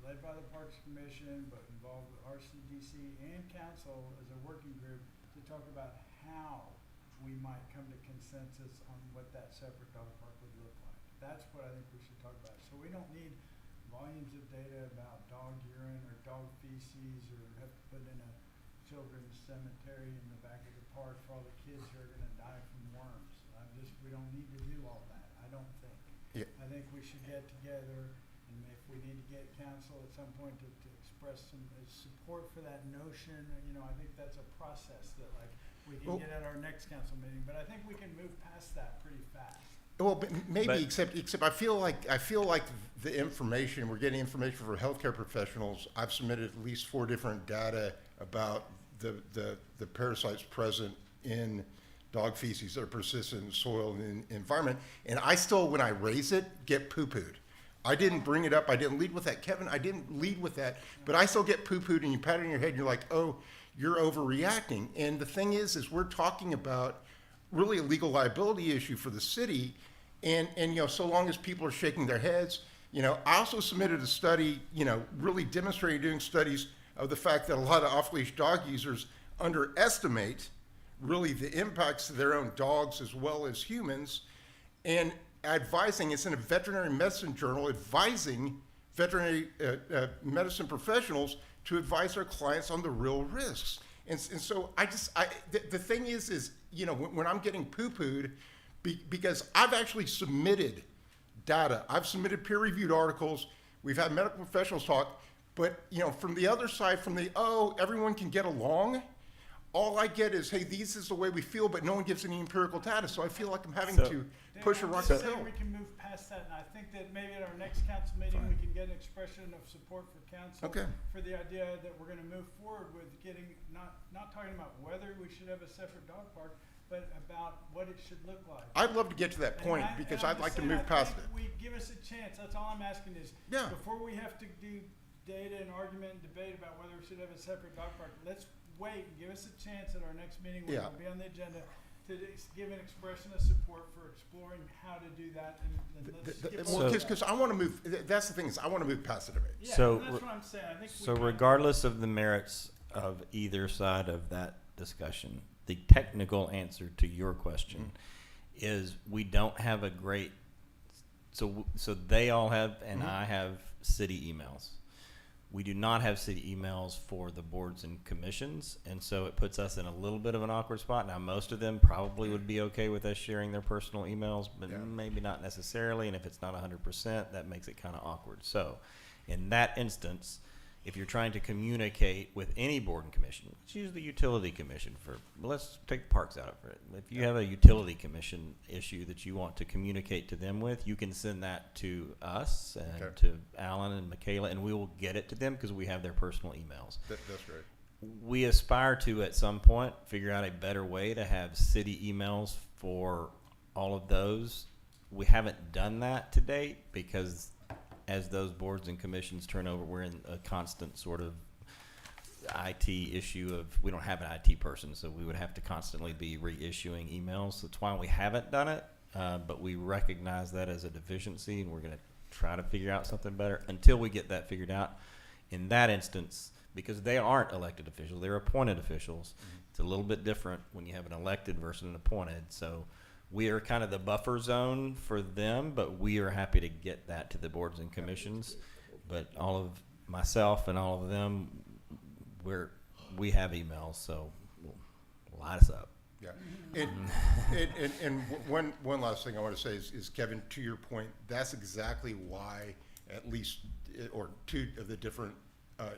led by the Parks Commission, but involve the RCDC and council as a working group to talk about how we might come to consensus on what that separate dog park would look like. That's what I think we should talk about. So we don't need volumes of data about dog urine or dog feces, or have to put in a children's cemetery in the back of the park for all the kids who are going to die from worms. We don't need to do all that, I don't think. Yeah. I think we should get together, and if we need to get council at some point to express some support for that notion, you know, I think that's a process that like we can get at our next council meeting, but I think we can move past that pretty fast. Well, but maybe, except I feel like the information, we're getting information for healthcare professionals. I've submitted at least 4 different data about the parasites present in dog feces that are persistent in soil and in environment. And I still, when I raise it, get poo-pooed. I didn't bring it up. I didn't lead with that. Kevin, I didn't lead with that. But I still get poo-pooed, and you pat it on your head and you're like, oh, you're overreacting. And the thing is we're talking about really a legal liability issue for the city. And you know, so long as people are shaking their heads, you know, I also submitted a study, you know, really demonstrating, doing studies of the fact that a lot of off-leash dog users underestimate really the impacts to their own dogs as well as humans, and advising, it's in a veterinary medicine journal, advising veterinary medicine professionals to advise their clients on the real risks. And so the thing is, you know, when I'm getting poo-pooed, because I've actually submitted data, I've submitted peer-reviewed articles, we've had medical professionals talk, but you know, from the other side, from the, everyone can get along, all I get is, hey, this is the way we feel, but no one gives any empirical data, so I feel like I'm having to push a rock uphill. We can move past that, and I think that maybe at our next council meeting, we can get an expression of support for council for the idea that we're going to move forward with getting, not talking about whether we should have a separate dog park, but about what it should look like. I'd love to get to that point because I'd like to move past it. We give us a chance. That's all I'm asking is before we have to do data and argument and debate about whether we should have a separate dog park, let's wait and give us a chance at our next meeting where it'll be on the agenda to give an expression of support for exploring how to do that. And because I want to move. That's the thing is I want to move past it a bit. Yeah, so that's what I'm saying. I think so. Regardless of the merits of either side of that discussion, the technical answer to your question is we don't have a great so they all have, and I have city emails. We do not have city emails for the boards and commissions, and so it puts us in a little bit of an awkward spot. Now, most of them probably would be okay with us sharing their personal emails, but maybe not necessarily. And if it's not 100%, that makes it kind of awkward. So, in that instance, if you're trying to communicate with any board and commission, let's use the utility commission let's take the parks out of it. If you have a utility commission issue that you want to communicate to them with, you can send that to us and to Alan and Michaela, and we will get it to them because we have their personal emails. That's great. We aspire to, at some point, figure out a better way to have city emails for all of those. We haven't done that to date because as those boards and commissions turn over, we're in a constant sort of IT issue of, we don't have an IT person, so we would have to constantly be reissuing emails. That's why we haven't done it, but we recognize that as a deficiency, and we're going to try to figure out something better until we get that figured out. In that instance, because they aren't elected officials, they're appointed officials, it's a little bit different when you have an elected versus an appointed. So we are kind of the buffer zone for them, but we are happy to get that to the boards and commissions. But all of myself and all of them, we have emails, so light us up. Yeah, and one last thing I want to say is Kevin, to your point, that's exactly why at least, or two of the different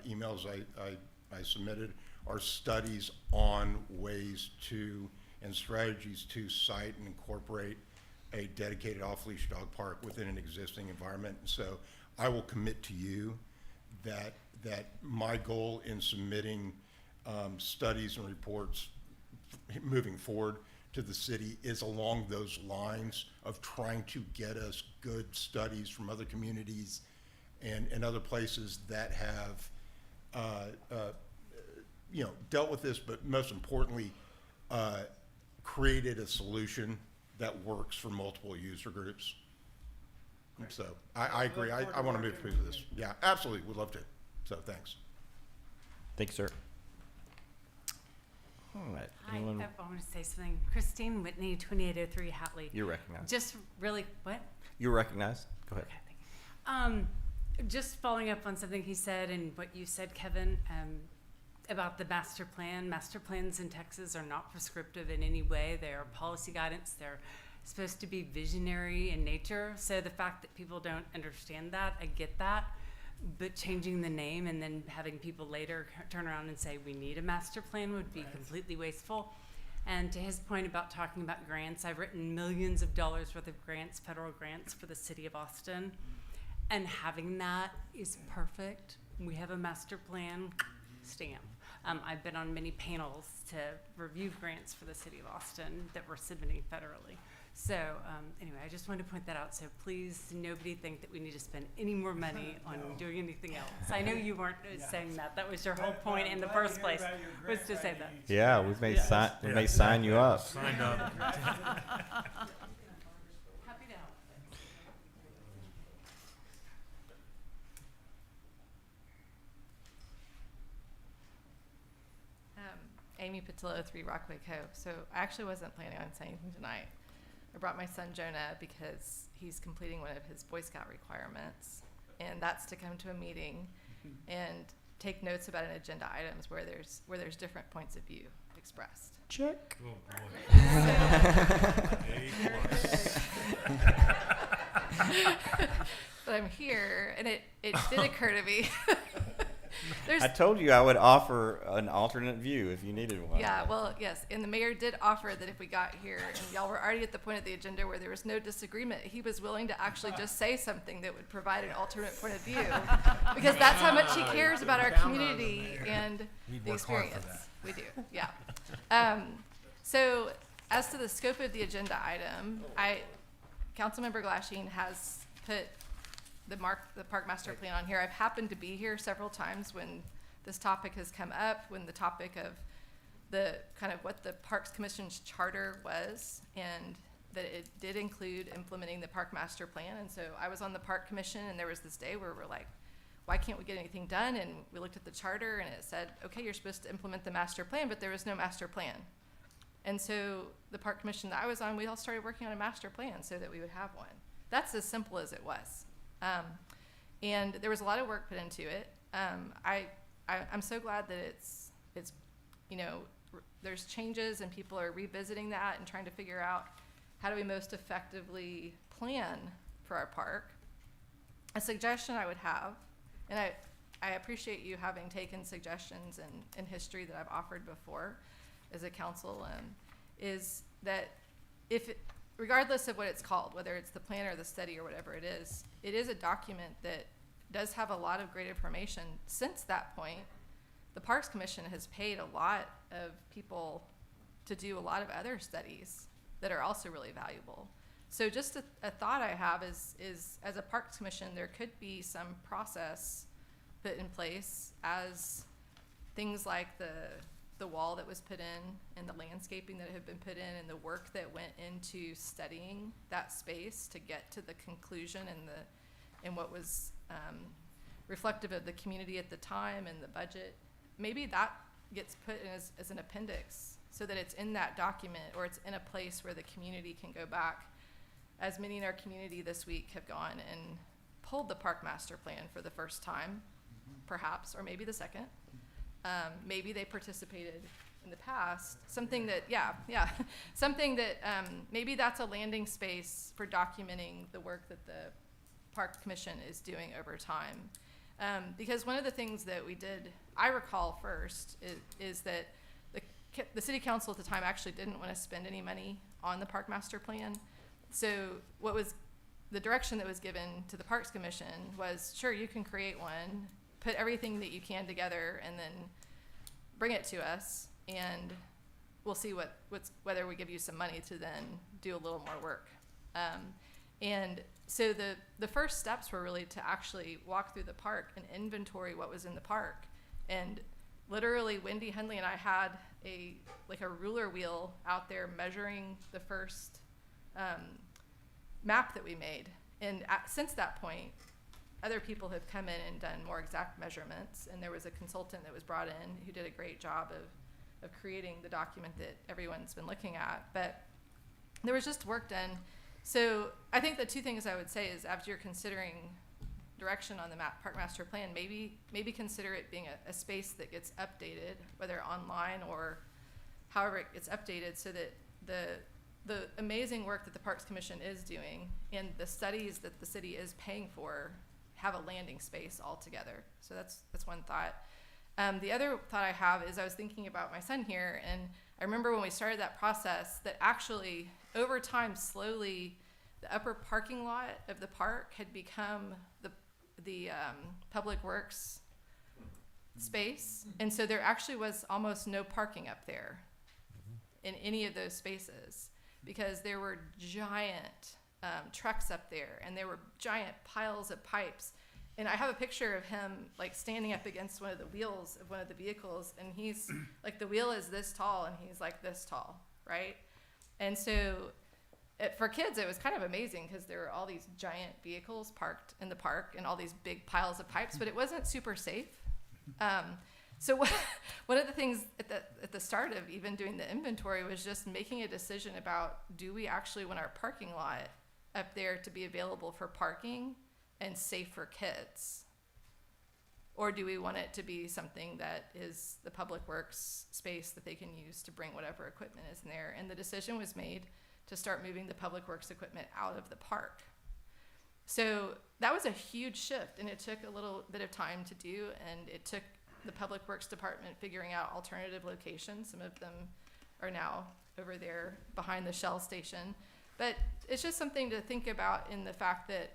emails I submitted are studies on ways to and strategies to cite and incorporate a dedicated off-leash dog park within an existing environment. So I will commit to you that my goal in submitting studies and reports moving forward to the city is along those lines of trying to get us good studies from other communities and other places that have dealt with this, but most importantly, created a solution that works for multiple user groups. So I agree. I want to move through this. Yeah, absolutely. Would love to. So thanks. Thanks, sir. All right. Hi, I want to say something. Christine Whitney, 2803 Hatley. You're recognized. Just really, what? You're recognized. Go ahead. Okay, just following up on something he said and what you said, Kevin, about the master plan. Master plans in Texas are not prescriptive in any way. They are policy guidance. They're supposed to be visionary in nature. So the fact that people don't understand that, I get that. But changing the name and then having people later turn around and say we need a master plan would be completely wasteful. And to his point about talking about grants, I've written millions of dollars worth of grants, federal grants for the city of Austin. And having that is perfect. We have a master plan stamp. I've been on many panels to review grants for the city of Austin that we're submitting federally. So anyway, I just wanted to point that out. So please, nobody think that we need to spend any more money on doing anything else. I know you weren't saying that. That was your whole point in the first place, was to say that. Yeah, we may sign you up. Signed up. Happy to help. Amy Patillo, 3 Rockaway Cove. So I actually wasn't planning on saying anything tonight. I brought my son Jonah because he's completing one of his Boy Scout requirements, and that's to come to a meeting and take notes about an agenda items where there's different points of view expressed. Check. Oh boy. But I'm here, and it did occur to me. I told you I would offer an alternate view if you needed one. Yeah, well, yes, and the mayor did offer that if we got here and y'all were already at the point of the agenda where there was no disagreement, he was willing to actually just say something that would provide an alternate point of view, because that's how much he cares about our community and the experience. We do, yeah. So as to the scope of the agenda item, Councilmember Glasheen has put the park master plan on here. I've happened to be here several times when this topic has come up, when the topic of the kind of what the Parks Commission's charter was, and that it did include implementing the park master plan. And so I was on the Park Commission, and there was this day where we're like, why can't we get anything done? And we looked at the charter, and it said, okay, you're supposed to implement the master plan, but there was no master plan. And so the Park Commission that I was on, we all started working on a master plan so that we would have one. That's as simple as it was. And there was a lot of work put into it. I'm so glad that it's you know, there's changes and people are revisiting that and trying to figure out how do we most effectively plan for our park. A suggestion I would have, and I appreciate you having taken suggestions in history that I've offered before as a council, is that regardless of what it's called, whether it's the plan or the study or whatever it is a document that does have a lot of great information. Since that point, the Parks Commission has paid a lot of people to do a lot of other studies that are also really valuable. So just a thought I have is as a Parks Commission, there could be some process put in place as things like the wall that was put in and the landscaping that had been put in and the work that went into studying that space to get to the conclusion and what was reflective of the community at the time and the budget. Maybe that gets put in as an appendix so that it's in that document or it's in a place where the community can go back. As many in our community this week have gone and pulled the park master plan for the first time, perhaps, or maybe the second. Maybe they participated in the past. Something that, something that maybe that's a landing space for documenting the work that the Park Commission is doing over time. Because one of the things that we did, I recall first, is that the city council at the time actually didn't want to spend any money on the park master plan. So what was the direction that was given to the Parks Commission was, sure, you can create one, put everything that you can together, and then bring it to us, and we'll see whether we give you some money to then do a little more work. And so the first steps were really to actually walk through the park and inventory what was in the park. And literally, Wendy Hundley and I had a ruler wheel out there measuring the first map that we made. And since that point, other people have come in and done more exact measurements, and there was a consultant that was brought in who did a great job of creating the document that everyone's been looking at. But there was just work done. So I think the two things I would say is, after you're considering direction on the park master plan, maybe consider it being a space that gets updated, whether online or however it gets updated, so that the amazing work that the Parks Commission is doing and the studies that the city is paying for have a landing space altogether. So that's one thought. The other thought I have is, I was thinking about my son here, and I remember when we started that process that actually over time, slowly, the upper parking lot of the park had become the public works space. And so there actually was almost no parking up there in any of those spaces, because there were giant trucks up there, and there were giant piles of pipes. And I have a picture of him like standing up against one of the wheels of one of the vehicles, and he's like, the wheel is this tall and he's like this tall, right? And so for kids, it was kind of amazing, because there were all these giant vehicles parked in the park and all these big piles of pipes, but it wasn't super safe. So one of the things at the start of even doing the inventory was just making a decision about, do we actually want our parking lot up there to be available for parking and safe for kids? Or do we want it to be something that is the public works space that they can use to bring whatever equipment is in there? And the decision was made to start moving the public works equipment out of the park. So that was a huge shift, and it took a little bit of time to do, and it took the public works department figuring out alternative locations. Some of them are now over there behind the Shell station. But it's just something to think about, in the fact that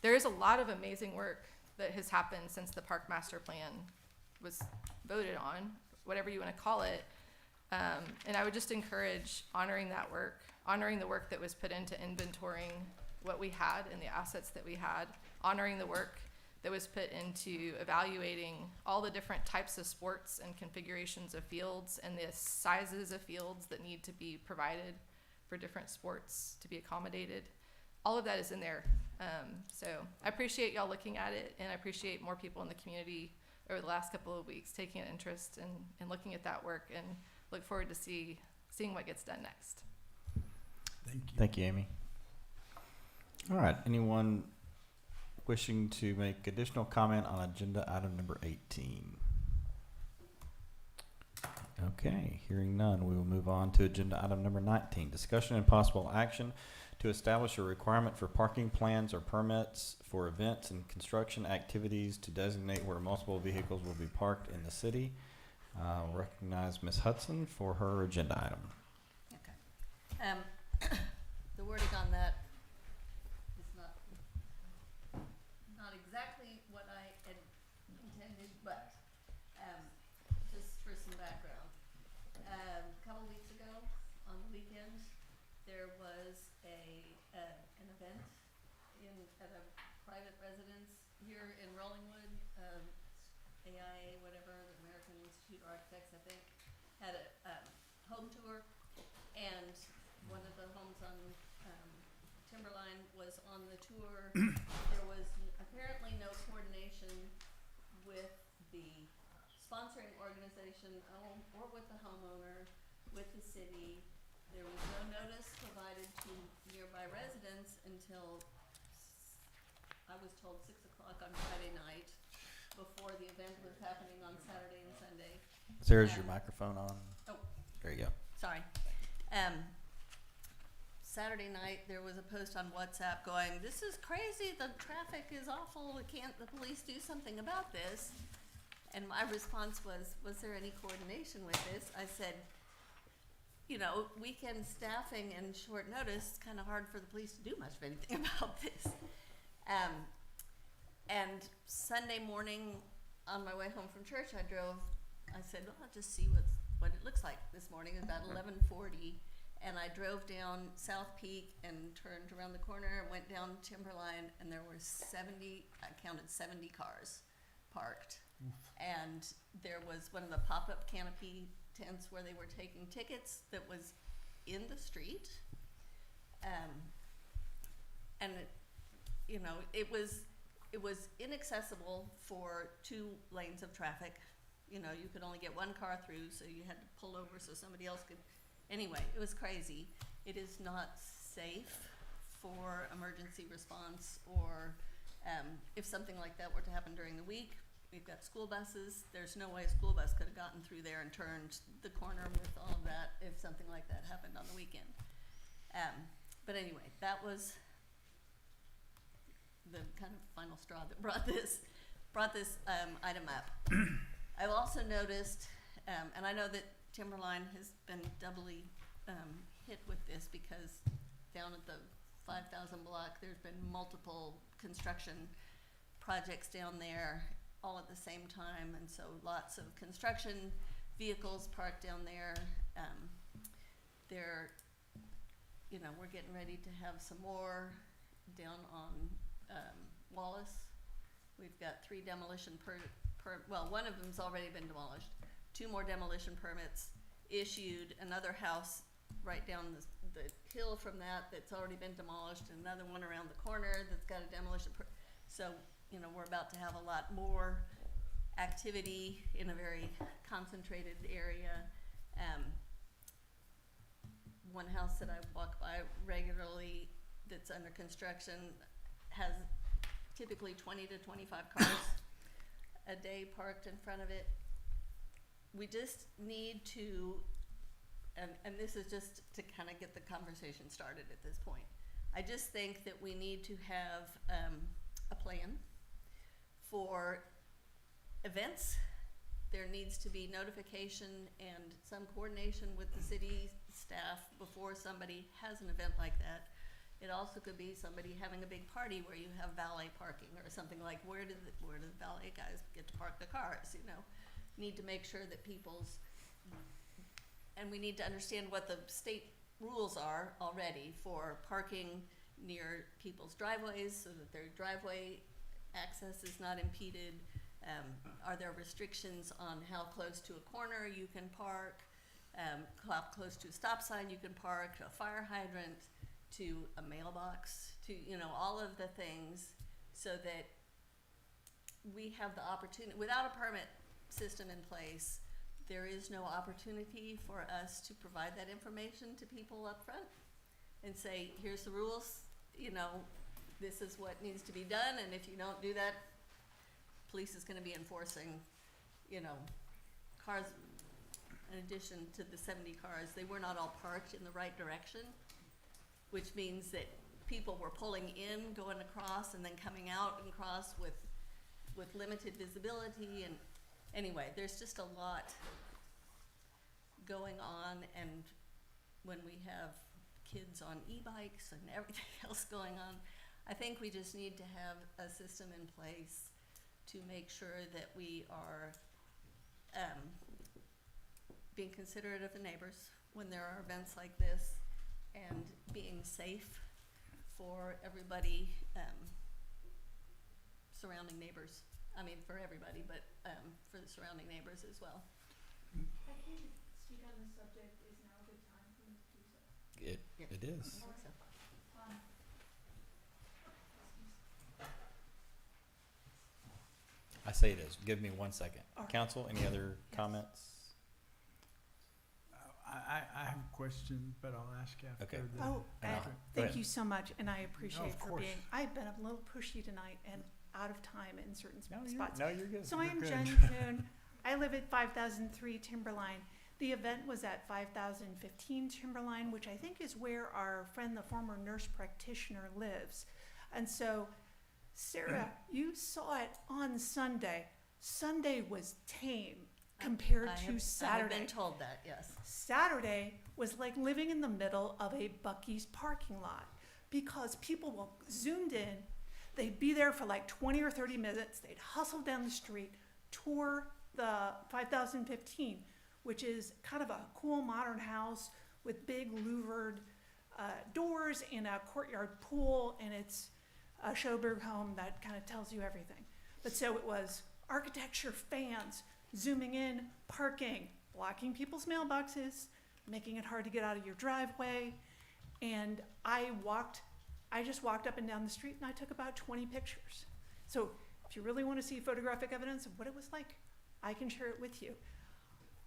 there is a lot of amazing work that has happened since the Park Master Plan was voted on, whatever you want to call it. And I would just encourage honoring that work, honoring the work that was put into inventorying what we had and the assets that we had, honoring the work that was put into evaluating all the different types of sports and configurations of fields and the sizes of fields that need to be provided for different sports to be accommodated. All of that is in there. So I appreciate y'all looking at it, and I appreciate more people in the community over the last couple of weeks taking an interest in looking at that work, and look forward to seeing what gets done next. Thank you. Thank you, Amy. All right, anyone wishing to make additional comment on agenda item number 18? Okay, hearing none, we will move on to agenda item number 19. Discussion and possible action to establish a requirement for parking plans or permits for events and construction activities to designate where multiple vehicles will be parked in the city. I'll recognize Ms. Hudson for her agenda item. Okay. The wording on that is not exactly what I had intended, but just for some background. A couple weeks ago, on the weekend, there was an event at a private residence here in Rollingwood. AIA, whatever, the American Institute of Architects, I think, had a home tour, and one of the homes on Timberline was on the tour. There was apparently no coordination with the sponsoring organization or with the homeowner, with the city. There was no notice provided to nearby residents until I was told 6 o'clock on Friday night, before the event was happening on Saturday and Sunday. Sarah, is your microphone on? Oh. There you go. Sorry. Saturday night, there was a post on WhatsApp going, "This is crazy, the traffic is awful, can't the police do something about this?" And my response was there any coordination with this? I said, weekend staffing and short notice, it's kind of hard for the police to do much of anything about this. And Sunday morning, on my way home from church, I said, well, I'll just see what it looks like this morning. It was about 11:40, and I drove down South Peak and turned around the corner and went down Timberline, and there were I counted 70 cars parked. And there was one of the pop-up canopy tents where they were taking tickets that was in the street. And it was inaccessible for 2 lanes of traffic. You could only get one car through, so you had to pull over so somebody else could. Anyway, it was crazy. It is not safe for emergency response, or if something like that were to happen during the week. We've got school buses. There's no way a school bus could have gotten through there and turned the corner with all of that if something like that happened on the weekend. But anyway, that was the kind of final straw that brought this item up. I've also noticed, and I know that Timberline has been doubly hit with this because down at the 5,000 block, there's been multiple construction projects down there all at the same time, and so lots of construction vehicles parked down there. We're getting ready to have some more down on Wallace. We've got 3 demolition one of them's already been demolished. 2 more demolition permits issued. Another house right down the hill from that's already been demolished. Another one around the corner that's got a demolition so we're about to have a lot more activity in a very concentrated area. One house that I walk by regularly that's under construction has typically 20 to 25 cars a day parked in front of it. We just need to, and this is just to kind of get the conversation started at this point. I just think that we need to have a plan for events. There needs to be notification and some coordination with the city staff before somebody has an event like that. It also could be somebody having a big party where you have valet parking or something like, where do the valet guys get to park the cars, Need to make sure that and we need to understand what the state rules are already for parking near people's driveways so that their driveway access is not impeded. Are there restrictions on how close to a corner you can park, how close to a stop sign you can park, to a fire hydrant, to a mailbox, to all of the things, so that we have the opportunity. Without a permit system in place, there is no opportunity for us to provide that information to people up front and say, here's the rules, this is what needs to be done, and if you don't do that, police is gonna be enforcing, you know, cars, in addition to the 70 cars, they were not all parked in the right direction, which means that people were pulling in, going across, and then coming out and across with limited visibility. And anyway, there's just a lot going on, and when we have kids on e-bikes and everything else going on, I think we just need to have a system in place to make sure that we are being considerate of the neighbors when there are events like this, and being safe for everybody, surrounding neighbors. I mean, for everybody, but for the surrounding neighbors as well. I can speak on this subject. Is now a good time for me to do so? It is. I say it is. Give me 1 second. Council, any other comments? I have a question, but I'll ask after. Okay. the- Oh, And I'll- and Go thank ahead. you so much, and I No, appreciate of for course. being, I've been a little pushy tonight and out of time in certain spots. No, you're good. So I You're am good. Jen Kuhn. I live at 5003 Timberline. The event was at 5015 Timberline, which I think is where our friend, the former nurse practitioner, lives. And so, Sarah, you saw it on Sunday. Sunday was tame compared I to have Saturday. been told that, yes. Saturday was like living in the middle of a Buc-ee's parking lot, because people will zoomed in, they'd be there for like 20 or 30 minutes, they'd hustle down the street, tour the 5015, which is kind of a cool modern house with big louvered doors and a courtyard pool, and it's a Schoberg home that kind of tells you everything. But so it was architecture, fans, zooming in, parking, blocking people's mailboxes, making it hard to get out of your driveway. And I just walked up and down the street and I took about 20 pictures. So if you really want to see photographic evidence of what it was like, I can share it with you.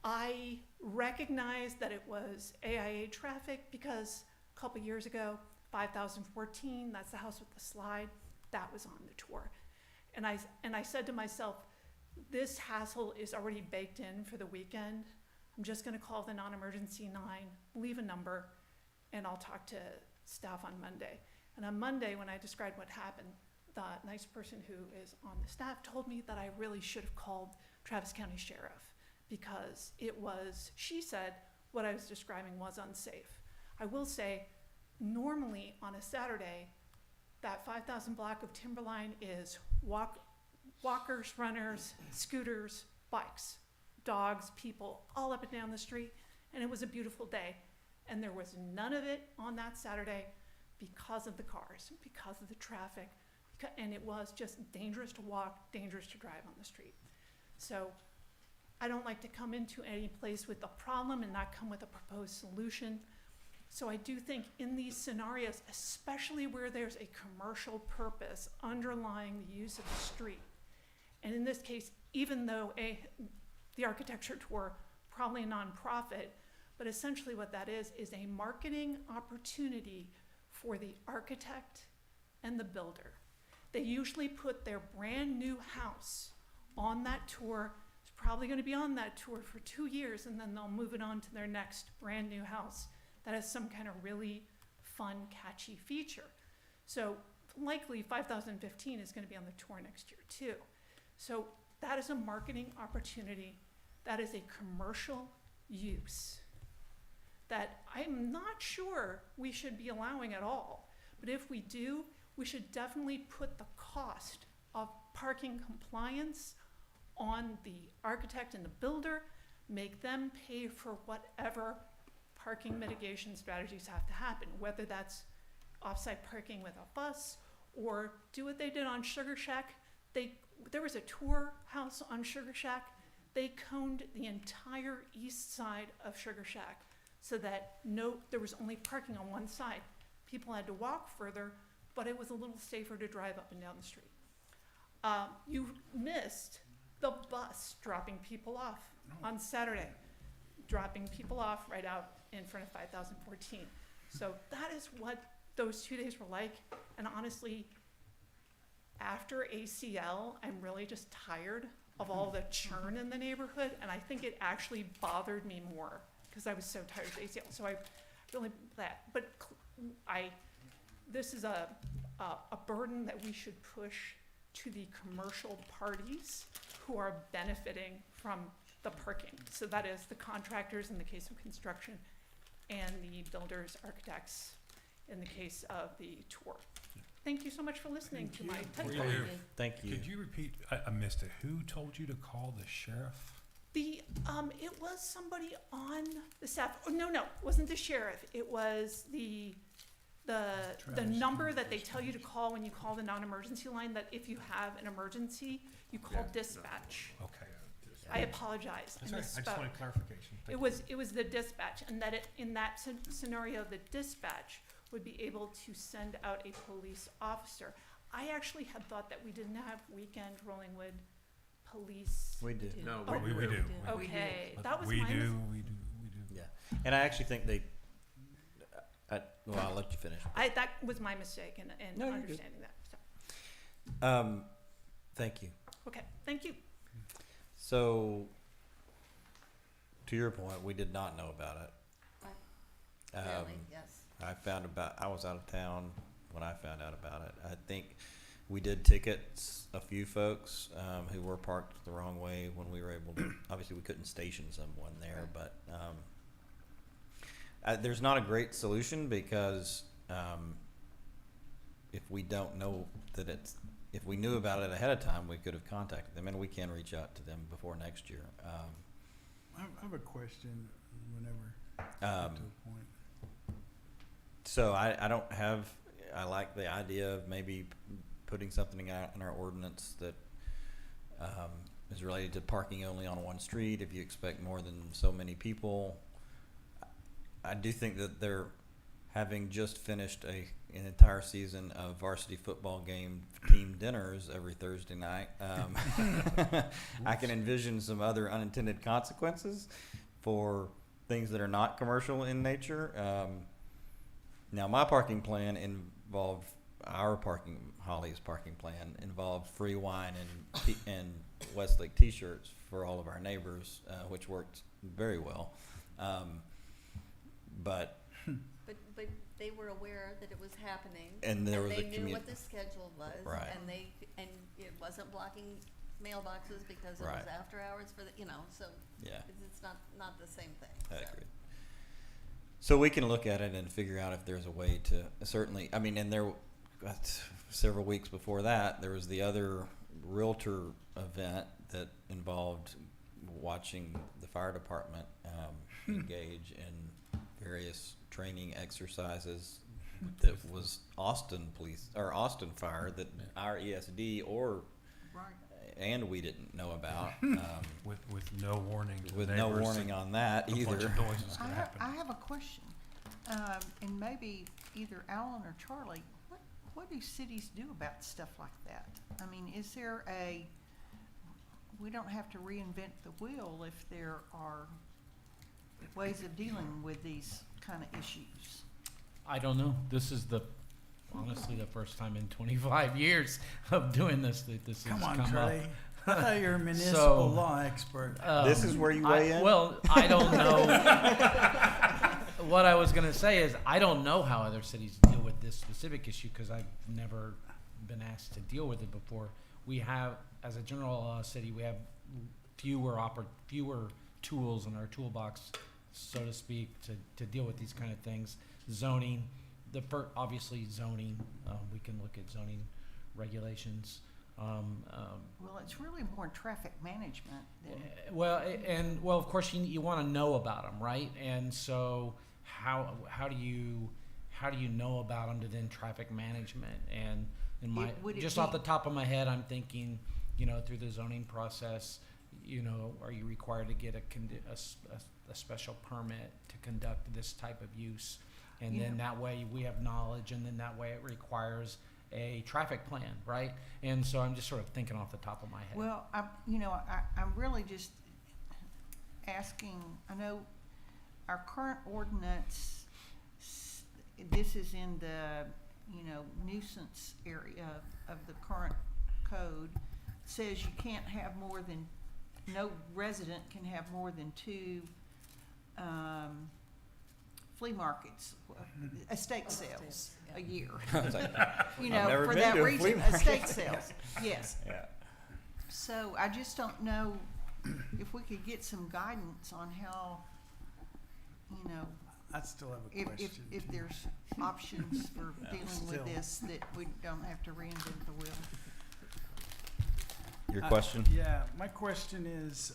I recognize that it was AIA traffic because a couple years ago, 5014, that's the house with the slide, that was on the tour. And I said to myself, this hassle is already baked in for the weekend. I'm just gonna call the non-emergency 9, leave a number, and I'll talk to staff on Monday. And on Monday, when I described what happened, the nice person who is on the staff told me that I really should have called Travis County Sheriff, because it was, she said, what I was describing was unsafe. I will say, normally on a Saturday, that 5,000 block of Timberline is walkers, runners, scooters, bikes, dogs, people, all up and down the street, and it was a beautiful day. And there was none of it on that Saturday because of the cars, because of the traffic, and it was just dangerous to walk, dangerous to drive on the street. So I don't like to come into any place with a problem and not come with a proposed solution. So I do think in these scenarios, especially where there's a commercial purpose underlying the use of the street, and in this case, even though the architecture tour, probably a nonprofit, but essentially what that is a marketing opportunity for the architect and the builder. They usually put their brand new house on that tour. It's probably going to be on that tour for 2 years, and then they'll move it on to their next brand new house that has some kind of really fun, catchy feature. So likely 5015 is going to be on the tour next year too. So that is a marketing opportunity. That is a commercial use that I'm not sure we should be allowing at all. But if we do, we should definitely put the cost of parking compliance on the architect and the builder, make them pay for whatever parking mitigation strategies have to happen, whether that's off-site parking with a bus, or do what they did on Sugar Shack. There was a tour house on Sugar Shack. They coned the entire east side of Sugar Shack so that there was only parking on one side. People had to walk further, but it was a little safer to drive up and down the street. You missed the bus dropping people off on Saturday, dropping people off right out in front of 5014. So that is what those 2 days were like. And honestly, after ACL, I'm really just tired of all the churn in the neighborhood, and I think it actually bothered me more because I was so tired of ACL. So I really that, but this is a burden that we should push to the commercial parties who are benefiting from the parking. So that is the contractors in the case of construction and the builders, architects in the case of the tour. Thank you so much for listening to my TED Talk. Thank you. Could you repeat, I missed it, who told you to call the sheriff? It was somebody on the staff. Oh, no, it wasn't the sheriff. It was the number that they tell you to call when you call the non-emergency line, that if you have an emergency, you call dispatch. Okay. I apologize. That's I all right. I just misspoke. wanted clarification. Thank It was the dispatch, and that in that scenario, the dispatch would be able to send out a police officer. I actually had thought that we didn't have weekend Rollingwood police. We do. No, Oh, we do. Okay, that was We my do. Yeah, and I actually think well, I'll let you finish. that was my mistake in No, you're good. understanding that. So. Thank you. Okay, thank you. So, to your point, we did not know about it. Really, yes. I was out of town when I found out about it. I think we did tickets a few folks who were parked the wrong way when we were able to. Obviously, we couldn't station someone there, but there's not a great solution because if we don't know that if we knew about it ahead of time, we could have contacted them, and we can reach out to them before next year. I have a question whenever Um, get to a point. So I like the idea of maybe putting something out in our ordinance that is related to parking only on one street if you expect more than so many people. I do think that they're having just finished an entire season of varsity football game team dinners every Thursday night. I can envision some other unintended consequences for things that are not commercial in nature. Now, my parking plan involved Holly's parking plan involved free wine and Westlake T-shirts for all of our neighbors, which worked very well. But they were aware that it was happening. And there was a they knew what the schedule was. Right. And it wasn't blocking mailboxes because it Right. was after hours for so Yeah. it's not the same thing. I so. agree. So we can look at it and figure out if there's a way to certainly. I mean, and there, several weeks before that, there was the other realtor event that involved watching the fire department engage in various training exercises. That was Austin Police or Austin Fire that our ESD and we didn't know about. With no warning. To With the no neighbors warning that on that a bunch either. of noise was gonna happen. I have a question, and maybe either Alan or Charlie, what do cities do about stuff like that? I mean, is there we don't have to reinvent the wheel if there are ways of dealing with these kind of issues? I don't know. This is honestly the first time in 25 years of doing this that this has Come come on, Trey. up. I thought you were a municipal So, law expert. This is where you weigh in? Well, I don't know. What I was going to say is I don't know how other cities deal with this specific issue because I've never been asked to deal with it before. We have, as a general city, we have fewer tools in our toolbox, so to speak, to deal with these kind of things. Zoning, obviously zoning. We can look at zoning regulations. Well, it's really more traffic management than. Well, of course you want to know about them, right? And so how do you know about them to then traffic management? And off the top of my head, I'm thinking, through the zoning process, are you required to get a special permit to conduct this type of use? And then that way we have knowledge, and then that way it requires a traffic plan, right? And so I'm just sort of thinking off the top of my head. Well, I'm really just asking. I know our current ordinance. This is in the nuisance area of the current code says you can't have more than, no resident can have more than 2 flea markets, estate sales a year. I was like, You I've know, never for been that to a flea reason, market. estate sales, yes. Yeah. So I just don't know if we could get some guidance on how, you know, I still have a if, question. if there's options for dealing Still. with this, that we don't have to reinvent the wheel. Your question? Yeah, my question is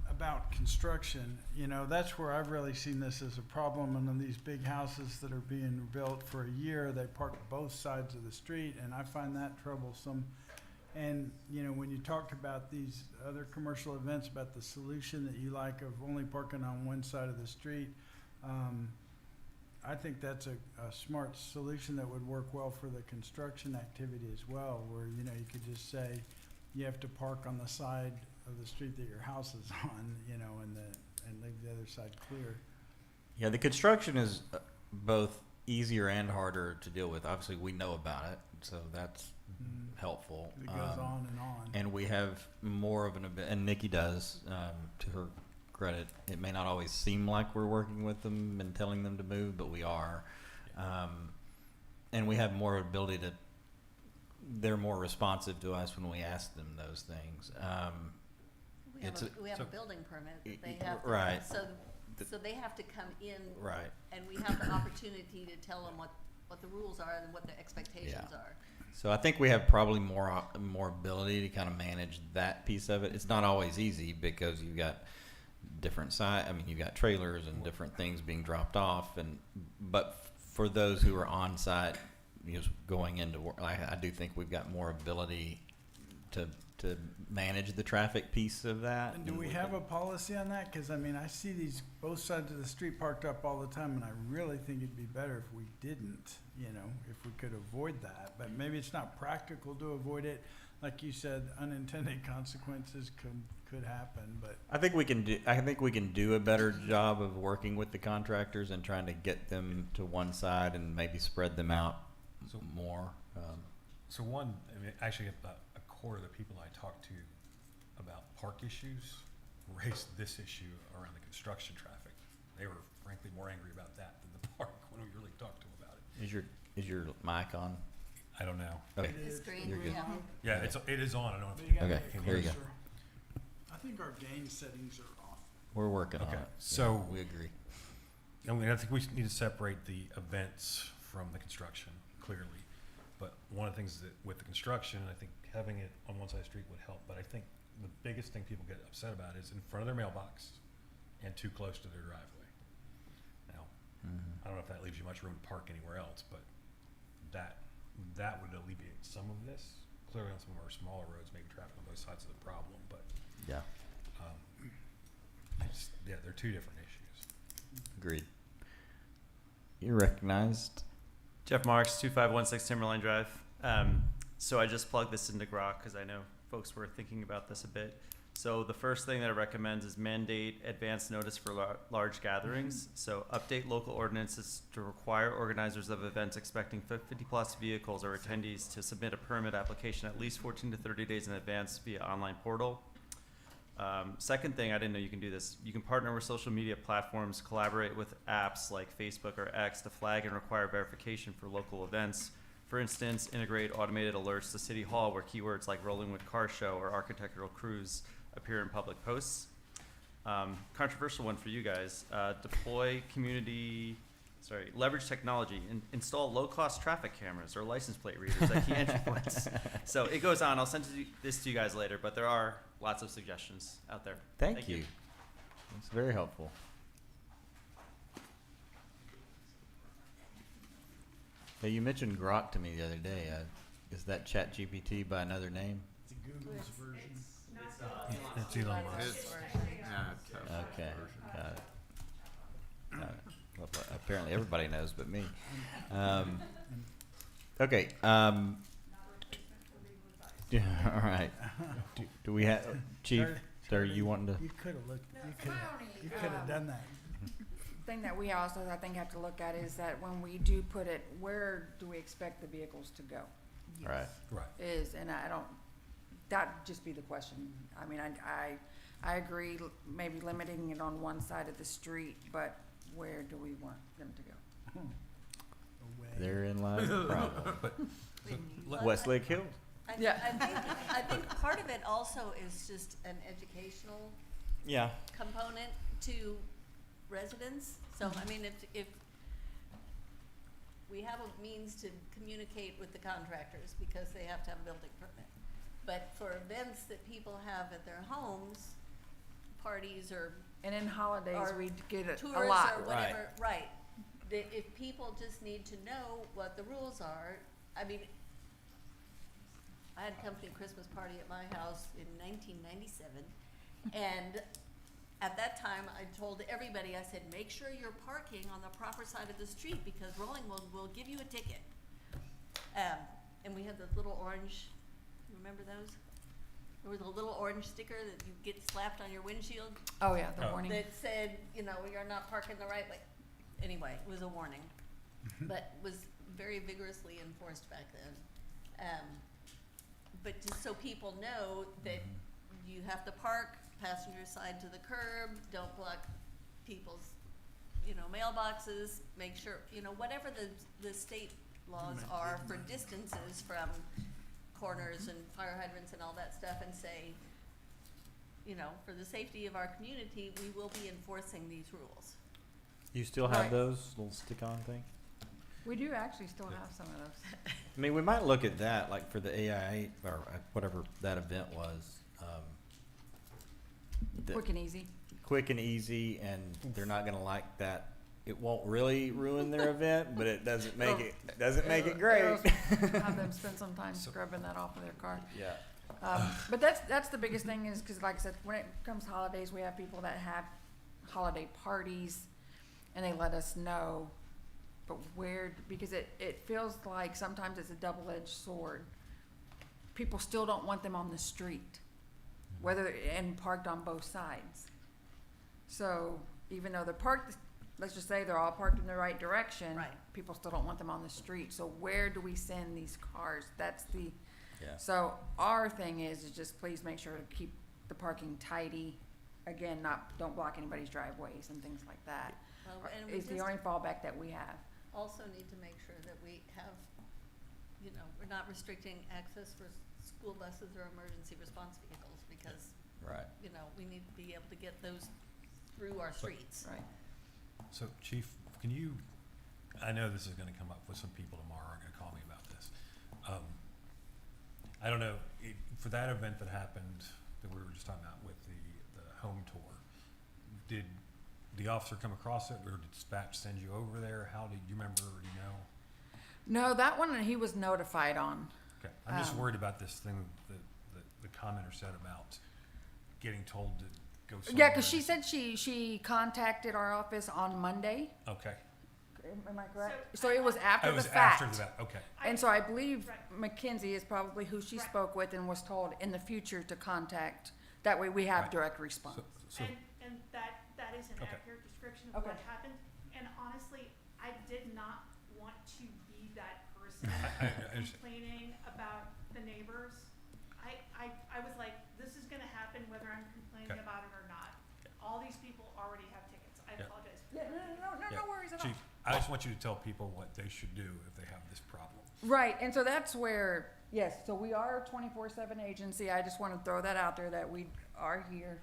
about construction. You know, that's where I've really seen this as a problem. And on these big houses that are being built for a year, they park both sides of the street, and I find that troublesome. And, you know, when you talked about these other commercial events, about the solution that you like of only parking on one side of the street, I think that's a smart solution that would work well for the construction activity as well, where, you know, you could just say you have to park on the side of the street that your house is on, you know, and leave the other side clear. Yeah, the construction is both easier and harder to deal with. Obviously, we know about it, so that's helpful. It goes on and on. And we have more of an event, and Nikki does, to her credit. It may not always seem like we're working with them and telling them to move, but we are. And we have more ability to, they're more responsive to us when we ask them those things. We have a building permit that they have. Right. So they have to come in. Right. And we have the opportunity to tell them what the rules are and what the expectations are. So I think we have probably more ability to kind of manage that piece of it. It's not always easy because you've got different you've got trailers and different things being dropped off, but for those who are on site, you know, going into work, I do think we've got more ability to manage the traffic piece of that. And do we have a policy on that? Because, I mean, I see these both sides of the street parked up all the time, and I really think it'd be better if we didn't, you know, if we could avoid that. But maybe it's not practical to avoid it. Like you said, unintended consequences could happen, but. I think we can do a better job of working with the contractors and trying to get them to one side and maybe spread them out more. So one, I mean, actually, about a quarter of the people I talked to about park issues raised this issue around the construction traffic. They were frankly more angry about that than the park when we really talked to them about it. Is your mic on? I don't know. Okay. It's green, You're good. Yeah, it is on. I don't know if You gotta Okay, make it here you go. closer. I think our gain settings are off. We're working on Okay, it. so- Yeah, we agree. I think we need to separate the events from the construction, clearly. But one of the things that with the construction, I think having it on one side of the street would help. But I think the biggest thing people get upset about is in front of their mailbox and too close to their driveway. Now, I don't know if that leaves you much room to park anywhere else, but that would alleviate some of this. Clearly on some of our smaller roads, maybe traffic on both sides of the problem, but Yeah. they're two different issues. Agreed. You're recognized. Jeff Marks, 2516 Timberline Drive. So I just plugged this into Grok because I know folks were thinking about this a bit. So the first thing that it recommends is mandate advance notice for large gatherings. So update local ordinances to require organizers of events expecting 50 plus vehicles or attendees to submit a permit application at least 14 to 30 days in advance via online portal. Second thing, I didn't know you can do this. You can partner with social media platforms, collaborate with apps like Facebook or X to flag and require verification for local events. For instance, integrate automated alerts to City Hall where keywords like Rollingwood Car Show or Architectural Cruise appear in public posts. Controversial one for you guys. Leverage technology. Install low-cost traffic cameras or license plate readers at key entry points. So it goes on. I'll send this to you guys later, but there are lots of suggestions out there. Thank you. It's very helpful. Hey, you mentioned Grok to me the other day. Is that ChatGPT by another name? It's Google's version. It's Elon Musk. Okay, got it. Well, apparently everybody knows but me. Okay. All right. Do we have Chief? Sir, you wanting to? You could have looked. You could have done that. Thing that we also, I think, have to look at is that when we do put it, where do we expect the vehicles to go? Right. Right. is, and I don't, that'd just be the question. I mean, I agree, maybe limiting it on one side of the street, but where do we want them to go? Therein lies the problem. But Westlake Hill. Yeah. I think part of it also is just an educational Yeah. component to residents. So, I mean, if we have a means to communicate with the contractors because they have to have a building permit. But for events that people have at their homes, parties or And in holidays, or we get it tours a lot. or whatever, right. If people just need to know what the rules are, I mean, I had a company Christmas party at my house in 1997, and at that time, I told everybody, I said, make sure you're parking on the proper side of the street because Rolling will give you a ticket. And we had the little orange, remember those? There was a little orange sticker that you get slapped on your windshield. Oh, yeah, the warning. That said, you know, you're not parking the right way. Anyway, it was a warning, but was very vigorously enforced back then. But just so people know that you have to park passenger side to the curb, don't block people's, you know, mailboxes, make sure, you know, whatever the state laws are for distances from corners and fire hydrants and all that stuff, and say, you know, for the safety of our community, we will be enforcing these rules. You still have Right. those little stick-on things? We do actually still have some of those. I mean, we might look at that, like for the AI or whatever that event was. Quick and easy. Quick and easy, and they're not gonna like that. It won't really ruin their event, but it doesn't make it great. Have them spend some time scrubbing that off of their car. Yeah. But that's the biggest thing is, cause like I said, when it comes to holidays, we have people that have holiday parties and they let us know, but where, because it feels like sometimes it's a double-edged sword. People still don't want them on the street, whether, and parked on both sides. So even though they're parked, let's just say they're all parked in the right direction. Right. People still don't want them on the street. So where do we send these cars? That's the, Yeah. so our thing is just please make sure to keep the parking tidy. Again, don't block anybody's driveways and things like that. Well, and we Is the just only fallback that we have. also need to make sure that we have, you know, we're not restricting access for school buses or emergency response vehicles because, Right. you know, we need to be able to get those through our streets. Right. So, Chief, can you, I know this is gonna come up with some people tomorrow are gonna call me about this. I don't know, for that event that happened, that we were just talking about with the home tour, did the officer come across it, or did dispatch send you over there? How did you remember, or do you know? No, that one he was notified on. Okay, I'm just Um, worried about this thing that the commenter said about getting told to go somewhere. Yeah, because she said she contacted our office on Monday. Okay. Am I correct? So it was after Oh, it the was fact. after that, okay. And so I believe Mackenzie is probably who she spoke with and was told in the future to contact. That way we have Right. direct response. So, And that is an Okay. accurate description of what Okay. happened. And honestly, I did not want to be that person I understand. complaining about the neighbors. I was like, this is gonna happen whether I'm complaining Okay. about it or not. All these people already have tickets. I Yeah. apologize. Yeah, no worries at all. Chief, I just want you to tell people what they should do if they have this problem. Right, and so that's where, yes, so we are a 24/7 agency. I just want to throw that out there that we are here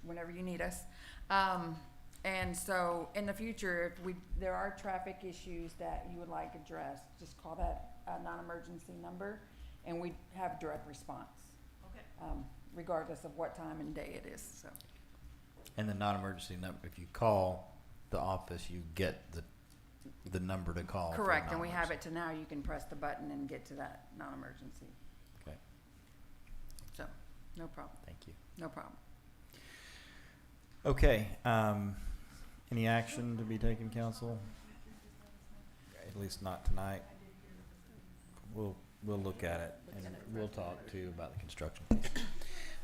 whenever you need us. And so in the future, if there are traffic issues that you would like addressed, just call that non-emergency number and we have direct response. Okay. Regardless of what time and day it is, so. And the non-emergency number, if you call the office, you get the number to call. for the Correct, and we have non-emergency. it to now, you can press the button and get to that non-emergency. Okay. So, no problem, Thank you. no problem. Okay, any action to be taken, council? At least not tonight. We'll look at it and we'll talk too about the construction piece.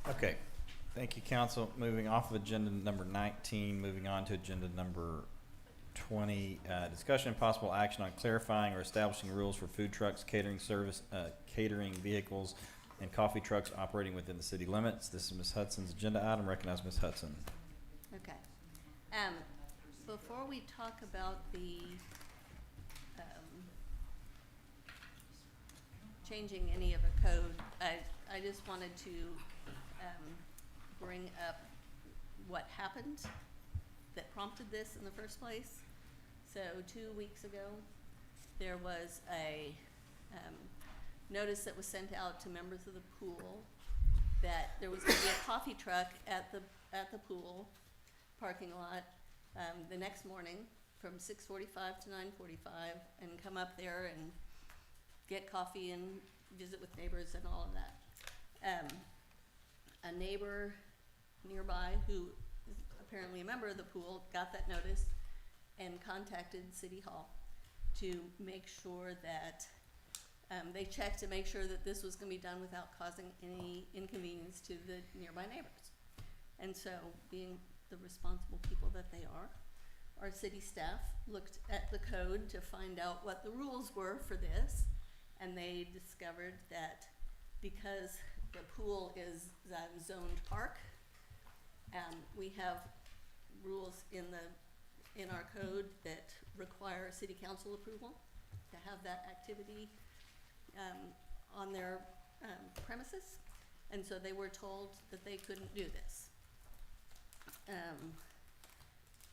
Okay, thank you, council. Moving off of agenda number 19, moving on to agenda number 20, discussion and possible action on clarifying or establishing rules for food trucks, catering vehicles, and coffee trucks operating within the city limits. This is Ms. Hudson's agenda item. Recognize Ms. Hudson. Okay. Before we talk about the changing any of a code, I just wanted to bring up what happened that prompted this in the first place. So 2 weeks ago, there was a notice that was sent out to members of the pool that there was going to be a coffee truck at the pool parking lot the next morning from 6:45 to 9:45, and come up there and get coffee and visit with neighbors and all of that. A neighbor nearby who is apparently a member of the pool got that notice and contacted City Hall to make sure that they checked to make sure that this was going to be done without causing any inconvenience to the nearby neighbors. And so, being the responsible people that they are, our city staff looked at the code to find out what the rules were for this, and they discovered that because the pool is a zoned park, we have rules in our code that require city council approval to have that activity on their premises, and so they were told that they couldn't do this.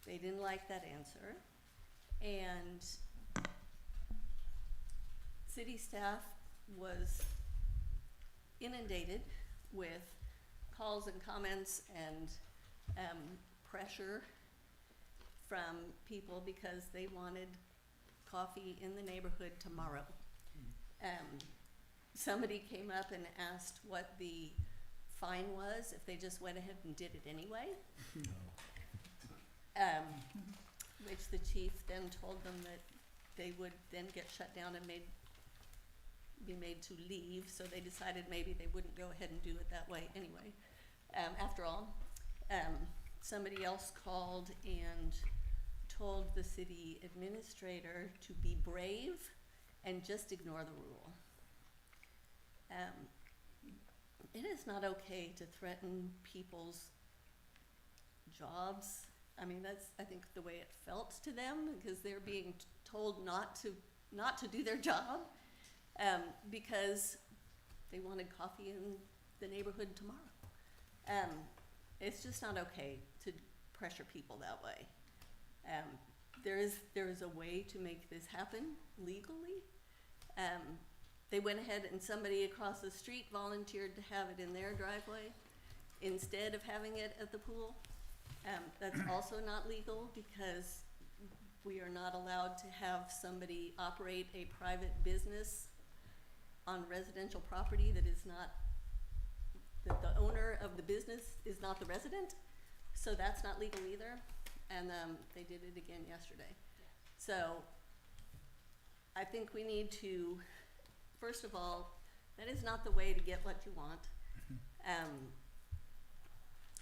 They didn't like that answer, and city staff was inundated with calls and comments and pressure from people because they wanted coffee in the neighborhood tomorrow. Somebody came up and asked what the fine was if they just went ahead and did it anyway. Which the chief then told them that they would then get shut down and be made to leave, so they decided maybe they wouldn't go ahead and do it that way anyway. After all, somebody else called and told the city administrator to be brave and just ignore the rule. It is not okay to threaten people's jobs. I mean, that's, I think, the way it felt to them, because they're being told not to do their job because they wanted coffee in the neighborhood tomorrow. It's just not okay to pressure people that way. There is a way to make this happen legally. They went ahead and somebody across the street volunteered to have it in their driveway instead of having it at the pool. That's also not legal, because we are not allowed to have somebody operate a private business on residential property that the owner of the business is not the resident. So that's not legal either. And they did it again yesterday. So I think we need to, first of all, that is not the way to get what you want.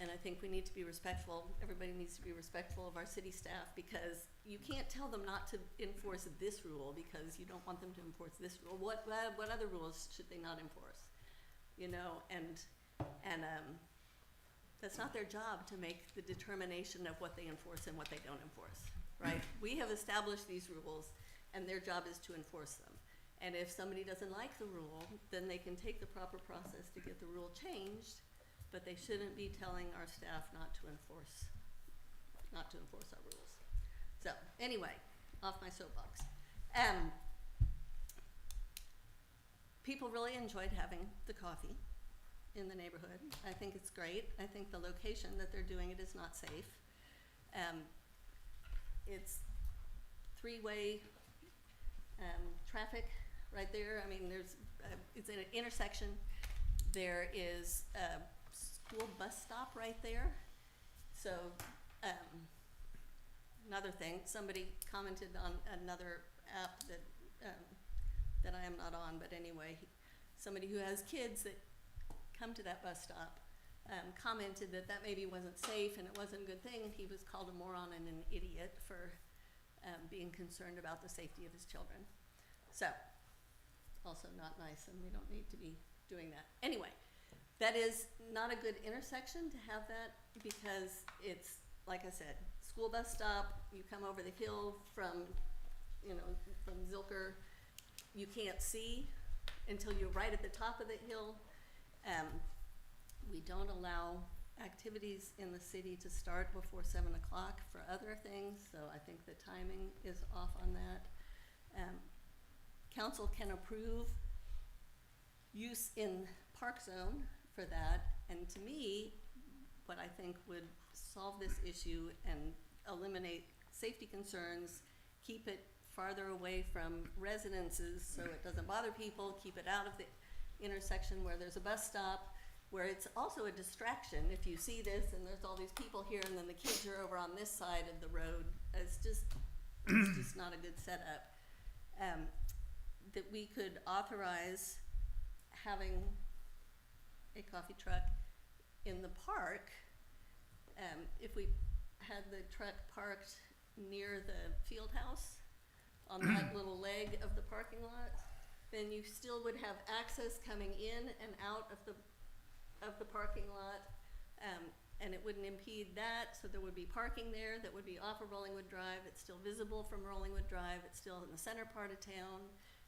And I think we need to be respectful. Everybody needs to be respectful of our city staff, because you can't tell them not to enforce this rule because you don't want them to enforce this rule. What other rules should they not enforce? You know, and that's not their job to make the determination of what they enforce and what they don't enforce, right? We have established these rules, and their job is to enforce them. And if somebody doesn't like the rule, then they can take the proper process to get the rule changed, but they shouldn't be telling our staff not to enforce our rules. So anyway, off my soapbox. People really enjoyed having the coffee in the neighborhood. I think it's great. I think the location that they're doing it is not safe. It's three-way traffic right there. I mean, it's in an intersection. There is a school bus stop right there. So another thing, somebody commented on another app that I am not on, but anyway, somebody who has kids that come to that bus stop commented that maybe wasn't safe and it wasn't a good thing. He was called a moron and an idiot for being concerned about the safety of his children. So, also not nice, and we don't need to be doing that. Anyway, that is not a good intersection to have that, because it's, like I said, school bus stop, you come over the hill from, from Zilker, you can't see until you're right at the top of the hill. We don't allow activities in the city to start before 7 o'clock for other things, so I think the timing is off on that. Council can approve use in park zone for that, and to me, what I think would solve this issue and eliminate safety concerns, keep it farther away from residences so it doesn't bother people, keep it out of the intersection where there's a bus stop, where it's also a distraction. If you see this and there's all these people here and then the kids are over on this side of the road, it's just not a good setup. That we could authorize having a coffee truck in the park. If we had the truck parked near the field house on that little leg of the parking lot, then you still would have access coming in and out of the parking lot, and it wouldn't impede that, so there would be parking there that would be off of Rollingwood Drive. It's still visible from Rollingwood Drive. It's still in the center part of town.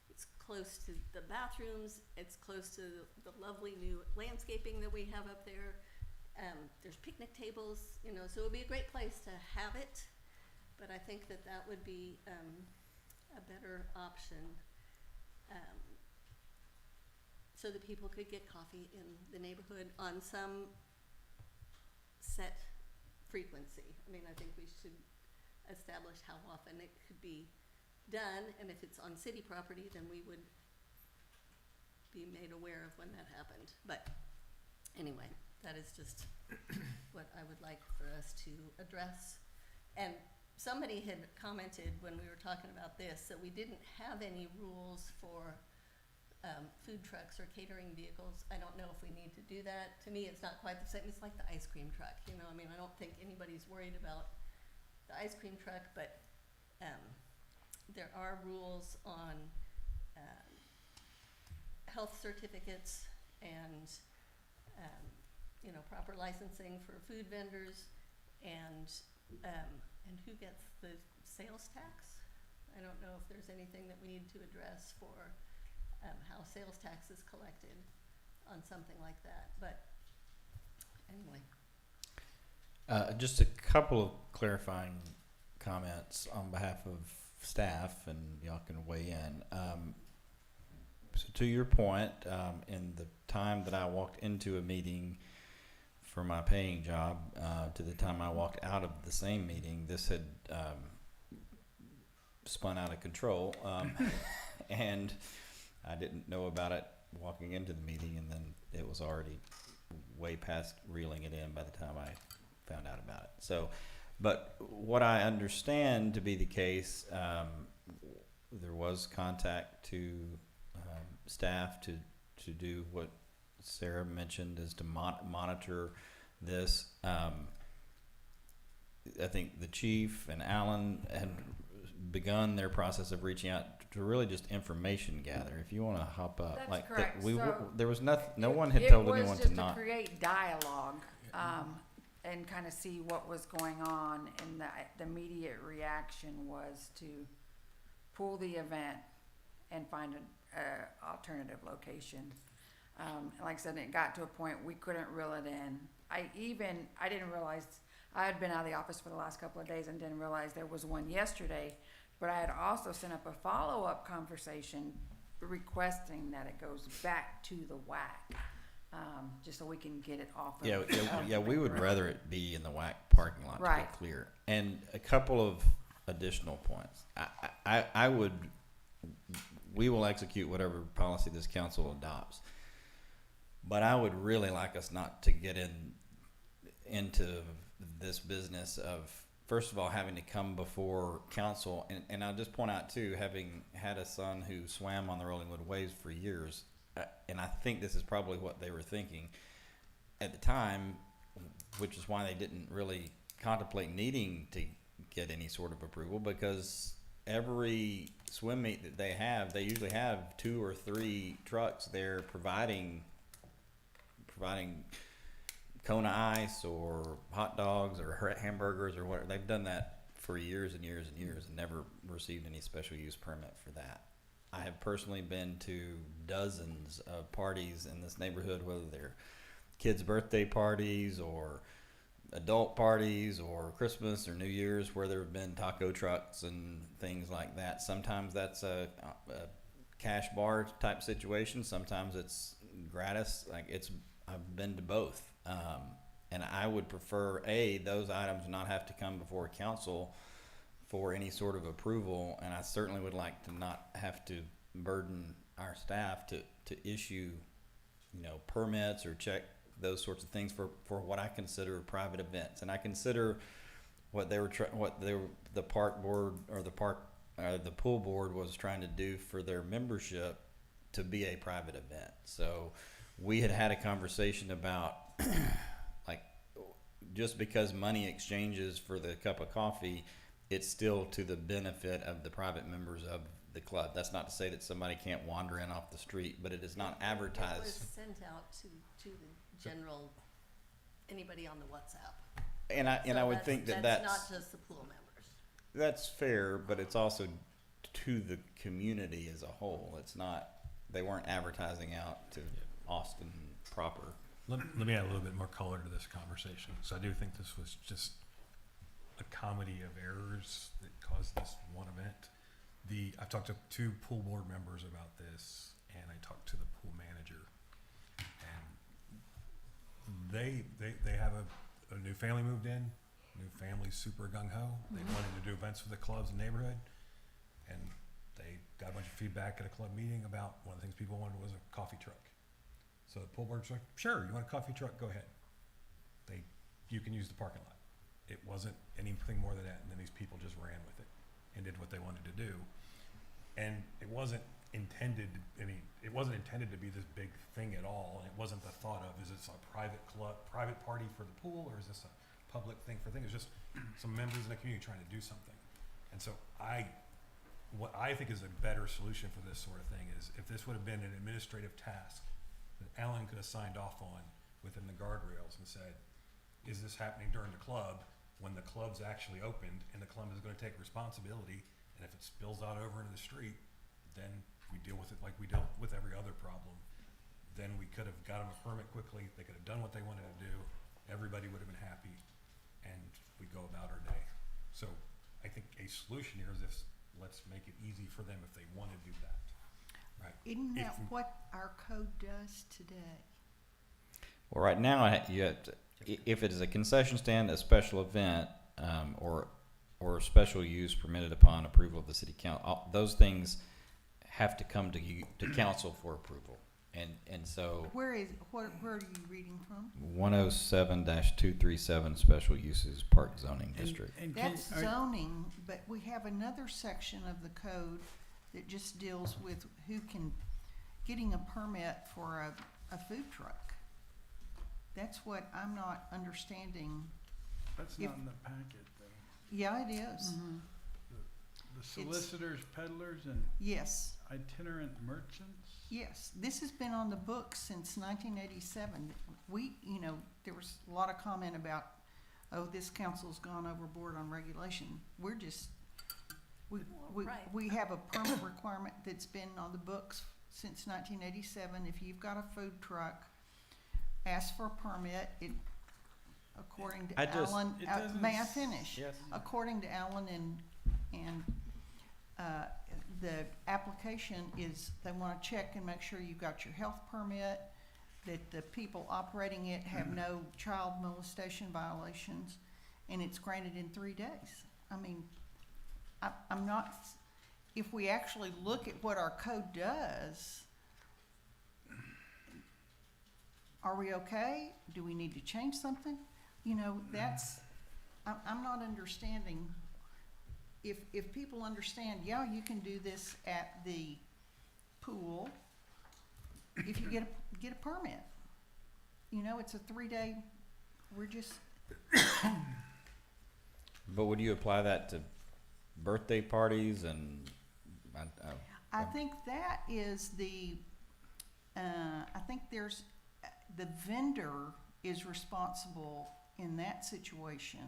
It's close to the bathrooms. It's close to the lovely new landscaping that we have up there. There's picnic tables, so it would be a great place to have it, but I think that would be a better option, so that people could get coffee in the neighborhood on some set frequency. I mean, I think we should establish how often it could be done, and if it's on city property, then we would be made aware of when that happened. But anyway, that is just what I would like for us to address. And somebody had commented when we were talking about this that we didn't have any rules for food trucks or catering vehicles. I don't know if we need to do that. To me, it's not quite the same. It's like the ice cream truck, I mean, I don't think anybody's worried about the ice cream truck, but there are rules on health certificates and proper licensing for food vendors, and who gets the sales tax. I don't know if there's anything that we need to address for how sales tax is collected on something like that, but anyway. Just a couple of clarifying comments on behalf of staff, and y'all can weigh in. So to your point, in the time that I walked into a meeting for my paying job, to the time I walked out of the same meeting, this had spun out of control, and I didn't know about it walking into the meeting, and then it was already way past reeling it in by the time I found out about it. So, but what I understand to be the case, there was contact to staff to do what Sarah mentioned, is to monitor this. I think the chief and Alan had begun their process of reaching out to really just information gather. If you want to hop up, That's like correct. there was nothing. No one had told anyone to not. It was just to create dialogue and kind of see what was going on, and the immediate reaction was to pull the event and find an alternative location. Like I said, it got to a point we couldn't reel it in. I didn't realize, I had been out of the office for the last couple of days and didn't realize there was one yesterday, but I had also sent up a follow-up conversation requesting that it goes back to the WAC, just so we can get it off. Yeah, we would rather it be in the WAC parking lot, right, to be clear. And a couple of additional points. We will execute whatever policy this council adopts, but I would really like us not to get into this business of, first of all, having to come before council. And I'll just point out too, having had a son who swam on the Rollingwood Waves for years, and I think this is probably what they were thinking at the time, which is why they didn't really contemplate needing to get any sort of approval because every swim meet that they usually have 2 or 3 trucks there providing Kona ice or hot dogs or hamburgers or whatever. They've done that for years and years and years and never received any special use permit for that. I have personally been to dozens of parties in this neighborhood, whether they're kids' birthday parties or adult parties or Christmas or New Year's, where there have been taco trucks and things like that. Sometimes that's a cash bar type situation. Sometimes it's gratis. I've been to both. And I would prefer, those items not have to come before council for any sort of approval, and I certainly would like to not have to burden our staff to issue, permits or check those sorts of things for what I consider private events. And I consider the park board or the pool board was trying to do for their membership to be a private event. So we had a conversation about just because money exchanges for the cup of coffee, it's still to the benefit of the private members of the club. That's not to say that somebody can't wander in off the street, but it is not advertised. It was sent out to the general, anybody on the WhatsApp. And I would think that's not just the pool members. That's fair, but it's also to the community as a whole. It's not, they weren't advertising out to Austin proper. Let me add a little bit more color to this conversation. So I do think this was just a comedy of errors that caused this one event. I've talked to 2 pool board members about this, and I talked to the pool manager, and they have a new family moved in. New family's super gung ho. They wanted to do events for the clubs and neighborhood, and they got a bunch of feedback at a club meeting about one of the things people wanted was a coffee truck. So the pool board's like, sure, you want a coffee truck? Go ahead. You can use the parking lot. It wasn't anything more than that, and then these people just ran with it and did what they wanted to do. And it wasn't intended. It wasn't intended to be this big thing at all. And it wasn't the thought of, is this a private party for the pool, or is this a public thing for things? It was just some members in the community trying to do something. And so what I think is a better solution for this sort of thing is if this would have been an administrative task that Alan could have signed off on within the guardrails and said, is this happening during the club when the club's actually opened, and the club is going to take responsibility, and if it spills out over into the street, then we deal with it like we dealt with every other problem. Then we could have got them a permit quickly, they could have done what they wanted to do, everybody would have been happy, and we go about our day. So I think a solution here is let's make it easy for them if they want to do that. Right. Isn't that what our code does today? Well, right now, you have to, if it is a concession stand, a special event, or special use permitted upon approval of the city council, those things have to come to council for approval. And so Where are you reading from? 107-237 special uses park zoning district. That's zoning, but we have another section of the code that just deals with getting a permit for a food truck. That's what I'm not understanding. That's not in the packet, though. Yeah, it is. The solicitors, peddlers, and Yes, itinerant merchants? yes. This has been on the books since 1987. There was a lot of comment about, this council's gone overboard on regulation. We're just, we have a permit requirement that's been on the books since 1987. If you've got a food truck, ask for a permit. According to Alan, may I finish? Yes. According to Alan and the application is, they want to check and make sure you've got your health permit, that the people operating it have no child molestation violations, and it's granted in 3 days. I mean, I'm not, if we actually look at what our code does, are we okay? Do we need to change something? I'm not understanding. If people understand, you can do this at the pool if you get a permit. It's a 3-day, we're just. But would you apply that to birthday parties and? I think that is I think there's, the vendor is responsible in that situation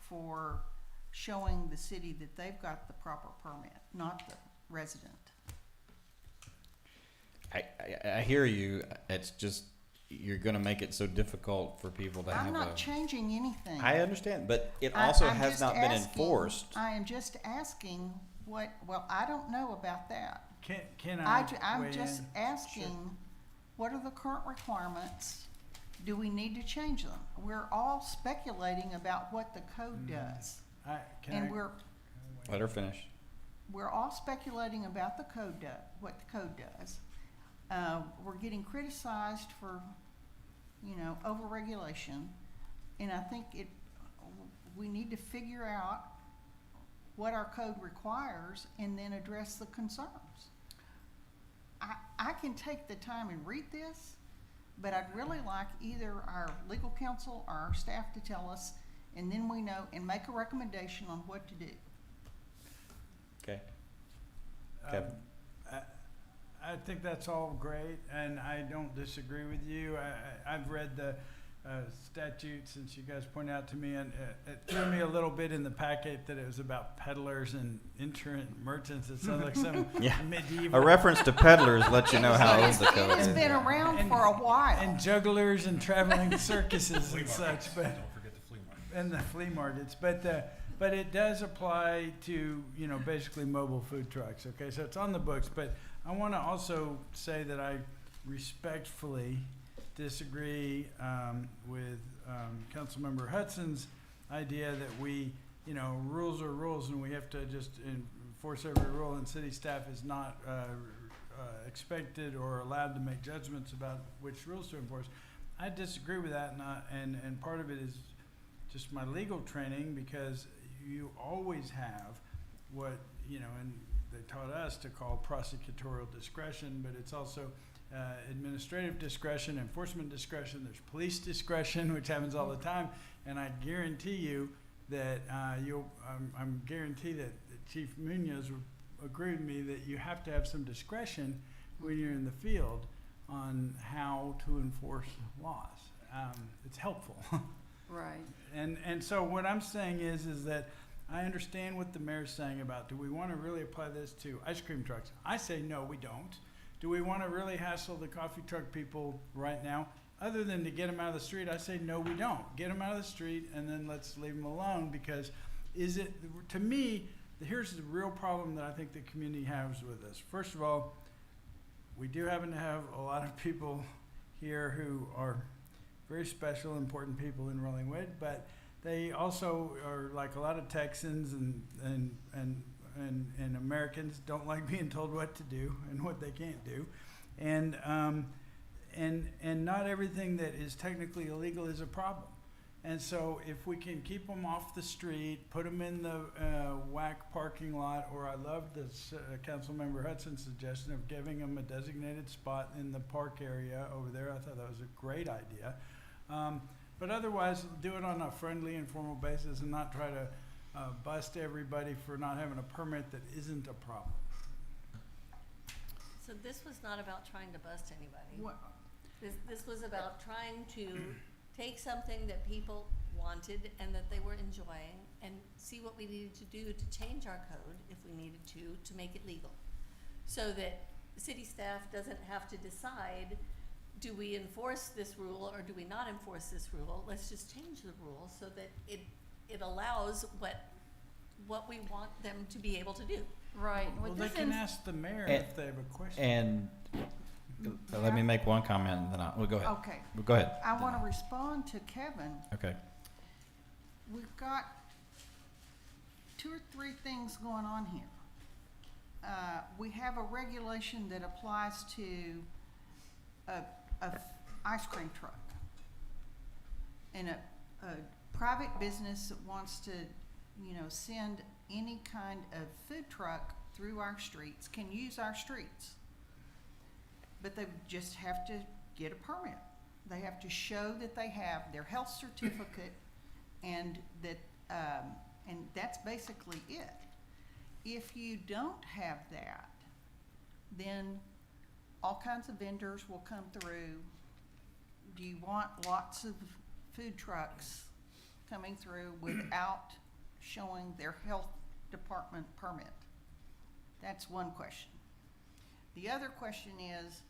for showing the city that they've got the proper permit, not the resident. I hear you. It's just, you're gonna make it so difficult for people to have I'm not changing anything. I understand, but it also I'm has just not been asking- enforced. I am just asking well, I don't know about that. Can I I'm weigh just in? asking, what are the current requirements? Do we need to change them? We're all speculating about what the code does. Let her finish. We're all speculating about the code what the code does. We're getting criticized for, overregulation, and I think we need to figure out what our code requires and then address the concerns. I can take the time and read this, but I'd really like either our legal counsel or our staff to tell us, and then we know and make a recommendation on what to do. Okay. Kevin? I think that's all great, and I don't disagree with you. I've read the statute since you guys pointed out to me, and it threw me a little bit in the packet that it was about peddlers and insurance merchants. It sounds like some medieval. A reference to peddlers lets you know how old the code It has is. been around for a while. And jugglers and traveling circuses and such, but Don't forget the flea market. and the flea markets, but it does apply to basically mobile food trucks. Okay, so it's on the books, but I want to also say that I respectfully disagree with Councilmember Hudson's idea that we, rules are rules and we have to just enforce every rule, and city staff is not expected or allowed to make judgments about which rules to enforce. I disagree with that, and part of it is just my legal training, because you always have what, and they taught us to call prosecutorial discretion, but it's also administrative discretion, enforcement discretion, there's police discretion, which happens all the time, and I guarantee you that I'm guarantee that Chief Munoz would agree with me that you have to have some discretion when you're in the field on how to enforce laws. It's helpful. Right. And so what I'm saying is that I understand what the mayor's saying about, do we want to really apply this to ice cream trucks? I say no, we don't. Do we want to really hassle the coffee truck people right now? Other than to get them out of the street, I say no, we don't. Get them out of the street and then let's leave them alone, because to me, here's the real problem that I think the community has with this. First of all, we do happen to have a lot of people here who are very special, important people in Rollingwood, but they also are, like a lot of Texans and Americans, don't like being told what to do and what they can't do, and not everything that is technically illegal is a problem. And so if we can keep them off the street, put them in the WAC parking lot, or I love this Councilmember Hudson's suggestion of giving them a designated spot in the park area over there. I thought that was a great idea. But otherwise, do it on a friendly, informal basis and not try to bust everybody for not having a permit that isn't a problem. So this was not about trying to bust anybody. What? This was about trying to take something that people wanted and that they were enjoying and see what we needed to do to change our code, if we needed to make it legal. So that city staff doesn't have to decide, do we enforce this rule or do we not enforce this rule? Let's just change the rule so that it allows what we want them to be able to do. Right. Well, they can ask the mayor if they have a question. And let me make one comment, and then we'll go ahead. Okay. Go ahead. I want to respond to Kevin. Okay. We've got 2 or 3 things going on here. We have a regulation that applies to a ice cream truck, and a private business that wants to, send any kind of food truck through our streets can use our streets, but they just have to get a permit. They have to show that they have their health certificate and that And that's basically it. If you don't have that, then all kinds of vendors will come through. Do you want lots of food trucks coming through without showing their health department permit? That's one question. The other question is,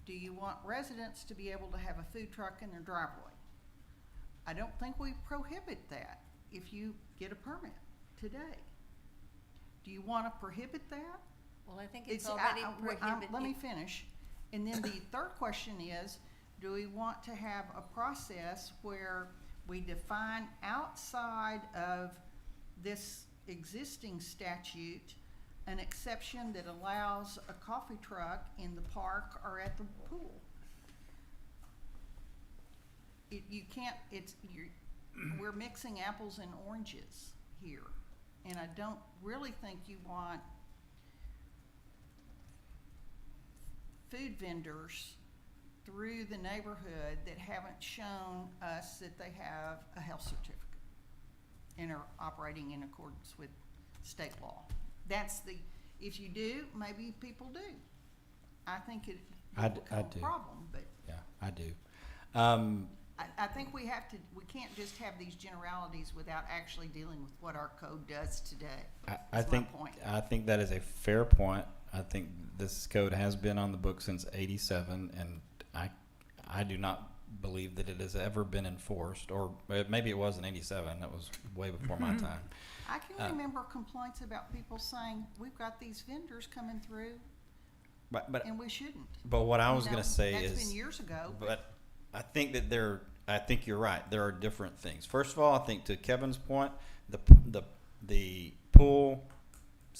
do you want residents to be able to have a food truck in their driveway? I don't think we prohibit that if you get a permit today. Do you want to prohibit that? Well, I think it's already prohibited. Let me finish. And then the third question is, do we want to have a process where we define outside of this existing statute an exception that allows a coffee truck in the park or at the pool? You can't, we're mixing apples and oranges here. And I don't really think you want food vendors through the neighborhood that haven't shown us that they have a health certificate and are operating in accordance with state law. That's the, if you do, maybe people do. I think it will become a problem, but. Yeah, I do. I think we can't just have these generalities without actually dealing with what our code does today. I think that is a fair point. I think this code has been on the book since '87, and I do not believe that it has ever been enforced, or maybe it was in '87. That was way before my time. I can remember complaints about people saying, we've got these vendors coming through, and we shouldn't. But what I was going to say that's is, been years ago. But I think that I think you're right. There are different things. First of all, I think to Kevin's point, the pool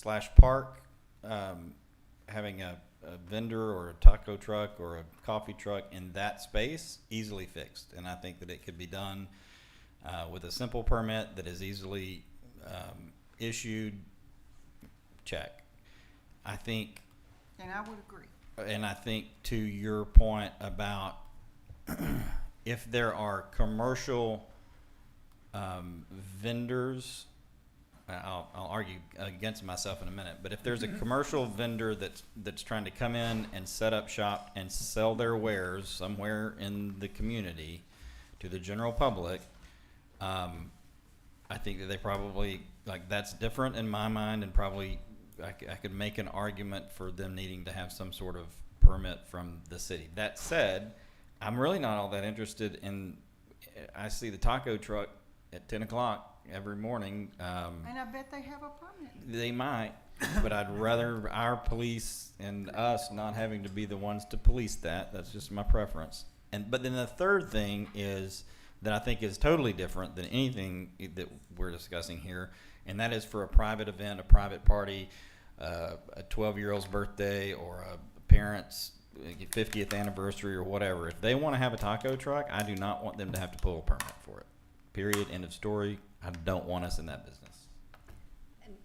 / park, having a vendor or a taco truck or a coffee truck in that space, easily fixed. And I think that it could be done with a simple permit that is easily issued. Check. I think. And I would agree. And I think to your point about if there are commercial vendors, I'll argue against myself in a minute, but if there's a commercial vendor that's trying to come in and set up shop and sell their wares somewhere in the community to the general public, I think that they probably, that's different in my mind, and probably I could make an argument for them needing to have some sort of permit from the city. That said, I'm really not all that interested in. I see the taco truck at 10 o'clock every morning. And I bet they have a permit. They might, but I'd rather our police and us not having to be the ones to police that. That's just my preference. But then the third thing is that I think is totally different than anything that we're discussing here, and that is for a private event, a private party, a 12-year-old's birthday, or a parent's 50th anniversary or whatever. If they want to have a taco truck, I do not want them to have to pull a permit for it. Period. End of story. I don't want us in that business.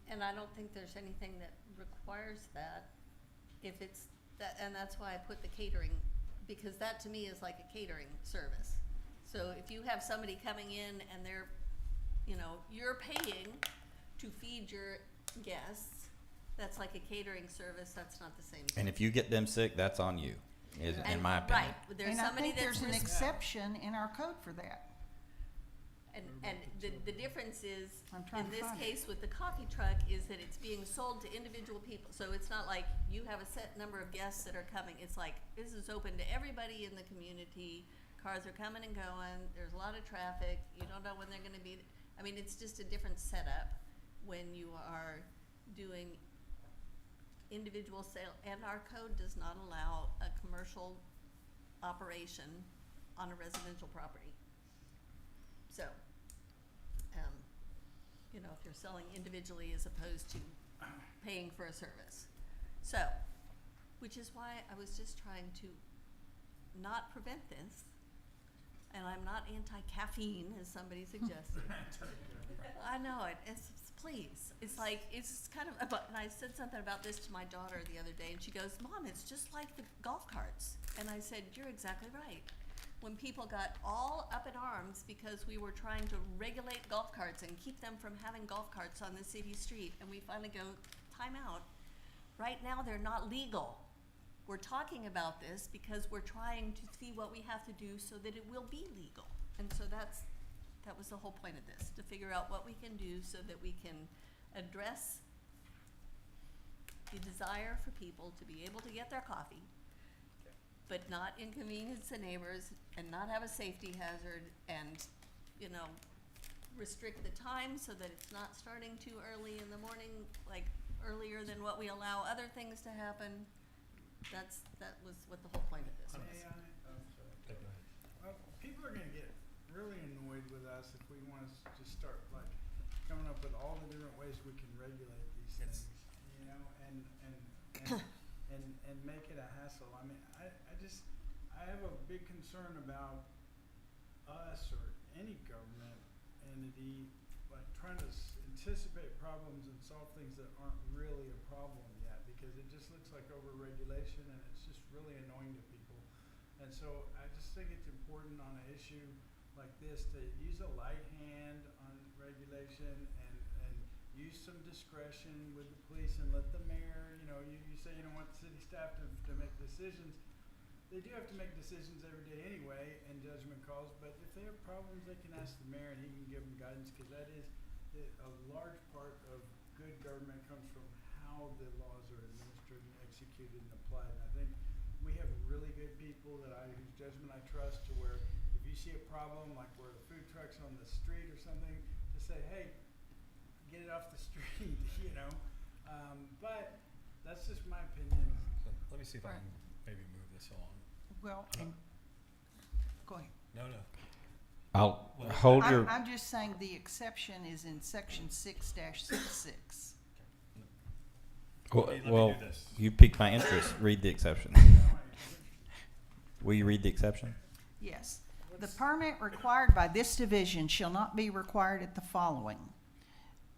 And I don't think there's anything that requires that. If it's that, and that's why I put the catering, because that to me is like a catering service. So if you have somebody coming in and they're, you're paying to feed your guests, that's like a catering service. That's not the same thing. And if you get them sick, that's on you, in my opinion. Right. There's and somebody I think that's there's an exception in our code for that. And the difference is, trying in to this find case with the coffee truck, is that it's being sold to individual people. So it's not like you have a set number of guests that are coming. It's like, this is open to everybody in the community. Cars are coming and going. There's a lot of traffic. You don't know when they're going to be. I mean, it's just a different setup when you are doing individual sale. And our code does not allow a commercial operation on a residential property. So, if you're selling individually as opposed to paying for a service. So, which is why I was just trying to not prevent this, and I'm not anti-caffeine, as somebody suggested. I know it. Please. It's like, it's kind of, and I said something about this to my daughter the other day, and she goes, Mom, it's just like the golf carts. And I said, you're exactly right. when people got all up in arms because we were trying to regulate golf carts and keep them from having golf carts on the city street, and we finally go, time out. Right now, they're not legal. We're talking about this because we're trying to see what we have to do so that it will be legal. And so that was the whole point of this, to figure out what we can do so that we can address the desire for people to be able to get their coffee, but not inconvenience the neighbors and not have a safety hazard, and, you know, restrict the time so that it's not starting too early in the morning, like earlier than what we allow other things to happen. That was what the whole point of this was. May I? Oh, sorry. Well, people are gonna get really annoyed with us if we wanna just start like coming up with all the different ways we can regulate these things, you know, and make it a hassle. I mean, I have a big concern about us or any government entity like trying to anticipate problems and solve things that aren't really a problem yet, because it just looks like over-regulation and it's just really annoying to people. And so I just think it's important on an issue like this to use a light hand on regulation and use some discretion with the police and let the mayor, you know, you say you don't want the city staff to make decisions. They do have to make decisions every day anyway and judgment calls, but if they have problems, they can ask the mayor and he can give them guidance, because that is a large part of good government comes from how the laws are administered and executed and applied. And I think we have really good people whose judgment I trust, to where if you see a problem like where the food truck's on the street or something, to say, hey, get it off the street, you know. But that's just my opinion. So let me see if I can maybe move this along. Well, and, go ahead. No. I'll hold your. I'm just saying the exception is in section 6-66. Let me Well, do this. you piqued my interest. Read the exception. Will you read the exception? Yes. The permit required by this division shall not be required at the following.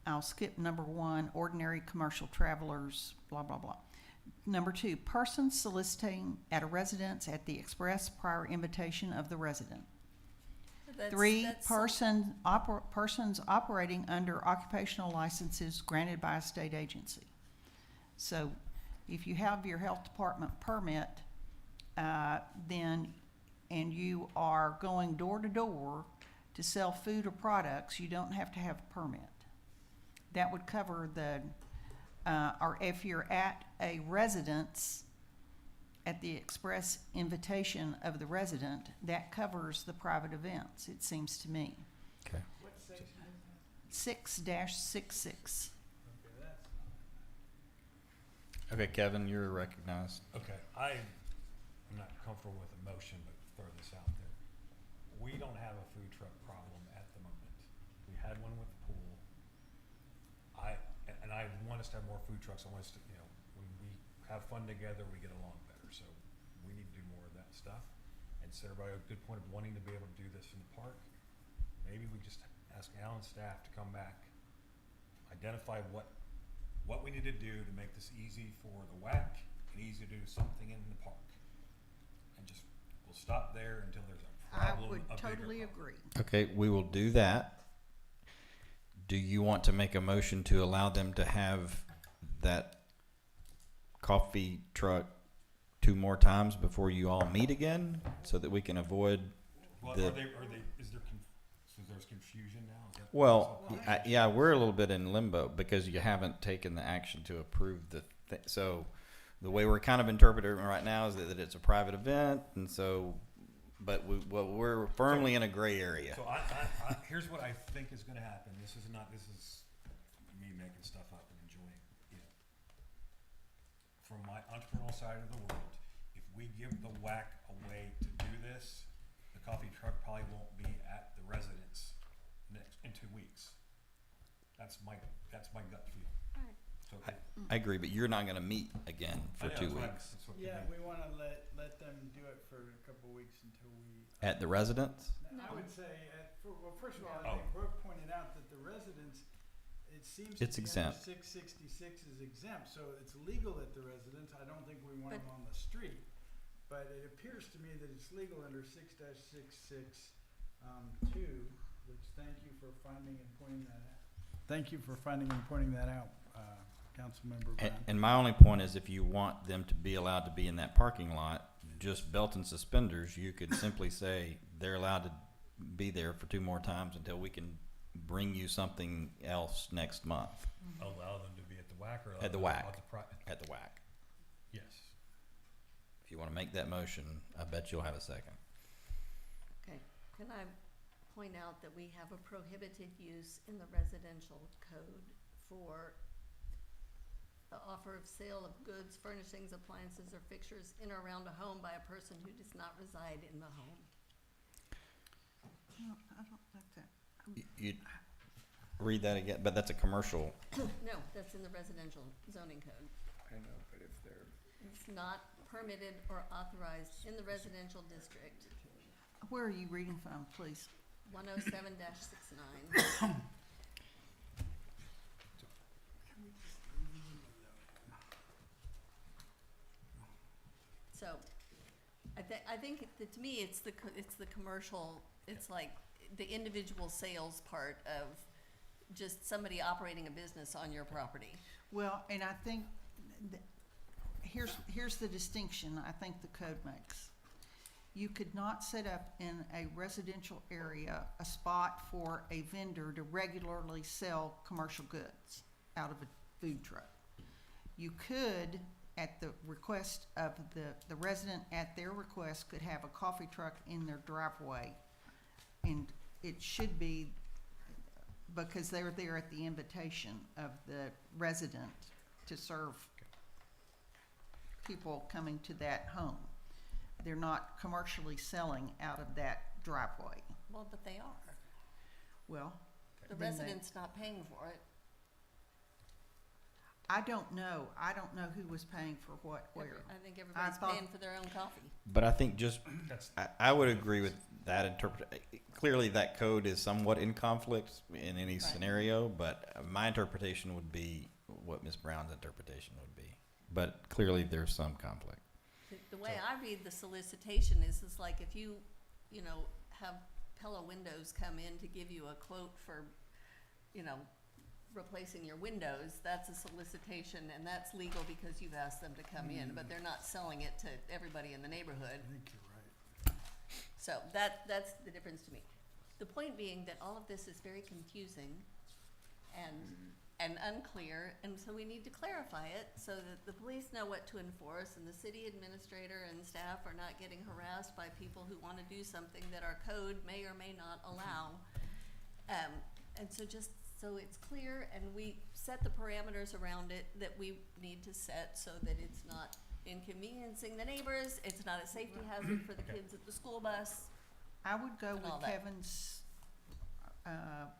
I'll skip number 1, ordinary commercial travelers, blah, blah, blah. Number 2, persons soliciting at a residence at the express prior invitation of the resident. 3, persons operating under occupational licenses granted by a state agency. So if you have your health department permit, then, and you are going door to door to sell food or products, you don't have to have a permit. That would cover or if you're at a residence at the express invitation of the resident, that covers the private events, it seems to me. Okay. What section is that? 6-66. Okay, that's. Okay, Kevin, you're recognized. Okay, I'm not comfortable with the motion, but throw this out there. We don't have a food truck problem at the moment. We had one with the pool. And I want us to have more food trucks. I want us to, you know, when we have fun together, we get along better. So we need to do more of that stuff. And so everybody had a good point of wanting to be able to do this in the park. Maybe we just ask Alan's staff to come back, identify what we need to do to make this easy for the WAC and easy to do something in the park. And just, we'll stop there until there's a problem. I would a bigger totally problem. agree. Okay, we will do that. Do you want to make a motion to allow them to have that coffee truck 2 more times before you all meet again, so that we can avoid Well, the? is there's confusion now? Is that Well, yeah, we're a little bit in limbo because you haven't taken the action to approve the thing. So the way we're kind of interpreting it right now is that it's a private event, and so, but we're firmly in a gray area. So here's what I think is going to happen. This is me making stuff up and enjoying, you know. From my entrepreneurial side of the world, if we give the WAC a way to do this, the coffee truck probably won't be at the residence in 2 weeks. That's my gut feel. So I agree, but you're not going to meet again for 2 weeks. Yeah, we want to let them do it for a couple weeks until we. At the residence? I would say, well, first of all, I think Brooke pointed out that the residence, it seems to It's be exempt. under 666 is exempt, so it's legal at the residence. I don't think we want them on the street. but it appears to me that it's legal under 6-66 2, which thank you for finding and pointing that out. Thank you for finding and pointing that out, Councilmember Brown. And my only point is, if you want them to be allowed to be in that parking lot, just belt and suspenders, you could simply say they're allowed to be there for 2 more times until we can bring you something else next month. Allow them to be at the WAC or At the allow WAC. them At the WAC. Yes. If you want to make that motion, I bet you'll have a second. Okay, can I point out that we have a prohibited use in the residential code for the offer of sale of goods, furnishings, appliances, or fixtures in or around a home by a person who does not reside in the home. No, I don't like that. You read that again, but that's a commercial. No, that's in the residential zoning code. I know, but if they're It's not permitted or authorized in the residential district. Where are you reading from, please? 107-69. So, I think that to me, it's the commercial, it's like the individual sales part of just somebody operating a business on your property. Well, and I think here's the distinction I think the code makes. You could not set up in a residential area a spot for a vendor to regularly sell commercial goods out of a food truck. You could, at the request of the resident, at their request, could have a coffee truck in their driveway. And it should be, because they're there at the invitation of the resident to serve people coming to that home. They're not commercially selling out of that driveway. Well, but they are. Well, The then resident's not paying for it. I don't know. I don't know who was paying for what, where. I think everybody's thought- paying for their own coffee. But I think I would agree with that interpret. Clearly, that code is somewhat in conflict in any scenario, but my interpretation would be what Ms. Brown's interpretation would be. But clearly, there's some conflict. The way I read the solicitation is like if you have Pella Windows come in to give you a quote for, replacing your windows, that's a solicitation, and that's legal because you've asked them to come in, but they're not selling it to everybody in the neighborhood. I think you're right. So that's the difference to me. The point being that all of this is very confusing and unclear, and so we need to clarify it so that the police know what to enforce and the city administrator and staff are not getting harassed by people who want to do something that our code may or may not allow. And so just so it's clear and we set the parameters around it that we need to set so that it's not inconveniencing the neighbors, it's not a safety hazard for the kids at the school bus. I would go and all with that. Kevin's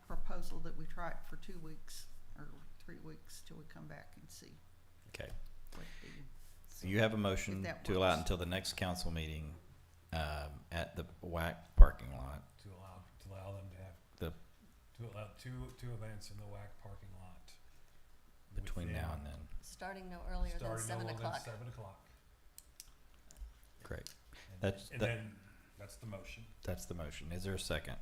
proposal that we try it for 2 weeks or 3 weeks till we come back and see Okay. what the. So you have a motion If that to allow it works. until the next council meeting at the WAC parking lot. To allow them to have The to allow two events in the WAC parking lot between within- now and then. Starting no earlier than starting no 7 later than o'clock. 7 o'clock. Great. And, That's and that- then that's the motion. That's the motion. Is there a second?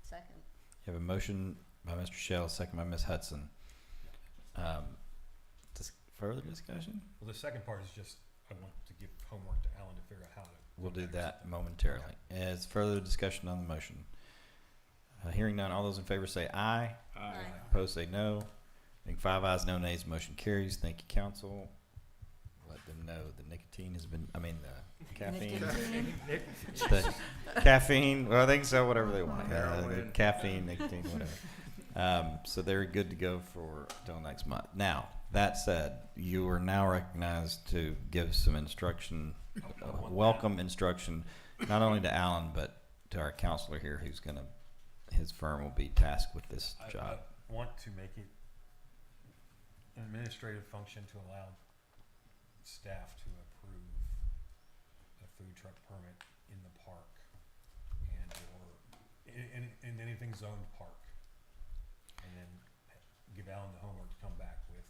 Second. You have a motion by Mr. Shell, a second by Ms. Hudson. Further discussion? Well, the second part is just I want to give homework to Alan to figure out how to. We'll do that momentarily. As further discussion on the motion. Hearing none, all those in favor say aye. Aye. Opposed say no. Being 5 ayes, no nays, motion carries. Thank you, council. Let them know the nicotine has been, the caffeine. The caffeine, well, I think so, whatever they want. The caffeine, nicotine, whatever. So they're good to go for till next month. Now, that said, you are now recognized to give some instruction, welcome instruction, not only to Alan, but to our counselor here who's his firm will be tasked with this job. I want to make it an administrative function to allow staff to approve a food truck permit in the park and or in anything zoned park. And then give Alan the homework to come back with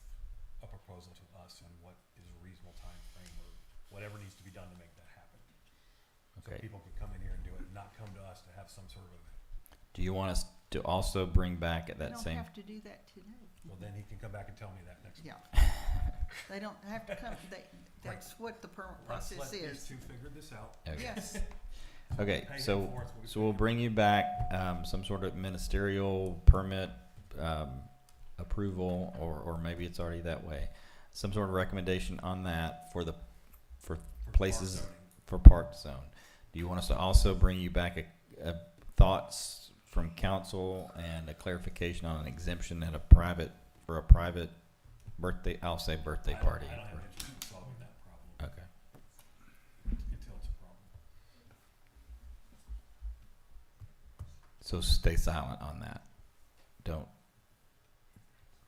a proposal to us on what is a reasonable time frame or whatever needs to be done to make that happen. So Okay. people can come in here and do it, and not come to us to have some sort of, Do you want us to also bring back at They that don't same? have to do that today. well, then he can come back and tell me that next Yeah. week. They don't have to come, that's what the permit Let's process let these is. two figure this out. Okay. Yes. Okay, Pay him so for it, so we we'll bring you back some sort of ministerial permit approval, or maybe it's already that way. Some sort of recommendation on that for places zoning. for park zone. Do you want us to also bring you back a thoughts from council and a clarification on an exemption at a private birthday? I'll say birthday party. I don't have interest in solving that problem Okay. until it's a problem. So stay silent on that. Don't.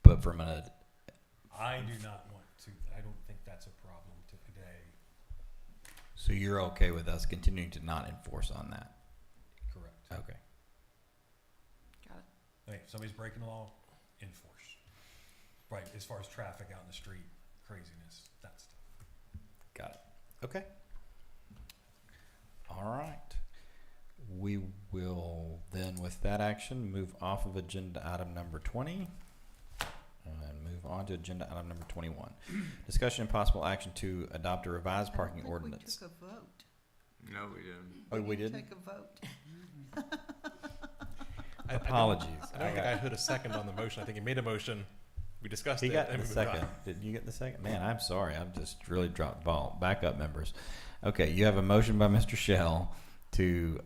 But from a I do not want to, I don't think that's a problem today. so you're okay with us continuing to not enforce on that? Correct. Okay. Got it. Hey, if somebody's breaking the law, enforce. Right, as far as traffic out in the street, craziness, that stuff. Got it. Okay. All right. We will then, with that action, move off of agenda item number 20 and move on to agenda item number 21. Discussion and possible action to adopt a revised parking ordinance. We took a vote. No, we didn't. Oh, we didn't? Take a vote. Apologies. I don't think I heard a second on the motion. I think he made a motion. We discussed He it. got and the we moved on. second. Did you get the second? Man, I'm sorry. I've just really dropped the ball. Back up, members. Okay, you have a motion by Mr. Shell to,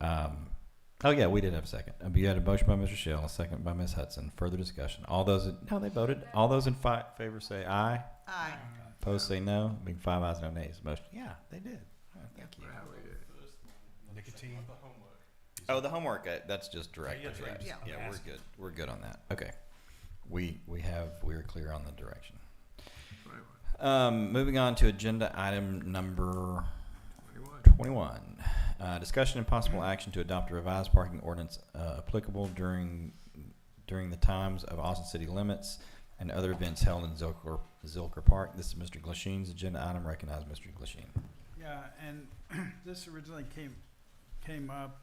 oh yeah, we did have a second. You had a motion by Mr. Shell, a second by Ms. Hudson. Further discussion. All those, no, they voted. All those in favor say aye. Aye. Opposed say no. Being 5 ayes, no nays. Motion, yeah, they did. Oh, thank you. Nicotine. Oh, the homework, that's just direct. that's right. Yeah. Yeah, we're good. We're good on that. Okay. We're clear on the direction. Moving on to agenda item number 21. Discussion and possible action to adopt a revised parking ordinance applicable during the times of Austin city limits and other events held in Zilker Park. This is Mr. Glasheen's agenda item. Recognize Mr. Glasheen. Yeah, and this originally came up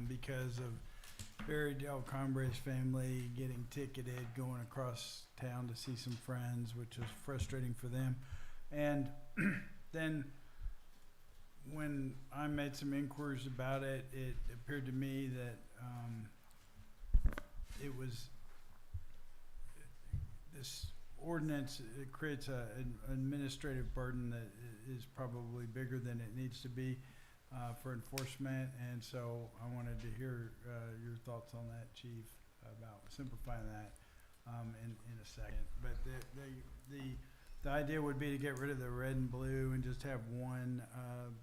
because of Barry Del Combre's family getting ticketed going across town to see some friends, which was frustrating for them. And then when I made some inquiries about it, it appeared to me that it was this ordinance. It creates an administrative burden that is probably bigger than it needs to be for enforcement. And so I wanted to hear your thoughts on that, Chief, about simplifying that in a second. But the idea would be to get rid of the red and blue and just have one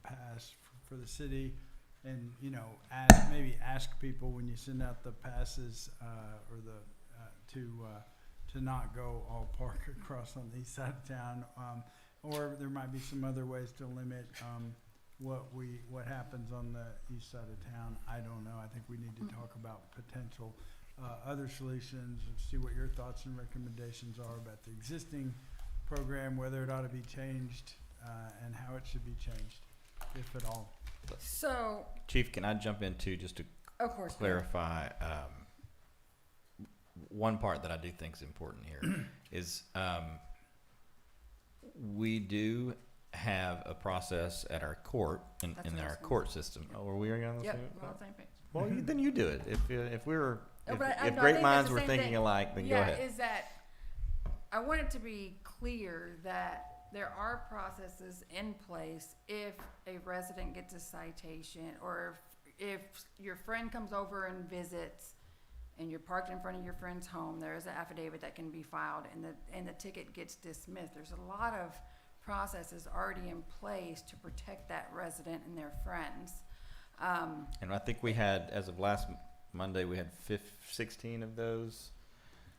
pass for the city, and maybe ask people when you send out the passes or to not go all park across on the east side of town, or there might be some other ways to limit what happens on the east side of town. I don't know. I think we need to talk about potential other solutions and see what your thoughts and recommendations are about the existing program, whether it ought to be changed, and how it should be changed, if at all. So, Chief, can I jump in too, just to of course, clarify one part that I do think is important here is we do have a process at our court in That's what I our was gonna court system. Oh, are we on the Yep, same? we're on the same page. Well, then you do it. If we're No, if, but I if no, I great think minds that's the were same thinking thing. alike, then go Yeah, ahead. is that I want it to be clear that there are processes in place if a resident gets a citation, or if your friend comes over and visits and you're parked in front of your friend's home, there is an affidavit that can be filed and the ticket gets dismissed. There's a lot of processes already in place to protect that resident and their friends. And I think we had, as of last Monday, we had 16 of those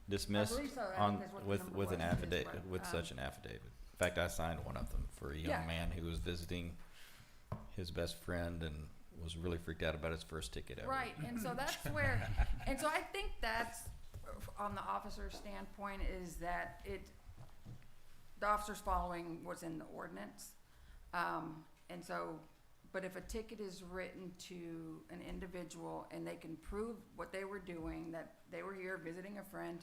dismissed believe so. I on think that's what the with number with an was, affidavit but, with such an affidavit. In fact, I signed one of them for a young Yeah. man who was visiting his best friend and was really freaked out about his first ticket ever. Right, and so that's where, and so I think that's, on the officer's standpoint, is that the officer's following what's in the ordinance. And so but if a ticket is written to an individual and they can prove what they were doing, that they were here visiting a friend,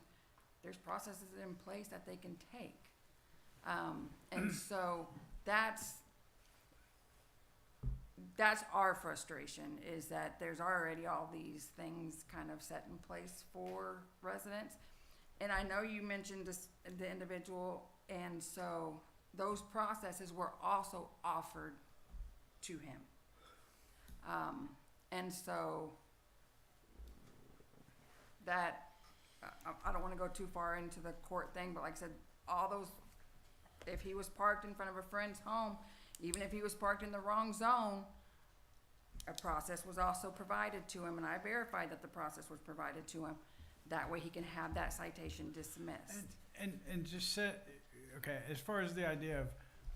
there's processes in place that they can take. And so that's our frustration, is that there's already all these things kind of set in place for residents. And I know you mentioned this, the individual, and so those processes were also offered to him. And so that, I don't want to go too far into the court thing, but like I said, all those, if he was parked in front of a friend's home, even if he was parked in the wrong zone, a process was also provided to him, and I verified that the process was provided to him. That way he can have that citation dismissed. And just set, okay, as far as the idea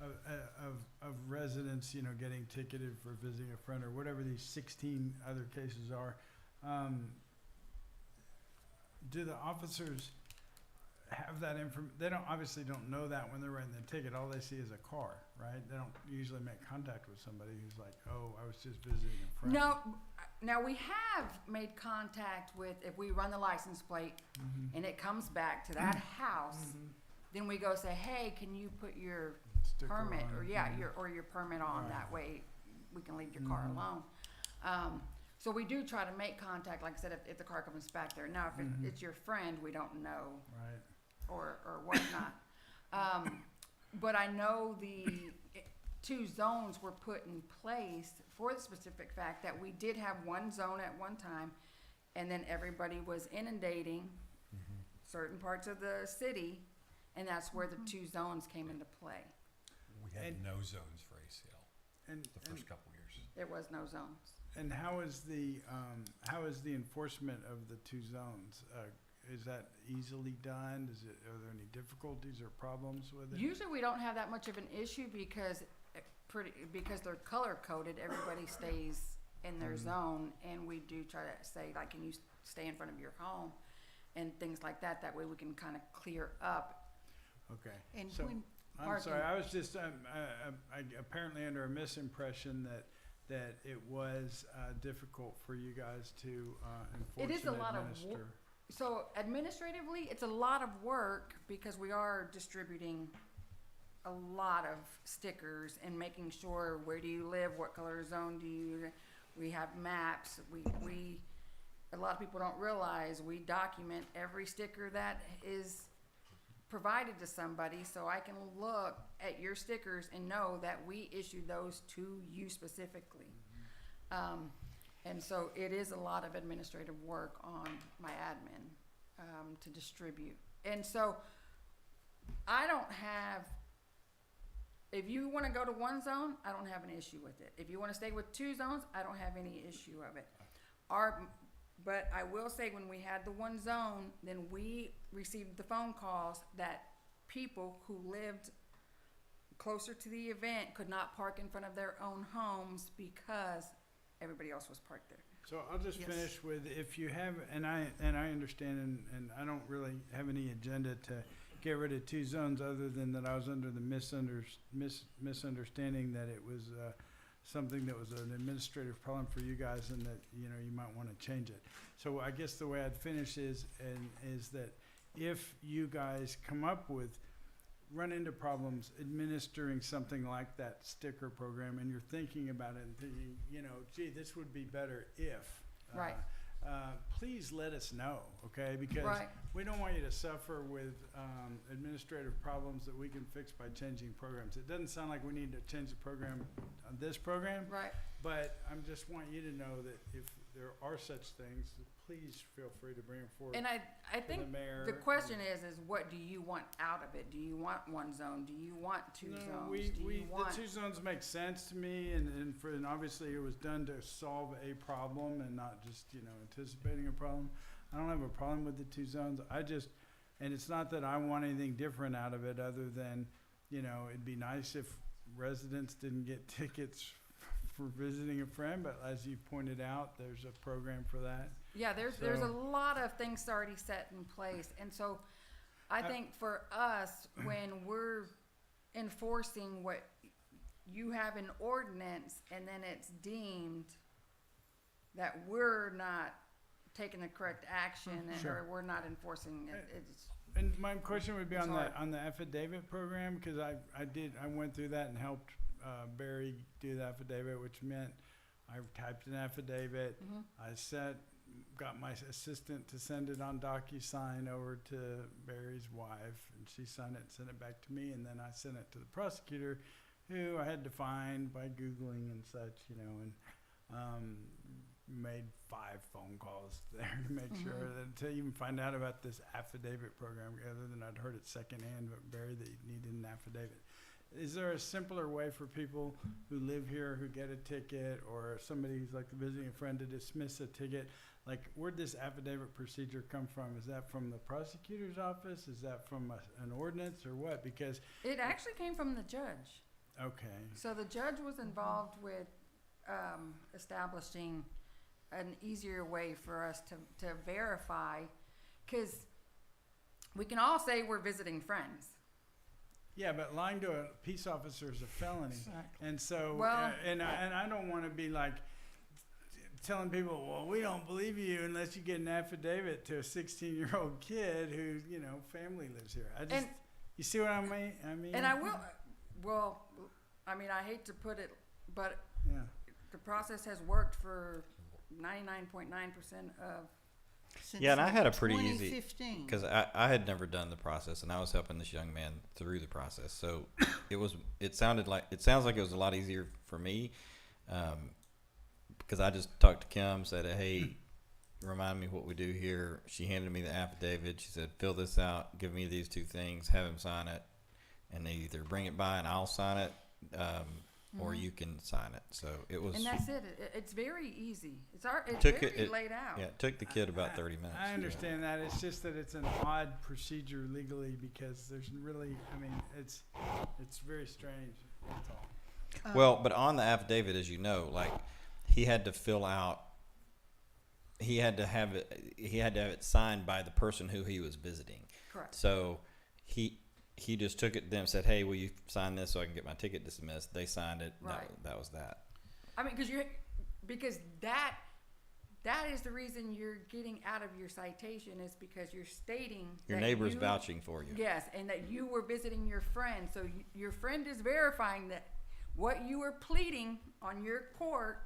of residents, you know, getting ticketed for visiting a friend or whatever these 16 other cases are, do the officers have that they obviously don't know that when they're writing the ticket. All they see is a car, right? They don't usually make contact with somebody who's like, oh, I was just visiting a friend. No, now we have made contact with, if we run the license plate and it comes back to that house, then we go say, hey, can you put your Sticker permit, on or it. your permit on, Right. that way we can leave your car alone. So we do try to make contact, like I said, if the car comes back there. Now, if it's your friend, we don't know, Right. or whatnot. But I know the 2 zones were put in place for the specific fact that we did have one zone at one time, and then everybody was inundating certain parts of the city, and that's where the 2 zones came into play. We had no zones for ACL And the first couple years. There was no zones. And how is the enforcement of the 2 zones? Is that easily done? Are there any difficulties or problems with it? Usually we don't have that much of an issue because they're color coded. Everybody stays in their zone, and we do try to say, like, can you stay in front of your home and things like that. That way we can kind of clear up. Okay. And So, when I'm parking- sorry, I was just, I apparently under a misimpression that it was difficult for you guys to enforce It is a and lot of administer. So administratively, it's a lot of work because we are distributing a lot of stickers and making sure where do you live, what color zone do you, we have maps, we a lot of people don't realize we document every sticker that is provided to somebody, so I can look at your stickers and know that we issued those to you specifically. And so it is a lot of administrative work on my admin to distribute. And so I don't have, if you want to go to one zone, I don't have an issue with it. If you want to stay with 2 zones, I don't have any issue of it. But I will say, when we had the one zone, then we received the phone calls that people who lived closer to the event could not park in front of their own homes because everybody else was parked there. So I'll just Yes. finish with, if you have, and I understand, and I don't really have any agenda to get rid of 2 zones, other than that I was under the misunderstanding that it was something that was an administrative problem for you guys, and that, you know, you might want to change it. So I guess the way I'd finish is that if you guys run into problems administering something like that sticker program, and you're thinking about it and thinking, you know, gee, this would be better if. Right. Please let us know, okay? Because Right. we don't want you to suffer with administrative problems that we can fix by changing programs. It doesn't sound like we need to change the program on this program. Right. But I just want you to know that if there are such things, please feel free to bring them forward. And I to think mayor. the question is what do you want out of it? Do you want one zone? Do you want 2 zones? Do you The want 2 zones make sense to me, and obviously it was done to solve a problem and not just, you know, anticipating a problem. I don't have a problem with the 2 zones. And it's not that I want anything different out of it, other than, you know, it'd be nice if residents didn't get tickets for visiting a friend, but as you pointed out, there's a program for that. Yeah, there's a lot of things already set in place. And so I think for us, when we're enforcing what you have an ordinance and then it's deemed that we're not taking the correct action or we're not enforcing it. It's, And my question would be It's on hard. the affidavit program, because I went through that and helped Barry do the affidavit, which meant I typed an affidavit. Mhm. I got my assistant to send it on DocuSign over to Barry's wife, and she signed it and sent it back to me, and then I sent it to the prosecutor, who I had to find by Googling and such, and made 5 phone calls there to make sure that to even find out about this affidavit program, other than I'd heard it secondhand, but Barry, that you needed an affidavit. Is there a simpler way for people who live here who get a ticket, or somebody who's like visiting a friend to dismiss a ticket? Like, where'd this affidavit procedure come from? Is that from the prosecutor's office? Is that from an ordinance, or what? Because it actually came from the judge. okay, So the judge was involved with establishing an easier way for us to verify, because we can all say we're visiting friends. yeah, but lying to a peace officer is a felony, and so Well- and I don't want to be like telling people, well, we don't believe you unless you get an affidavit to a 16-year-old kid who family lives here. And- you see what I mean? And I will, well, I mean, I hate to put it, but Yeah. the process has worked for 99.9% of. Since Yeah, and I had a pretty easy 2015. because I had never done the process, and I was helping this young man through the process. So it sounds like it was a lot easier for me, because I just talked to Kim, said, hey, remind me what we do here. She handed me the affidavit. She said, fill this out, give me these 2 things, have him sign it, and they either bring it by and I'll sign it, or you can sign it. So it was. And that's it. It's very easy. It's took very it laid out. Yeah, it took the kid about 30 minutes. I understand that. It's just that it's an odd procedure legally, because there's really, it's very strange. That's all. Well, but on the affidavit, as you know, like he had to fill out. He had to have it signed by the person who he was visiting. Correct. So he just took it to them and said, "Hey, will you sign this so I can get my ticket dismissed?" They signed it. Right. That was that. I mean, because that is the reason you're getting out of your citation, is because you're stating Your that neighbor's you- vouching for you. Yes, and that you were visiting your friend. So your friend is verifying that what you were pleading on your court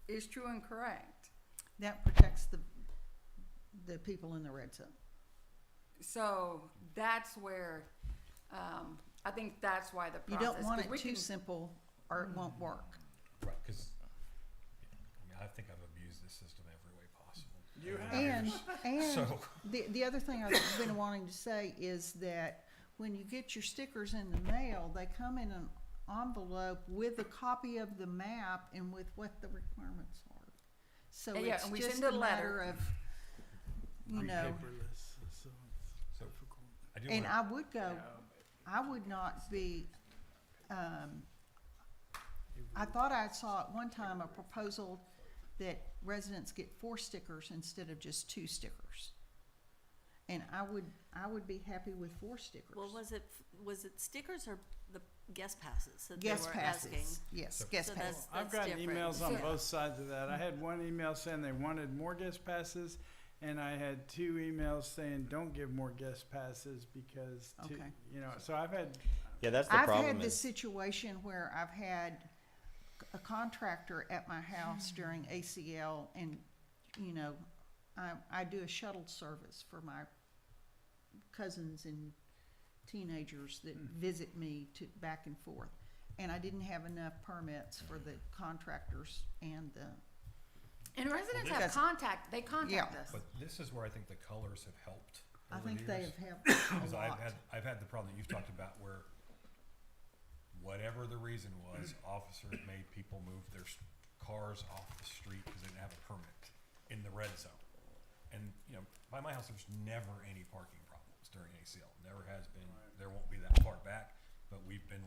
is true and correct. That protects the people in the red zone. So that's where I think that's why the You process. don't want 'cause it we too can- simple, or it won't work. Right, because I think I've abused this system every way possible. You have. And So- the other thing I've been wanting to say is that when you get your stickers in the mail, they come in an envelope with a copy of the map and with what the requirements are. So And yeah, it's and we just send a a matter letter. of, Paperless, so it's So, difficult. I do and wanna- I would go, I would not be, I thought I saw at one time a proposal that residents get 4 stickers instead of just 2 stickers. And I would be happy with 4 stickers. Well, was it stickers or the guest passes that Guest they were passes, asking? yes, guest So passes. I've that's gotten different. emails on So- both sides of that. I had one email saying they wanted more guest passes, and I had 2 emails saying don't give more guest passes because, Okay. so I've had. Yeah, that's the I've problem. had this is- situation where I've had a contractor at my house during ACL, and I do a shuttle service for my cousins and teenagers that visit me to back and forth, and I didn't have enough permits for the contractors and the. And residents Well, have this- they contact us. But this is where I think the colors have helped. I over think the they years. have helped Because a lot. I've had the problem that you've talked about where whatever the reason was, officers made people move their cars off the street because they didn't have a permit in the red zone. And, by my house, there's never any parking problems during ACL. Never has been. There won't be that far back. But we've been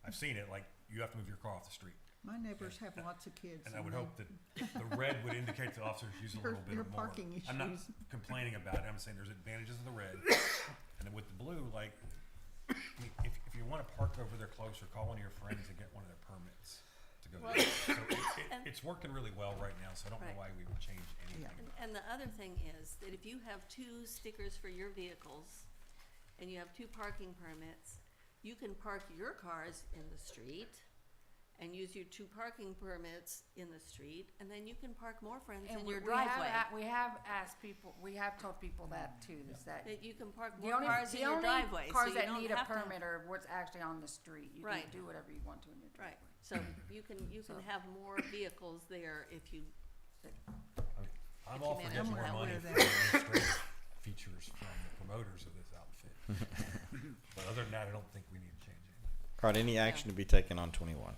I've seen it, you have to move your car off the street. My neighbors have lots of kids. And I would hope that the red would indicate to officers use a little bit Your more. parking I'm not issues. complaining about it. I'm saying there's advantages of the red. And then with the blue, if you're want to park over there closer, call one of your friends and get one of their permits to go Well, there. So and- it's working really well right now, so I don't know Right. why we would change anything. And the other thing is that if you have 2 stickers for your vehicles and you have 2 parking permits, you can park your cars in the street and use your 2 parking permits in the street, and then you can park more friends And in we, your we have, driveway. we have asked people, we have told people that too, is that That you can park the more only, cars in the your only driveway, so cars you that don't need a have to have- permit are what's actually on the street. You Right. can do whatever you want to in your Right, driveway. so you can So- have more vehicles there if you, I'm If all you for manage getting to more have money one for of the those. administrative features from the promoters of this outfit. But other than that, I don't think we need to change anything. All right, any action to be taken on 21?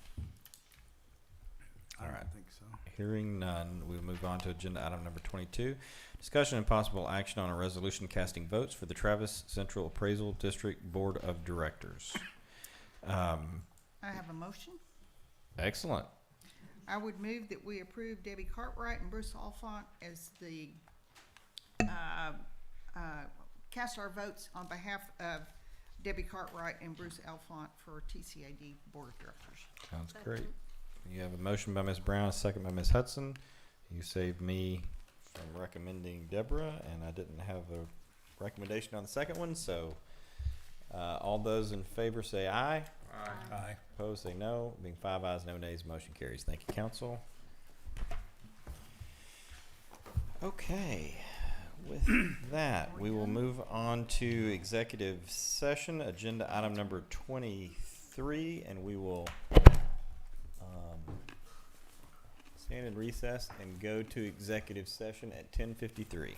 I All don't right. think so. Hearing none, we'll move on to agenda item number 22. Discussion and possible action on a resolution casting votes for the Travis Central Appraisal District Board of Directors. I have a motion. Excellent. I would move that we approve Debbie Cartwright and Bruce Alfont as the, cast our votes on behalf of Debbie Cartwright and Bruce Alfont for TCAD Board of Directors. Sounds great. You have a motion by Ms. Brown, a second by Ms. Hudson. You saved me from recommending Deborah, and I didn't have a recommendation on the second one, so all those in favor say aye. Aye. Opposed, say no. Being 5 ayes, no nays, motion carries. Thank you, council. Okay, with that, we will move on to executive session, agenda item number 23, and we will stand in recess and go to executive session at 10:53.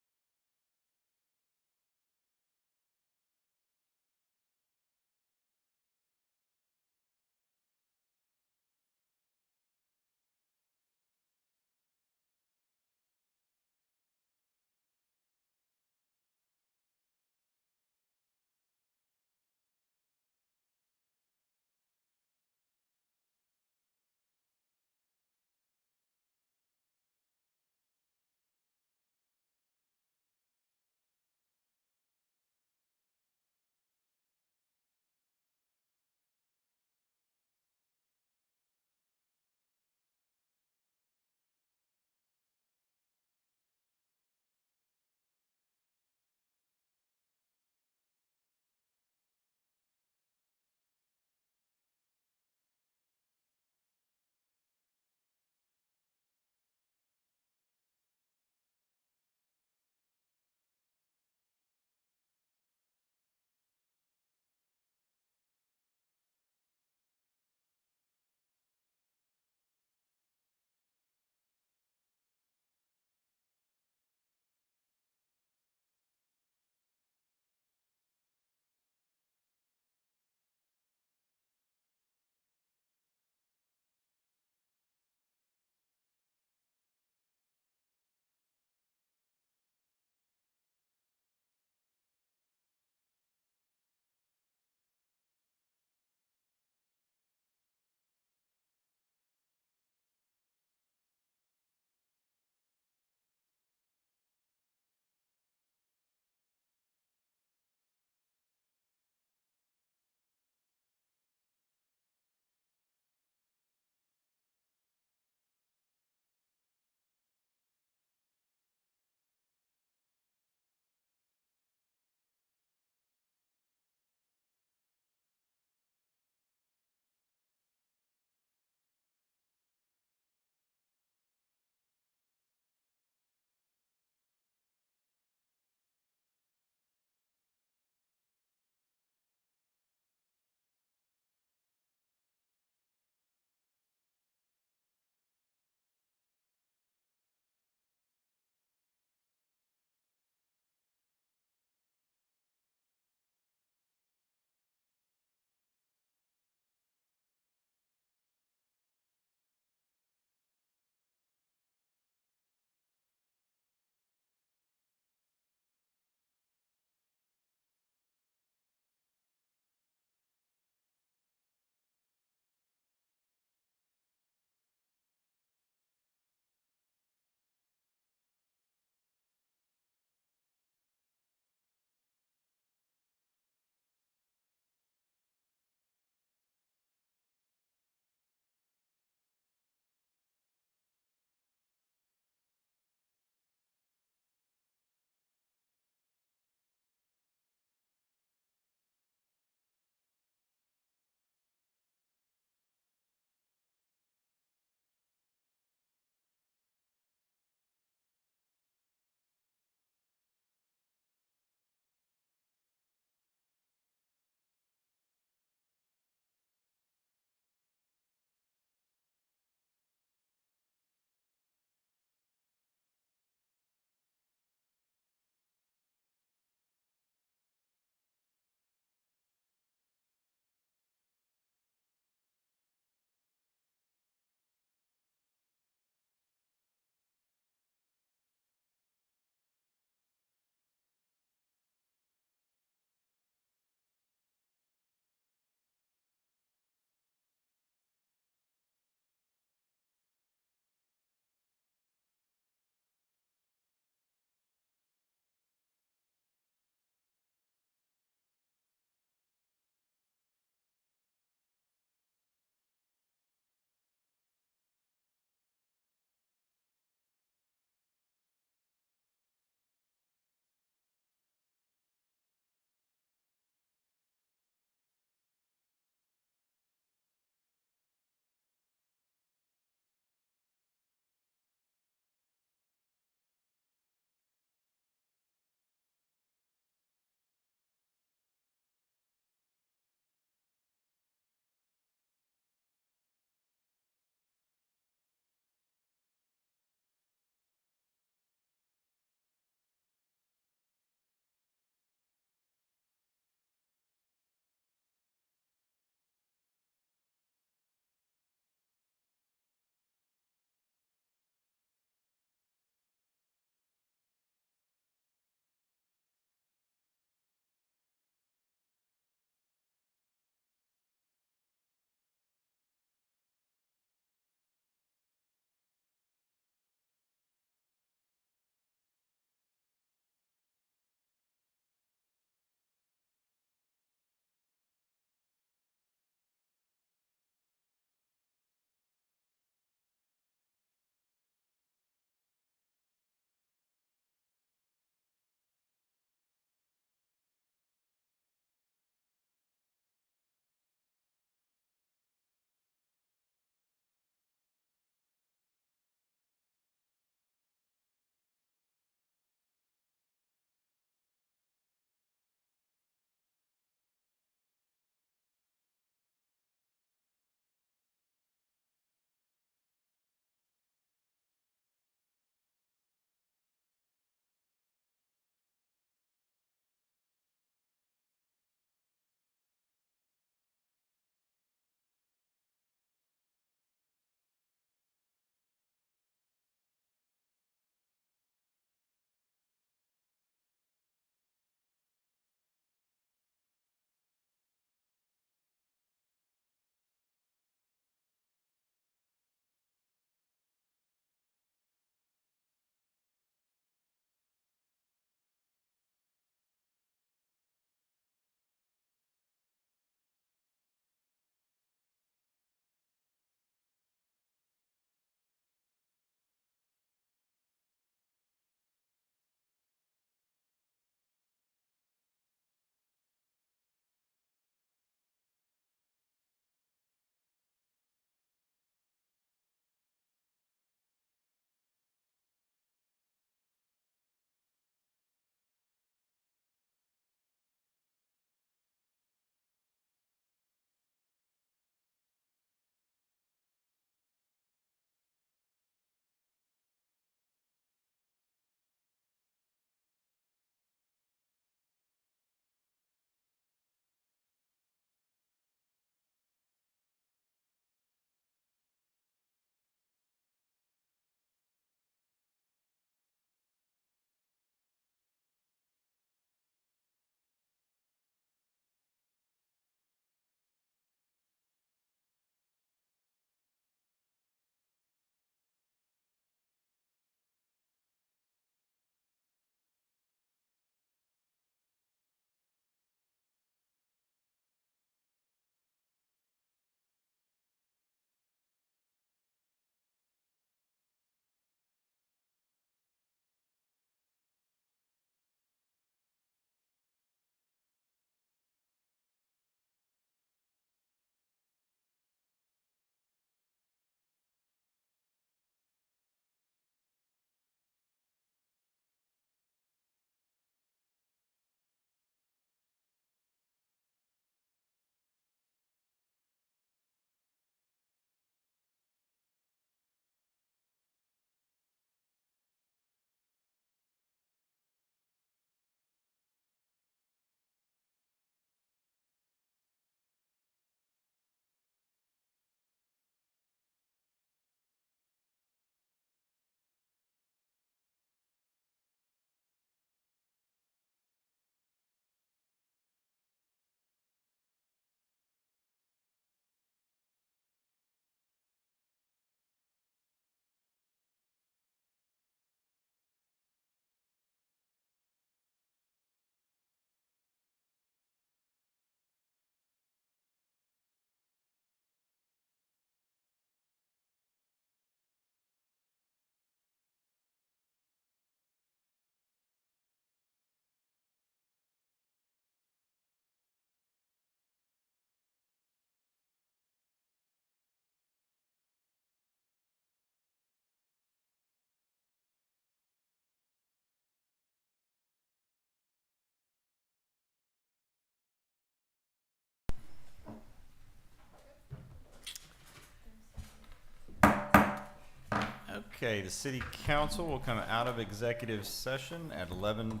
Okay, the city council will come out of executive session at 11:32.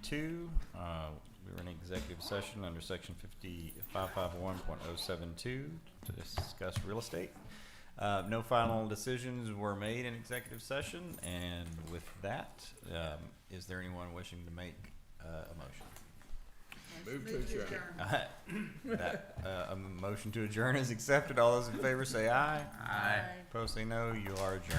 We were in executive session under section 551.072 to discuss real estate. No final decisions were made in executive session, and with that, is there anyone wishing to make a motion? Move to adjourn. A motion to adjourn is accepted. All those in favor say aye. Aye. Opposed say no. You are adjourned.